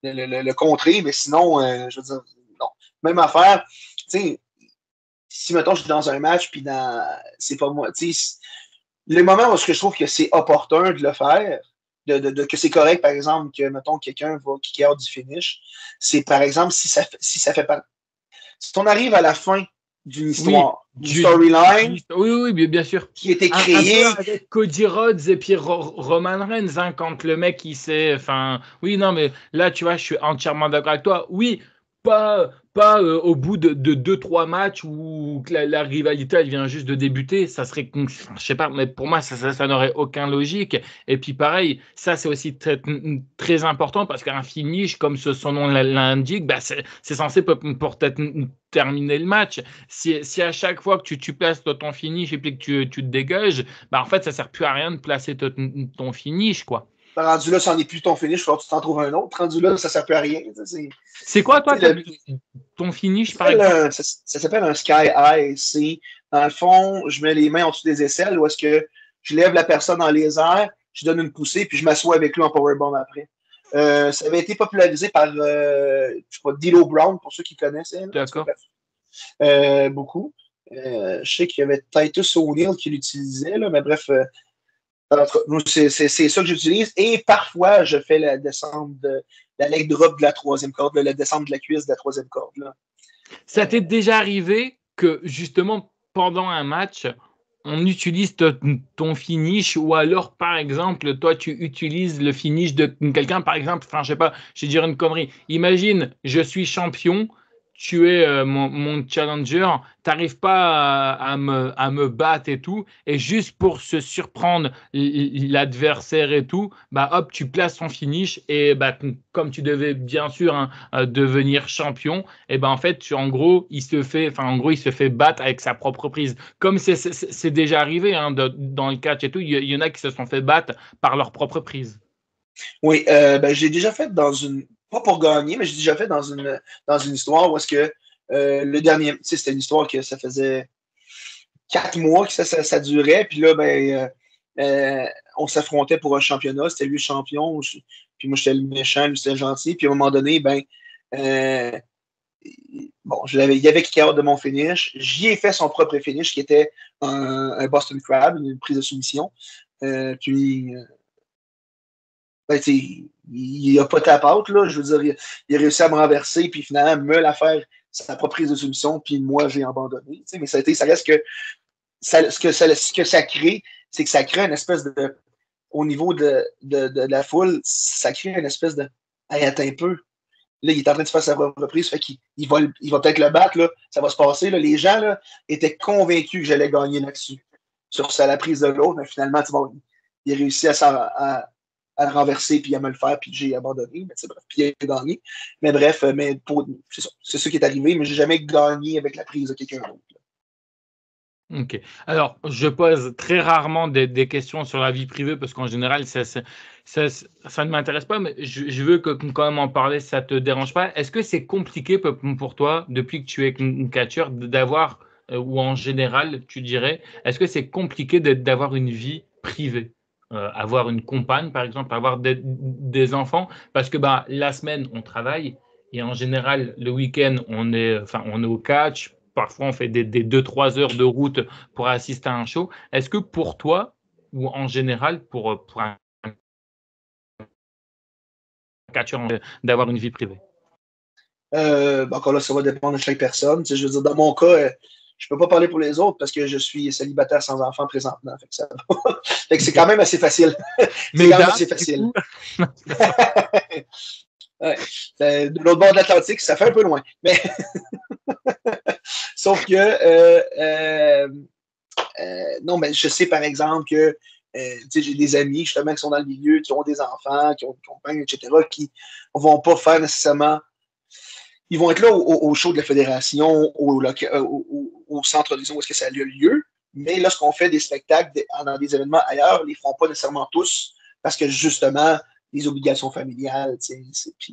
le contrer, mais sinon, je veux dire, non. Même affaire, tu sais, si mettons je suis dans un match, puis c'est pas moi, tu sais, les moments où je trouve que c'est opportun de le faire, que c'est correct, par exemple, que mettons quelqu'un va kicker out du finish, c'est par exemple si ça fait pas. Si on arrive à la fin d'une Oui, histoire, d'une storyline oui, oui, bien sûr. qui a été Un peu créée. avec Cody Rhodes et puis Roman Reigns, hein, quand le mec il sait, enfin, oui, non, mais là, tu vois, je suis entièrement d'accord avec toi. Oui, pas au bout de 2, 3 matchs où la rivalité elle vient juste de débuter, ça serait, enfin, je sais pas, mais pour moi, ça n'aurait aucun logique. Et puis pareil, ça c'est aussi très important parce qu'un finish, comme son nom l'indique, bah, c'est censé pour terminer le match. Si à chaque fois que tu places ton finish et puis que tu te dégages, bah en fait, ça sert plus à rien de placer ton finish, quoi. Rendu là, ça n'est plus ton finish, il faut que tu t'en trouves un autre. Rendu là, ça ne sert plus à rien. C'est quoi, toi, Le, ton finish, par exemple? ça s'appelle un Sky High. C'est, dans le fond, je mets les mains en dessous des aisselles où est-ce que je lève la personne dans les airs, je donne une poussée, puis je m'assois avec lui en powerbomb après. Ça avait été popularisé par, je sais pas, D'Lo Brown, pour ceux qui connaissent, hein, D'accord. beaucoup. Je sais qu'il y avait Titus O'Neill qui l'utilisait, là, mais bref, c'est ça que j'utilise. Et parfois, je fais la descente la leg drop de la troisième corde, la descente de la cuisse de la troisième corde. Là. Ça t'est déjà arrivé que, justement, pendant un match, on utilise ton finish ou alors, par exemple, toi, tu utilises le finish de quelqu'un, par exemple, enfin, je sais pas, je vais dire une connerie. Imagine, je suis champion, tu es mon challenger, tu n'arrives pas à me battre et tout, et juste pour se surprendre l'adversaire et tout, bah hop, tu places ton finish et bah, comme tu devais bien sûr hein, devenir champion, et ben en fait, en gros, il se fait battre avec sa propre prise comme c'est déjà arrivé hein, dans le catch et tout, il y en a qui se sont fait battre par leur propre prise. Oui, ben, j'ai déjà fait dans une. Pas pour gagner, mais j'ai déjà fait dans une histoire où est-ce que le dernier. Tu sais, c'était une histoire que ça faisait 4 mois que ça durait. Puis là, ben, on s'affrontait pour un championnat. C'était lui le champion. Puis moi, j'étais le méchant, lui, c'était le gentil. Puis à un moment donné, ben, euh, bon, il y avait qui de mon finish. J'y ai fait son propre finish qui était un Boston Crab, une prise de soumission. Puis, ben, il a pas tape out, là. Je veux dire, il a réussi à me renverser, puis finalement, me la faire sa propre prise de soumission, puis moi, j'ai abandonné. Mais ça reste que ce que ça crée, c'est que ça crée une espèce de. Au niveau de la foule, ça crée une espèce de. Hey, attends un peu. Là, il est en train de faire sa propre reprise, fait qu'il il va peut-être le battre, là, ça va se passer. Là. Les gens là, étaient convaincus que j'allais gagner là-dessus, sur la prise de l'autre, mais finalement, bon, il a réussi à le renverser, puis à me le faire, puis j'ai abandonné, mais bref, puis il a gagné. Mais bref, c'est ça qui est arrivé, mais j'ai jamais gagné avec la prise de quelqu'un d'autre. Ok. Alors, je pose très rarement des questions sur la vie privée parce qu'en général, ça ne m'intéresse pas, mais je veux quand même en parler, ça te dérange pas. Est-ce que c'est compliqué pour toi, depuis que tu es catcheur, d'avoir ou en général, tu dirais, est-ce que c'est compliqué d'avoir une vie privée? Avoir une compagne, par exemple, avoir des enfants, parce que bah, la semaine, on travaille et en général, le week-end, on est au catch. Parfois, on fait des 2-3 heures de route pour assister à un show. Est-ce que pour toi, ou en général, pour un catcheur, d'avoir une vie privée? Encore là, ça va dépendre de chaque personne. Tu sais, je veux dire, dans mon cas, je peux pas parler pour les autres parce que je suis célibataire sans enfant présentement. Fait que, fait que c'est quand même assez facile. C'est quand même Mesdames, assez du facile. coup, Ouais. De l'autre bord de l'Atlantique, ça fait un peu loin. Mais sauf que non, mais je sais par exemple que j'ai des amis justement qui sont dans le milieu, qui ont des enfants, qui ont une compagne, etc., qui ne vont pas faire nécessairement. Ils vont être là au show de la fédération, au centre, disons, où est-ce que ça a lieu. Mais lorsqu'on fait des spectacles dans des événements ailleurs, ils ne les feront pas nécessairement tous parce que justement, les obligations familiales,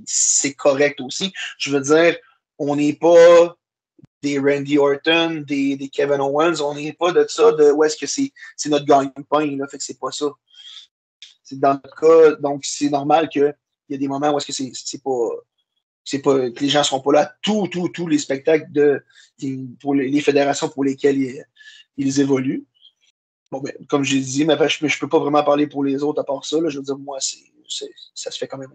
c'est correct aussi. Je veux dire, on n'est pas des Randy Orton, des Kevin Owens, on n'est pas de ça, de où est-ce que c'est notre gagne-pain, là, fait que c'est pas ça. C'est dans notre cas, donc c'est normal qu'il y a des moments où est-ce que c'est pas que les gens ne seront pas là tous les spectacles pour les fédérations pour lesquelles ils évoluent. Bon, ben, comme j'ai dit, mais je ne peux pas vraiment parler pour les autres à part ça. Là, je veux dire, moi, ça se fait quand même.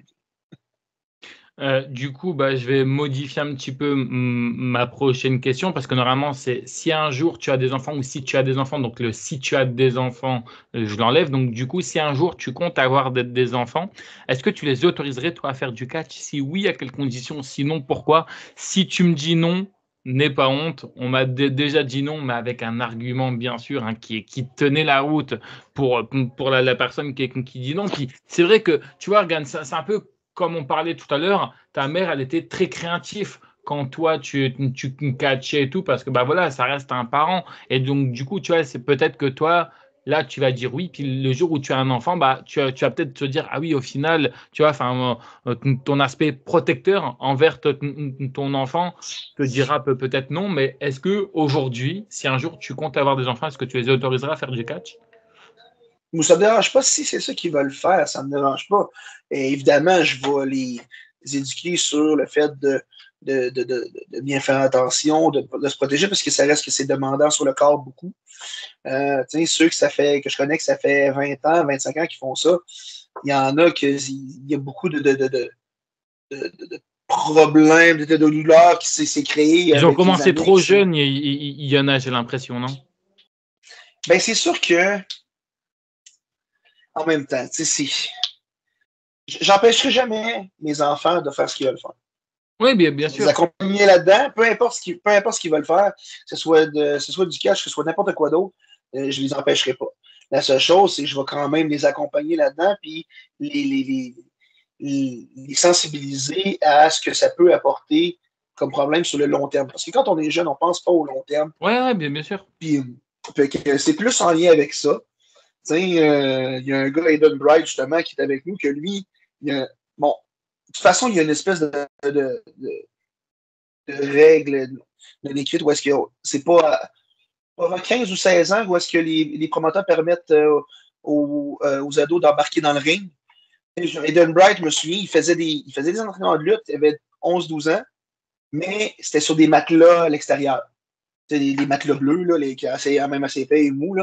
Du coup, bah, je vais modifier un petit peu ma prochaine question parce que normalement, c'est si un jour tu as des enfants ou si tu as des enfants. Donc, le si tu as des enfants, je l'enlève. Donc, du coup, si un jour tu comptes avoir des enfants, est-ce que tu les autoriserais, toi, à faire du catch? Si oui, à quelles conditions? Sinon, pourquoi? Si tu me dis non, n'aie pas honte. On m'a déjà dit non, mais avec un argument, bien sûr, hein, qui tenait la route pour la personne qui dit non. Puis, c'est vrai que, tu vois, regarde, c'est un peu comme on parlait tout à l'heure, ta mère, elle était très créative quand toi, tu catchais et tout, parce que bah voilà, ça reste un parent. Et donc, du coup, tu vois, c'est peut-être que toi, là, tu vas dire oui, puis le jour où tu as un enfant, bah, tu vas peut-être te dire, ah oui, au final, tu vois, ton aspect protecteur envers ton enfant te dira peut-être non, mais est-ce que aujourd'hui, si un jour tu comptes avoir des enfants, est-ce que tu les autoriseras à faire du catch? Moi, ça ne me dérange pas si c'est ça qu'ils veulent faire, ça ne me dérange pas. Et évidemment, je vais les éduquer sur le fait de bien faire attention, de se protéger, parce que ça reste que c'est demandant sur le corps beaucoup. Ceux que je connais que ça fait 20 ans, 25 ans qu'ils font ça, il y en a il y a beaucoup de problèmes, de douleurs qui s'est créé Ils ont avec les commencé années. trop jeunes, il y en a, j'ai l'impression, non? Ben, c'est sûr que, en même temps, j'empêcherai jamais mes enfants de faire ce qu'ils veulent faire. Oui, bien Les sûr. accompagner là-dedans, peu importe ce qu'ils veulent faire, que ce soit du catch, que ce soit n'importe quoi d'autre, je les empêcherai pas. La seule chose, c'est que je vais quand même les accompagner là-dedans, puis les, les, les sensibiliser à ce que ça peut apporter comme problème sur le long terme. Parce que quand on est jeune, on ne pense pas au long terme. Ouais, bien sûr. Puis, c'est plus en lien avec ça. Il y a un gars, Aiden Bright, justement, qui est avec nous, que lui, bon, de toute façon, il y a une espèce de règles de l'équipe où est-ce que c'est pas avant 15 ou 16 ans où est-ce que les promoteurs permettent aux ados d'embarquer dans le ring. Aiden Bright, je me souviens, il faisait des entraînements de lutte, il avait 11-12 ans, mais c'était sur des matelas à l'extérieur. C'est les matelas bleus, là, même assez épais et mous,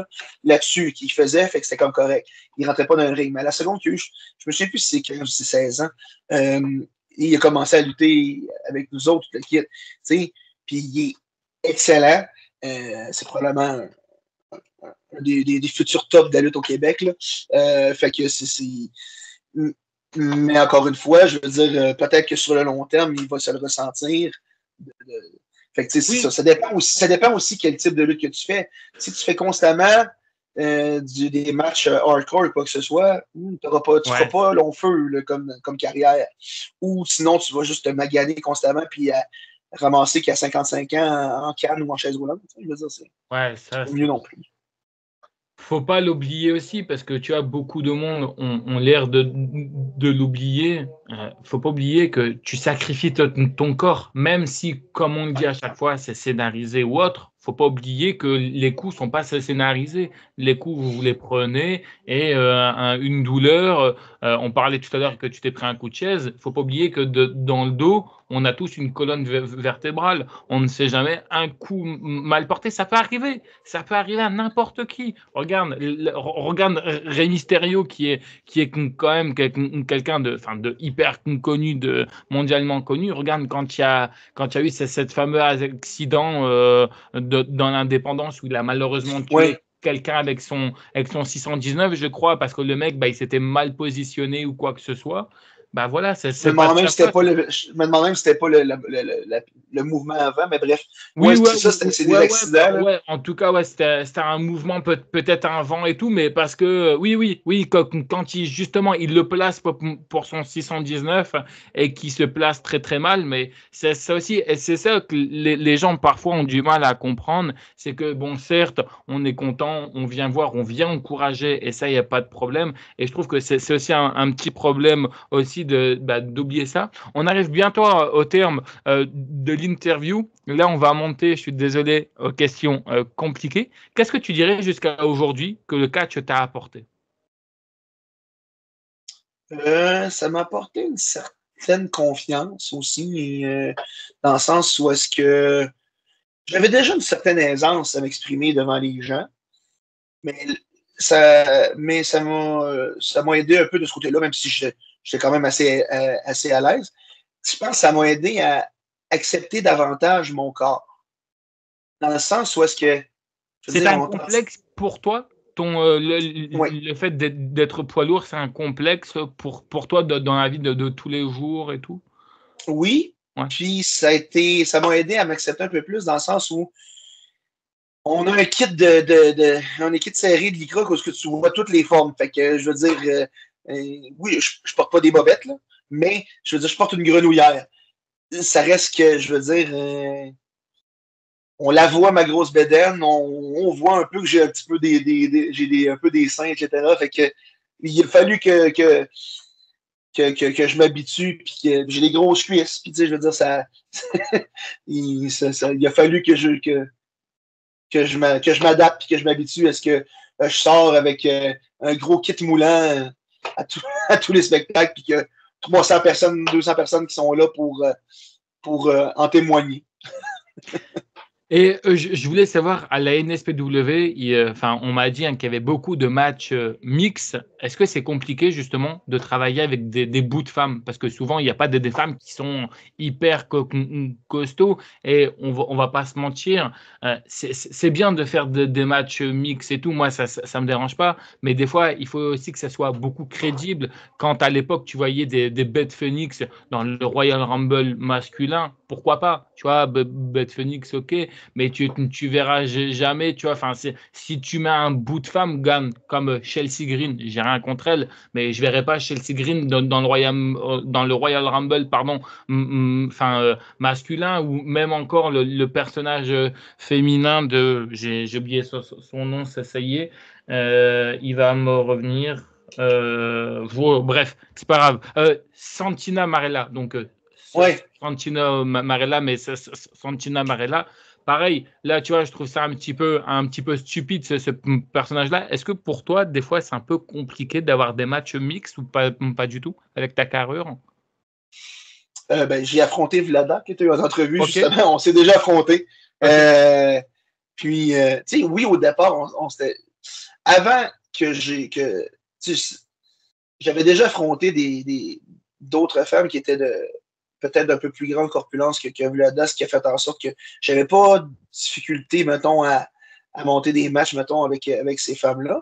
là-dessus, qu'il faisait, fait que c'était comme correct. Il ne rentrait pas dans le ring. Mais à la seconde qu'il y a eu, je me souviens plus si c'est 15 ou si c'est 16 ans, il a commencé à lutter avec nous autres, le kid. Puis il est excellent. C'est probablement un des futurs tops de la lutte au Québec. Là. Fait que Mais encore une fois, je veux dire, peut-être que sur le long terme, il va se le ressentir. Fait que, Oui, ça dépend aussi quel type de lutte que tu fais. Si tu fais constamment des matchs hardcore ou quoi que ce soit, tu ne feras ouais. pas long feu là, comme carrière. Ou sinon, tu vas juste te maganer constamment puis ramasser qu'à 55 ans en canne ou en chaise roulante. Je veux dire, Ouais, c'est ça, pas mieux c'est. non plus. Faut pas l'oublier aussi parce que tu as beaucoup de monde ont l'air de l'oublier. Faut pas oublier que tu sacrifies ton corps, même si, comme on le dit à chaque fois, c'est scénarisé ou autre. faut pas oublier que les coups sont pas scénarisés. Les coups, vous les prenez et une douleur. On parlait tout à l'heure que tu t'es pris un coup de chaise. Faut pas oublier que dans le dos, on a tous une colonne vertébrale. On ne sait jamais un coup mal porté. Ça peut arriver. Ça peut arriver à n'importe qui. Regarde Rey Mysterio qui est quand même quelqu'un de hyper connu, de mondialement connu. Regarde quand il y a eu cette fameux accident dans l'indépendance où il a malheureusement tué quelqu'un avec son 619, je crois, parce que le mec, il s'était mal positionné ou quoi que ce soit. Bah voilà, c'est pas de sa faute. Je me demande même si c'était pas le mouvement avant, mais bref. Oui, C'est ça, c'est des accidents. Ouais. En tout cas, c'était un mouvement, peut-être un vent et tout, mais parce que, oui, quand justement, il le place pour son 619 et qu'il se place très, très mal, mais c'est ça aussi, et c'est ça que les gens parfois ont du mal à comprendre, c'est que, bon, certes, on est content, on vient voir, on vient encourager, et ça, il n'y a pas de problème, et je trouve que c'est aussi un petit problème aussi d'oublier ça. On arrive bientôt au terme de l'interview. Là, on va monter, je suis désolé, aux questions compliquées. Qu'est-ce que tu dirais jusqu'à aujourd'hui que le catch t'a apporté? Ça m'a apporté une certaine confiance aussi, dans le sens où est-ce que j'avais déjà une certaine aisance à m'exprimer devant les gens, mais ça m'a aidé un peu de ce côté-là, même si j'étais quand même assez à l'aise. Je pense que ça m'a aidé à accepter davantage mon corps. Dans le sens où est-ce que, je veux C'est dire, un complexe pour toi? oui, Le fait d'être poids lourd, c'est un complexe pour toi dans la vie de tous les jours et tout? oui, Ouais. puis ça m'a aidé à m'accepter un peu plus dans le sens où on a un kit un kit serré de Lycra où tu vois toutes les formes. Fait que, je veux dire, oui, je porte pas des bobettes, là, mais je veux dire, je porte une grenouillère. Ça reste que, je veux dire, on la voit, ma grosse bédaine, on voit un peu que j'ai un petit peu un peu des seins, etc. Fait que, il a fallu que je m'habitue, puis que j'ai des grosses cuisses, puis tu sais, je veux dire, il a fallu que je m'adapte, puis que je m'habitue à ce que je sors avec un gros kit moulant à tous les spectacles, puis que 300 personnes, 200 personnes qui sont là pour en témoigner. Et je voulais savoir, à la NSPW, on m'a dit qu'il y avait beaucoup de matchs mixtes. Est-ce que c'est compliqué justement de travailler avec des bouts de femmes? Parce que souvent, il n'y a pas des femmes qui sont hyper costauds. Et on va pas se mentir, c'est bien de faire des matchs mixtes et tout. Moi, ça me dérange pas. Mais des fois, il faut aussi que ça soit beaucoup crédible. Quand à l'époque, tu voyais des Beth Phoenix dans le Royal Rumble masculin, pourquoi pas? Tu vois, Beth Phoenix, ok, mais tu verras jamais, tu vois, si tu mets un bout de femme, gagne, comme Chelsea Green, j'ai rien contre elle, mais je verrai pas Chelsea Green dans le Royal Rumble, pardon, masculin, ou même encore le personnage féminin j'ai oublié son nom, ça y est, il va me revenir. Bref, c'est pas grave. Santina Marella, donc Ouais. Santina Marella, mais Santina Marella. Pareil, là, tu vois, je trouve ça un petit peu stupide, ce personnage-là. Est-ce que pour toi, des fois, c'est un peu compliqué d'avoir des matchs mixtes ou pas du tout, avec ta carrure? J'ai affronté Vlada, qui était aux entrevues, Ok, justement. On s'est déjà affronté. ok. Puis, tu sais, oui, au départ, on s'était. Avant que j'avais déjà affronté d'autres femmes qui étaient peut-être d'un peu plus grande corpulence que Vlada, ce qui a fait en sorte que j'avais pas de difficulté, mettons, à monter des matchs, mettons, avec ces femmes-là.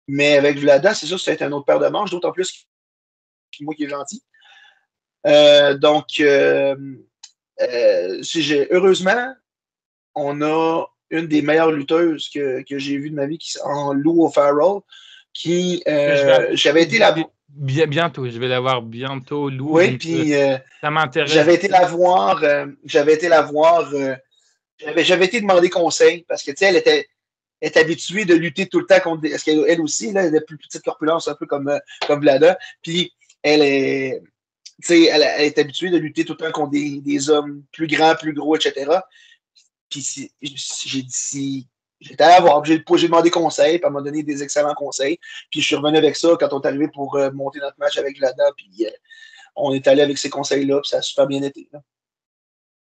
Mais avec Vlada, c'est sûr que ça a été un autre paire de manches, d'autant plus que moi qui est gentil. Donc, heureusement, on a une des meilleures lutteuses que j'ai vues de ma vie, en Lou O'Farrell, qui, j'avais été la Bientôt, je vais la voir bientôt, Lou, oui, donc puis ça m'intéresse. j'avais été la voir, j'avais été demander conseil parce que, tu sais, elle est habituée de lutter tout le temps contre parce qu'elle aussi, là, elle a plus petite corpulence, un peu comme Vlada, puis elle est, tu sais, elle est habituée de lutter tout le temps contre des hommes plus grands, plus gros, etc. Puis j'ai dit, j'étais allé voir, j'ai demandé conseil, puis elle m'a donné des excellents conseils. Puis je suis revenu avec ça quand on est arrivé pour monter notre match avec Vlada, puis on est allé avec ces conseils-là, puis ça a super bien été. Là.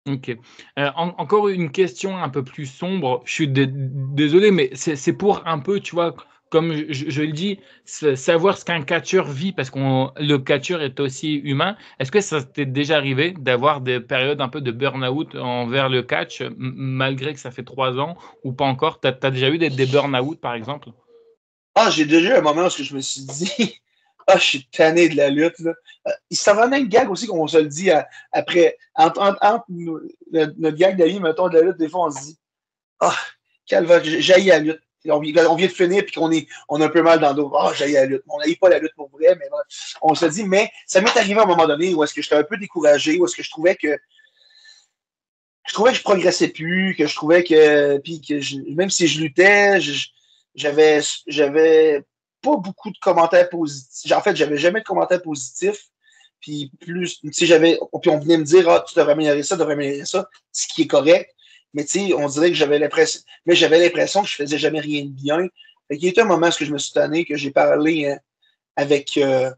Ok. Encore une question un peu plus sombre. Je suis désolé, mais c'est pour un peu, tu vois, comme je le dis, savoir ce qu'un catcheur vit, parce que le catcheur est aussi humain. Est-ce que ça t'est déjà arrivé d'avoir des périodes un peu de burn-out envers le catch, malgré que ça fait 3 ans, ou pas encore? T'as déjà eu des burn-out, par exemple? Ah, j'ai déjà eu un moment où je me suis dit, ah, je suis tanné de la lutte. Là. Ça va même une gag aussi qu'on se le dit après. Entre notre gag d'amis, mettons, de la lutte, des fois, on se dit, ah, calvaire, j'haïs la lutte. On vient de finir puis on a un peu mal dans le dos. Ah, j'haïs la lutte. On n'haït pas la lutte pour vrai, mais on se dit, mais ça m'est arrivé à un moment donné où est-ce que j'étais un peu découragé, où est-ce que je trouvais que je progressais plus, que je trouvais que, puis que même si je luttais, j'avais pas beaucoup de commentaires positifs. En fait, j'avais jamais de commentaires positifs. Puis plus, tu sais, puis on venait me dire, ah, tu devrais améliorer ça, ce qui est correct. Mais tu sais, on dirait que j'avais l'impression que je faisais jamais rien de bien. Fait qu'il y a eu un moment où je me suis tanné, que j'ai parlé avec un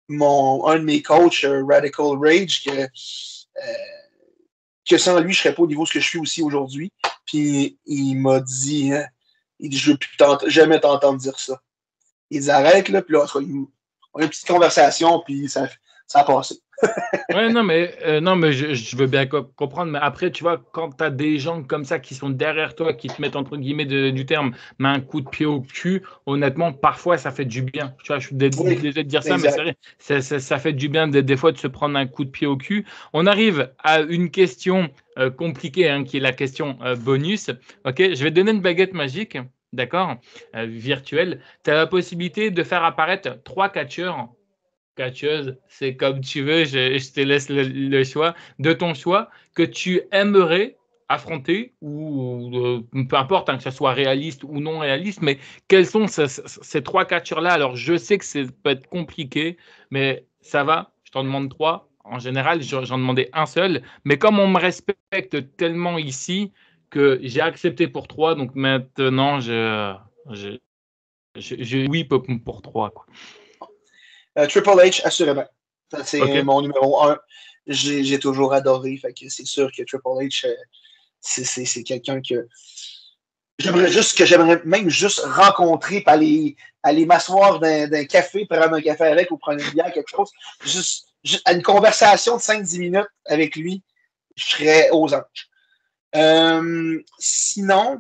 de mes coachs, Radical Rage, que sans lui, je serais pas au niveau de ce que je suis aussi aujourd'hui. Puis il m'a dit, hein, il dit, je veux plus jamais t'entendre dire ça. Il dit, arrête, là, puis là, on a une petite conversation, puis ça a passé. Ouais, non, mais je veux bien comprendre, mais après, tu vois, quand tu as des gens comme ça qui sont derrière toi, qui te mettent, entre guillemets, du terme, mais un coup de pied au cul, honnêtement, parfois, ça fait du bien. Tu vois, je suis Oui, désolé de dire ça, mais c'est exact. vrai, ça fait du bien des fois de se prendre un coup de pied au cul. On arrive à une question compliquée, hein, qui est la question bonus. Ok, je vais te donner une baguette magique, d'accord, virtuelle. Tu as la possibilité de faire apparaître 3 catcheurs catcheuse, c'est comme tu veux, je te laisse le choix de ton choix que tu aimerais affronter ou peu importe hein, que ce soit réaliste ou non réaliste, mais quels sont ces 3 catcheurs-là? Alors je sais que ça peut être compliqué, mais ça va, je t'en demande 3. En général, j'en demandais un seul, mais comme on me respecte tellement ici que j'ai accepté pour 3, donc maintenant oui pour 3 quoi. Triple H, assurément. Ok. C'est mon numéro 1. J'ai toujours adoré. Fait que c'est sûr que Triple H, c'est quelqu'un que j'aimerais même juste rencontrer, aller m'asseoir d'un café, prendre un café avec ou prendre une bière, quelque chose. Juste une conversation de 5-10 minutes avec lui, je serais aux anges. Sinon,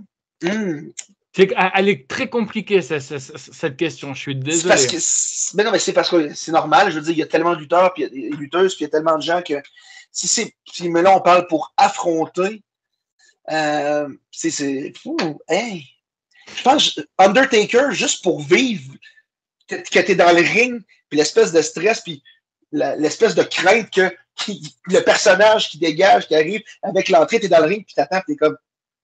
Elle est très compliquée, cette question. Je suis c'est parce désolé. que. Mais non, mais c'est parce que c'est normal. Je veux dire, il y a tellement de lutteurs, puis il y a des lutteuses, puis il y a tellement de gens que. Mais là, on parle pour affronter. C'est fou. Hey, je pense Undertaker, juste pour vivre, que tu es dans le ring, puis l'espèce de stress, puis l'espèce de crainte que le personnage qui dégage, qui arrive avec l'entrée, tu es dans le ring, puis tu attends, tu es comme,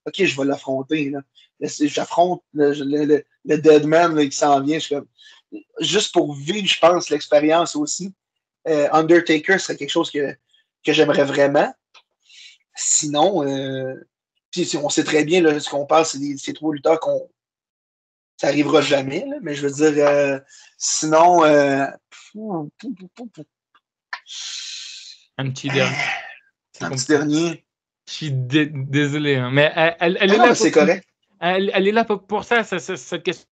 OK, je vais l'affronter. J'affronte le Deadman là, qui s'en vient. Juste pour vivre, je pense, l'expérience aussi. Undertaker serait quelque chose que j'aimerais vraiment. Sinon, on sait très bien là, ce qu'on parle, c'est ces 3 lutteurs ça n'arrivera jamais, là, mais je veux dire, sinon, Un petit dernier. C'est un petit compliqué. dernier. Je suis désolé, hein, mais elle Ah est non, là mais c'est correct. elle est là pour ça, cette question.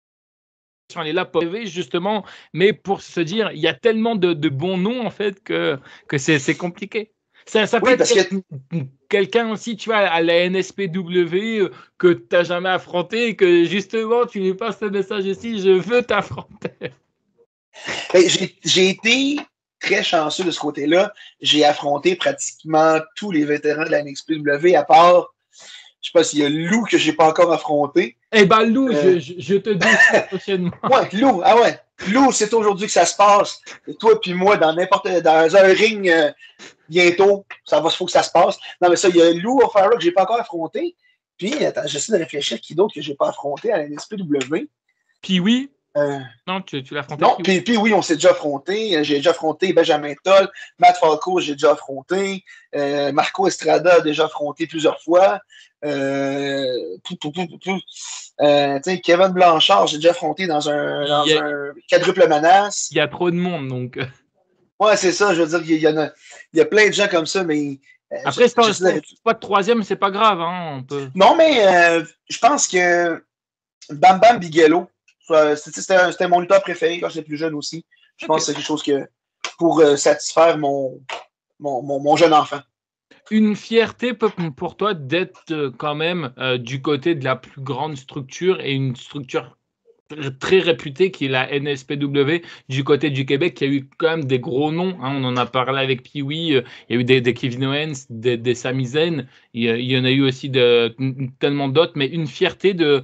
Elle est là pour rêver, justement, mais pour se dire, il y a tellement de bons noms, en fait, que c'est compliqué. Ça peut Oui, être parce que quelqu'un aussi, tu vois, à la NSPW que tu n'as jamais affronté et que, justement, tu lui passes ce message ici, je veux t'affronter. ben, j'ai été très chanceux de ce côté-là. J'ai affronté pratiquement tous les vétérans de la NXPW, à part, je sais pas s'il y a Lou que j'ai pas encore affronté. Eh ben, Lou, Euh, je te défie prochainement. ouais, Lou, ah ouais. Lou, c'est aujourd'hui que ça se passe. Et toi puis moi, dans un ring bientôt, faut que ça se passe. Non, mais ça, il y a Lou O'Farrell que j'ai pas encore affronté. Puis, attends, j'essaie de réfléchir qui d'autre que j'ai pas affronté à la NSPW. Puis oui. Non, tu l'as affronté. Non, puis oui, on s'est déjà affronté. J'ai déjà affronté Benjamin Toll, Matt Falco, j'ai déjà affronté. Marco Estrada a déjà affronté plusieurs fois. Kevin Blanchard, j'ai déjà affronté dans un quadruple menace. Il y a trop de monde, donc. Ouais, c'est ça. Je veux dire, il y a plein de gens comme ça, mais. Après, c'est pas de troisième, c'est pas grave. Hein, on peut... Non, mais je pense que Bam Bam Bigelow, c'était mon lutteur préféré quand j'étais plus jeune aussi. Je pense que c'est quelque chose que pour satisfaire mon jeune enfant. Une fierté pour toi d'être quand même du côté de la plus grande structure et une structure très réputée qui est la NSPW du côté du Québec, qui a eu quand même des gros noms. Hein, on en a parlé avec Pee-Wee, il y a eu des Kevin Owens, des Sami Zayn, il y en a eu aussi tellement d'autres, mais une fierté de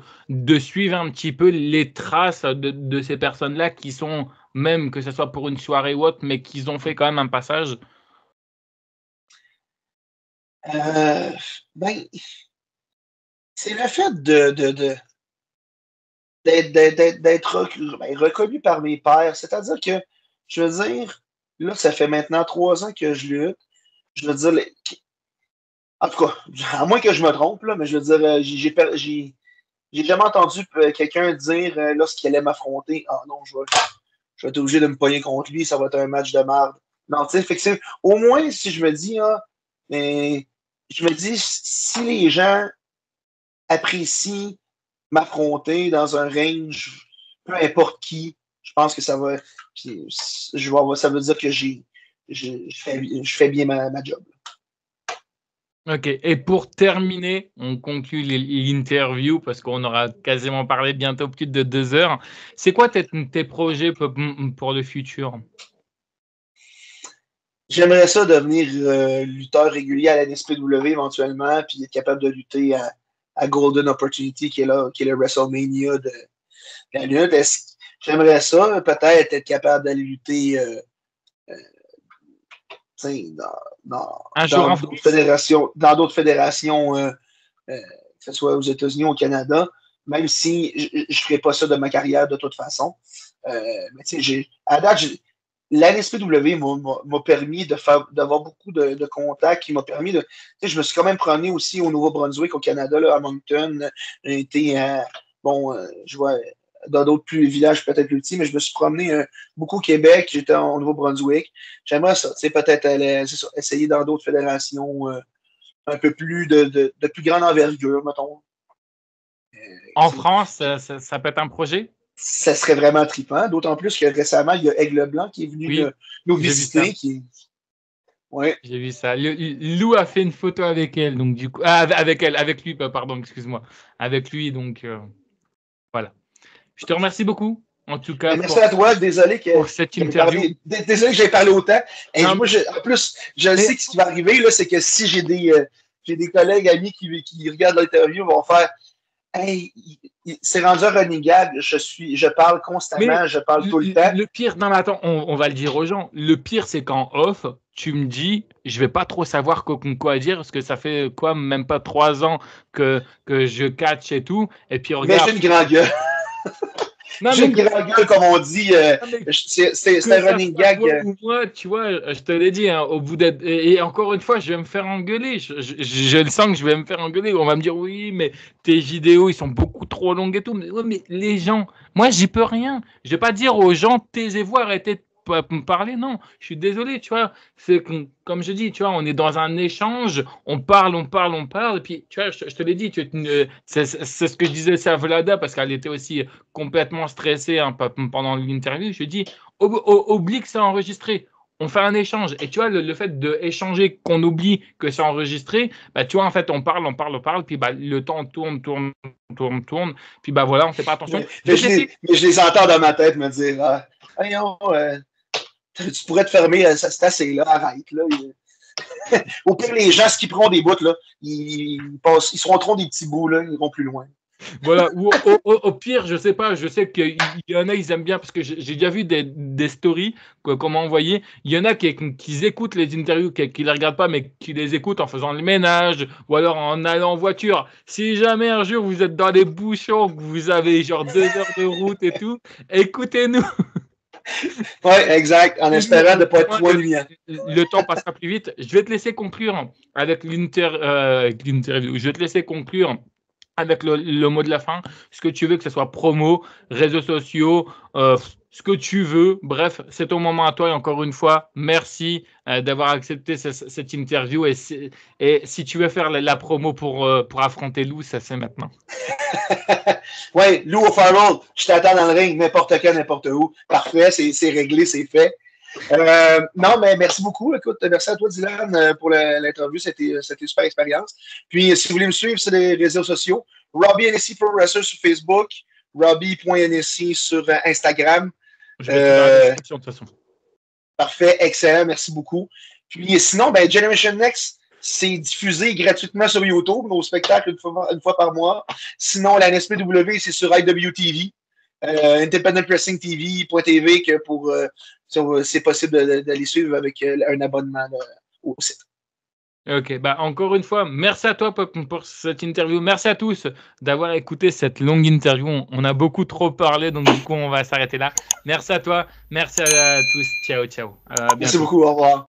suivre un petit peu les traces de ces personnes-là qui sont, même que ce soit pour une soirée ou autre, mais qui ont fait quand même un passage. Ben, c'est le fait d'être reconnu par mes pairs. C'est-à-dire que, je veux dire, là, ça fait maintenant 3 ans que je lutte. Je veux dire, en tout cas, à moins que je me trompe, là, mais je veux dire, j'ai jamais entendu quelqu'un dire lorsqu'il allait m'affronter, ah non, je vais être obligé de me pogner contre lui, ça va être un match de merde. Non, tu sais, fait que au moins, si je me dis, mais je me dis, si les gens apprécient m'affronter dans un range, peu importe qui, je pense que ça va. Ça veut dire que je fais bien ma job. Ok, et pour terminer, on conclut l'interview parce qu'on aura quasiment parlé bientôt plus de 2 heures. C'est quoi tes projets pour le futur? J'aimerais ça devenir lutteur régulier à la NSPW éventuellement, puis être capable de lutter à Golden Opportunity, qui est le WrestleMania de la lutte. J'aimerais ça, peut-être être capable d'aller lutter dans d'autres fédérations, que ce soit aux États-Unis ou au Canada, même si je ne ferai pas ça de ma carrière de toute façon. Mais à date, la NSPW m'a permis d'avoir beaucoup de contacts, qui m'a permis de. Je me suis quand même promené aussi au Nouveau-Brunswick, au Canada, là, à Moncton. J'ai été je vois dans d'autres villages peut-être plus petits, mais je me suis promené beaucoup au Québec, j'étais au Nouveau-Brunswick. J'aimerais ça, peut-être essayer dans d'autres fédérations un peu plus de plus grande envergure, mettons. En France, ça peut être un projet? Ça serait vraiment trippant, d'autant plus que récemment, il y a Aigle Blanc qui est venu nous visiter. Ouais. J'ai vu ça. Lou a fait une photo avec elle, donc du coup, avec lui, pardon, excuse-moi, avec lui, donc voilà. Je te remercie beaucoup, en tout cas. Merci à toi. Désolé pour cette interview. Désolé que j'ai parlé autant. Et moi, en plus, je sais que ce qui va arriver, là, c'est que si j'ai des collègues, amis qui regardent l'interview, vont faire hey, c'est rendu un running gag. Je parle constamment, je parle tout le temps. Le pire, non, mais attends, on va le dire aux gens. Le pire, c'est qu'en off, tu me dis, je vais pas trop savoir quoi dire, parce que ça fait même pas 3 ans que je catch et tout. Et puis regarde. Mais j'ai une grande gueule. J'ai une grande gueule, comme on dit. C'est un running gag. Moi, tu vois, je te l'ai dit, hein, au bout d'être. Et encore une fois, je vais me faire engueuler. Je le sens que je vais me faire engueuler. On va me dire, oui, mais tes vidéos, ils sont beaucoup trop longues et tout. Mais, ouais, mais les gens, moi, j'y peux rien. Je vais pas dire aux gens, taisez-vous, arrêtez de me parler. Non, je suis désolé, tu vois. C'est comme je dis, tu vois, on est dans un échange. On parle. Et puis, tu vois, je te l'ai dit, c'est ce que je disais à Vlada, parce qu'elle était aussi complètement stressé pendant l'interview. Je dis, oublie que c'est enregistré. On fait un échange. Et tu vois, le fait d'échanger, qu'on oublie que c'est enregistré, bah, tu vois, en fait, on parle, puis bah, le temps tourne. Puis bah voilà, on ne fait pas attention. Mais je les entends dans ma tête me dire, tu pourrais te fermer, c'est assez là, arrête. Là. Au pire, les gens, ce qui prendront des bouts, là, ils seront trop des petits bouts, là, ils iront plus loin. Voilà, ou au pire, je sais pas, je sais qu'il y en a, ils aiment bien, parce que j'ai déjà vu des stories qu'on m'a envoyé. Il y en a qui écoutent les interviews, qui les regardent pas, mais qui les écoutent en faisant le ménage ou alors en allant en voiture. Si jamais un jour vous êtes dans les bouchons, que vous avez genre 2 heures de route et tout, écoutez-nous. Oui, exact, en espérant de ne pas être trop ennuyant. Le temps passera plus vite. Je vais te laisser conclure avec l'interview. Je vais te laisser conclure avec le mot de la fin, ce que tu veux, que ce soit promo, réseaux sociaux, ce que tu veux. Bref, c'est ton moment à toi. Et encore une fois, merci d'avoir accepté cette interview. Et si tu veux faire la promo pour affronter Lou, ça c'est maintenant. Oui, Lou O'Farrell, je t'attends dans le ring, n'importe quand, n'importe où. Parfait, c'est réglé, c'est fait. Non, mais merci beaucoup. Écoute, merci à toi, Dylan, pour l'interview. C'était une super expérience. Puis, si vous voulez me suivre sur les réseaux sociaux, Robbie NSC Pro Wrestler sur Facebook, Robbie.NSC sur Instagram. Je vais te dans la description de toute façon. Parfait, excellent, merci beaucoup. Puis, sinon, ben, Generation Next, c'est diffusé gratuitement sur YouTube, nos spectacles une fois par mois. Sinon, la NSPW, c'est sur IWTV. Independent Wrestling TV.tv que c'est possible d'aller suivre avec un abonnement au site. Ok, bah encore une fois, merci à toi pour cette interview. Merci à tous d'avoir écouté cette longue interview. On a beaucoup trop parlé, donc du coup, on va s'arrêter là. Merci à toi, merci à tous. Ciao, ciao. Merci beaucoup, au revoir.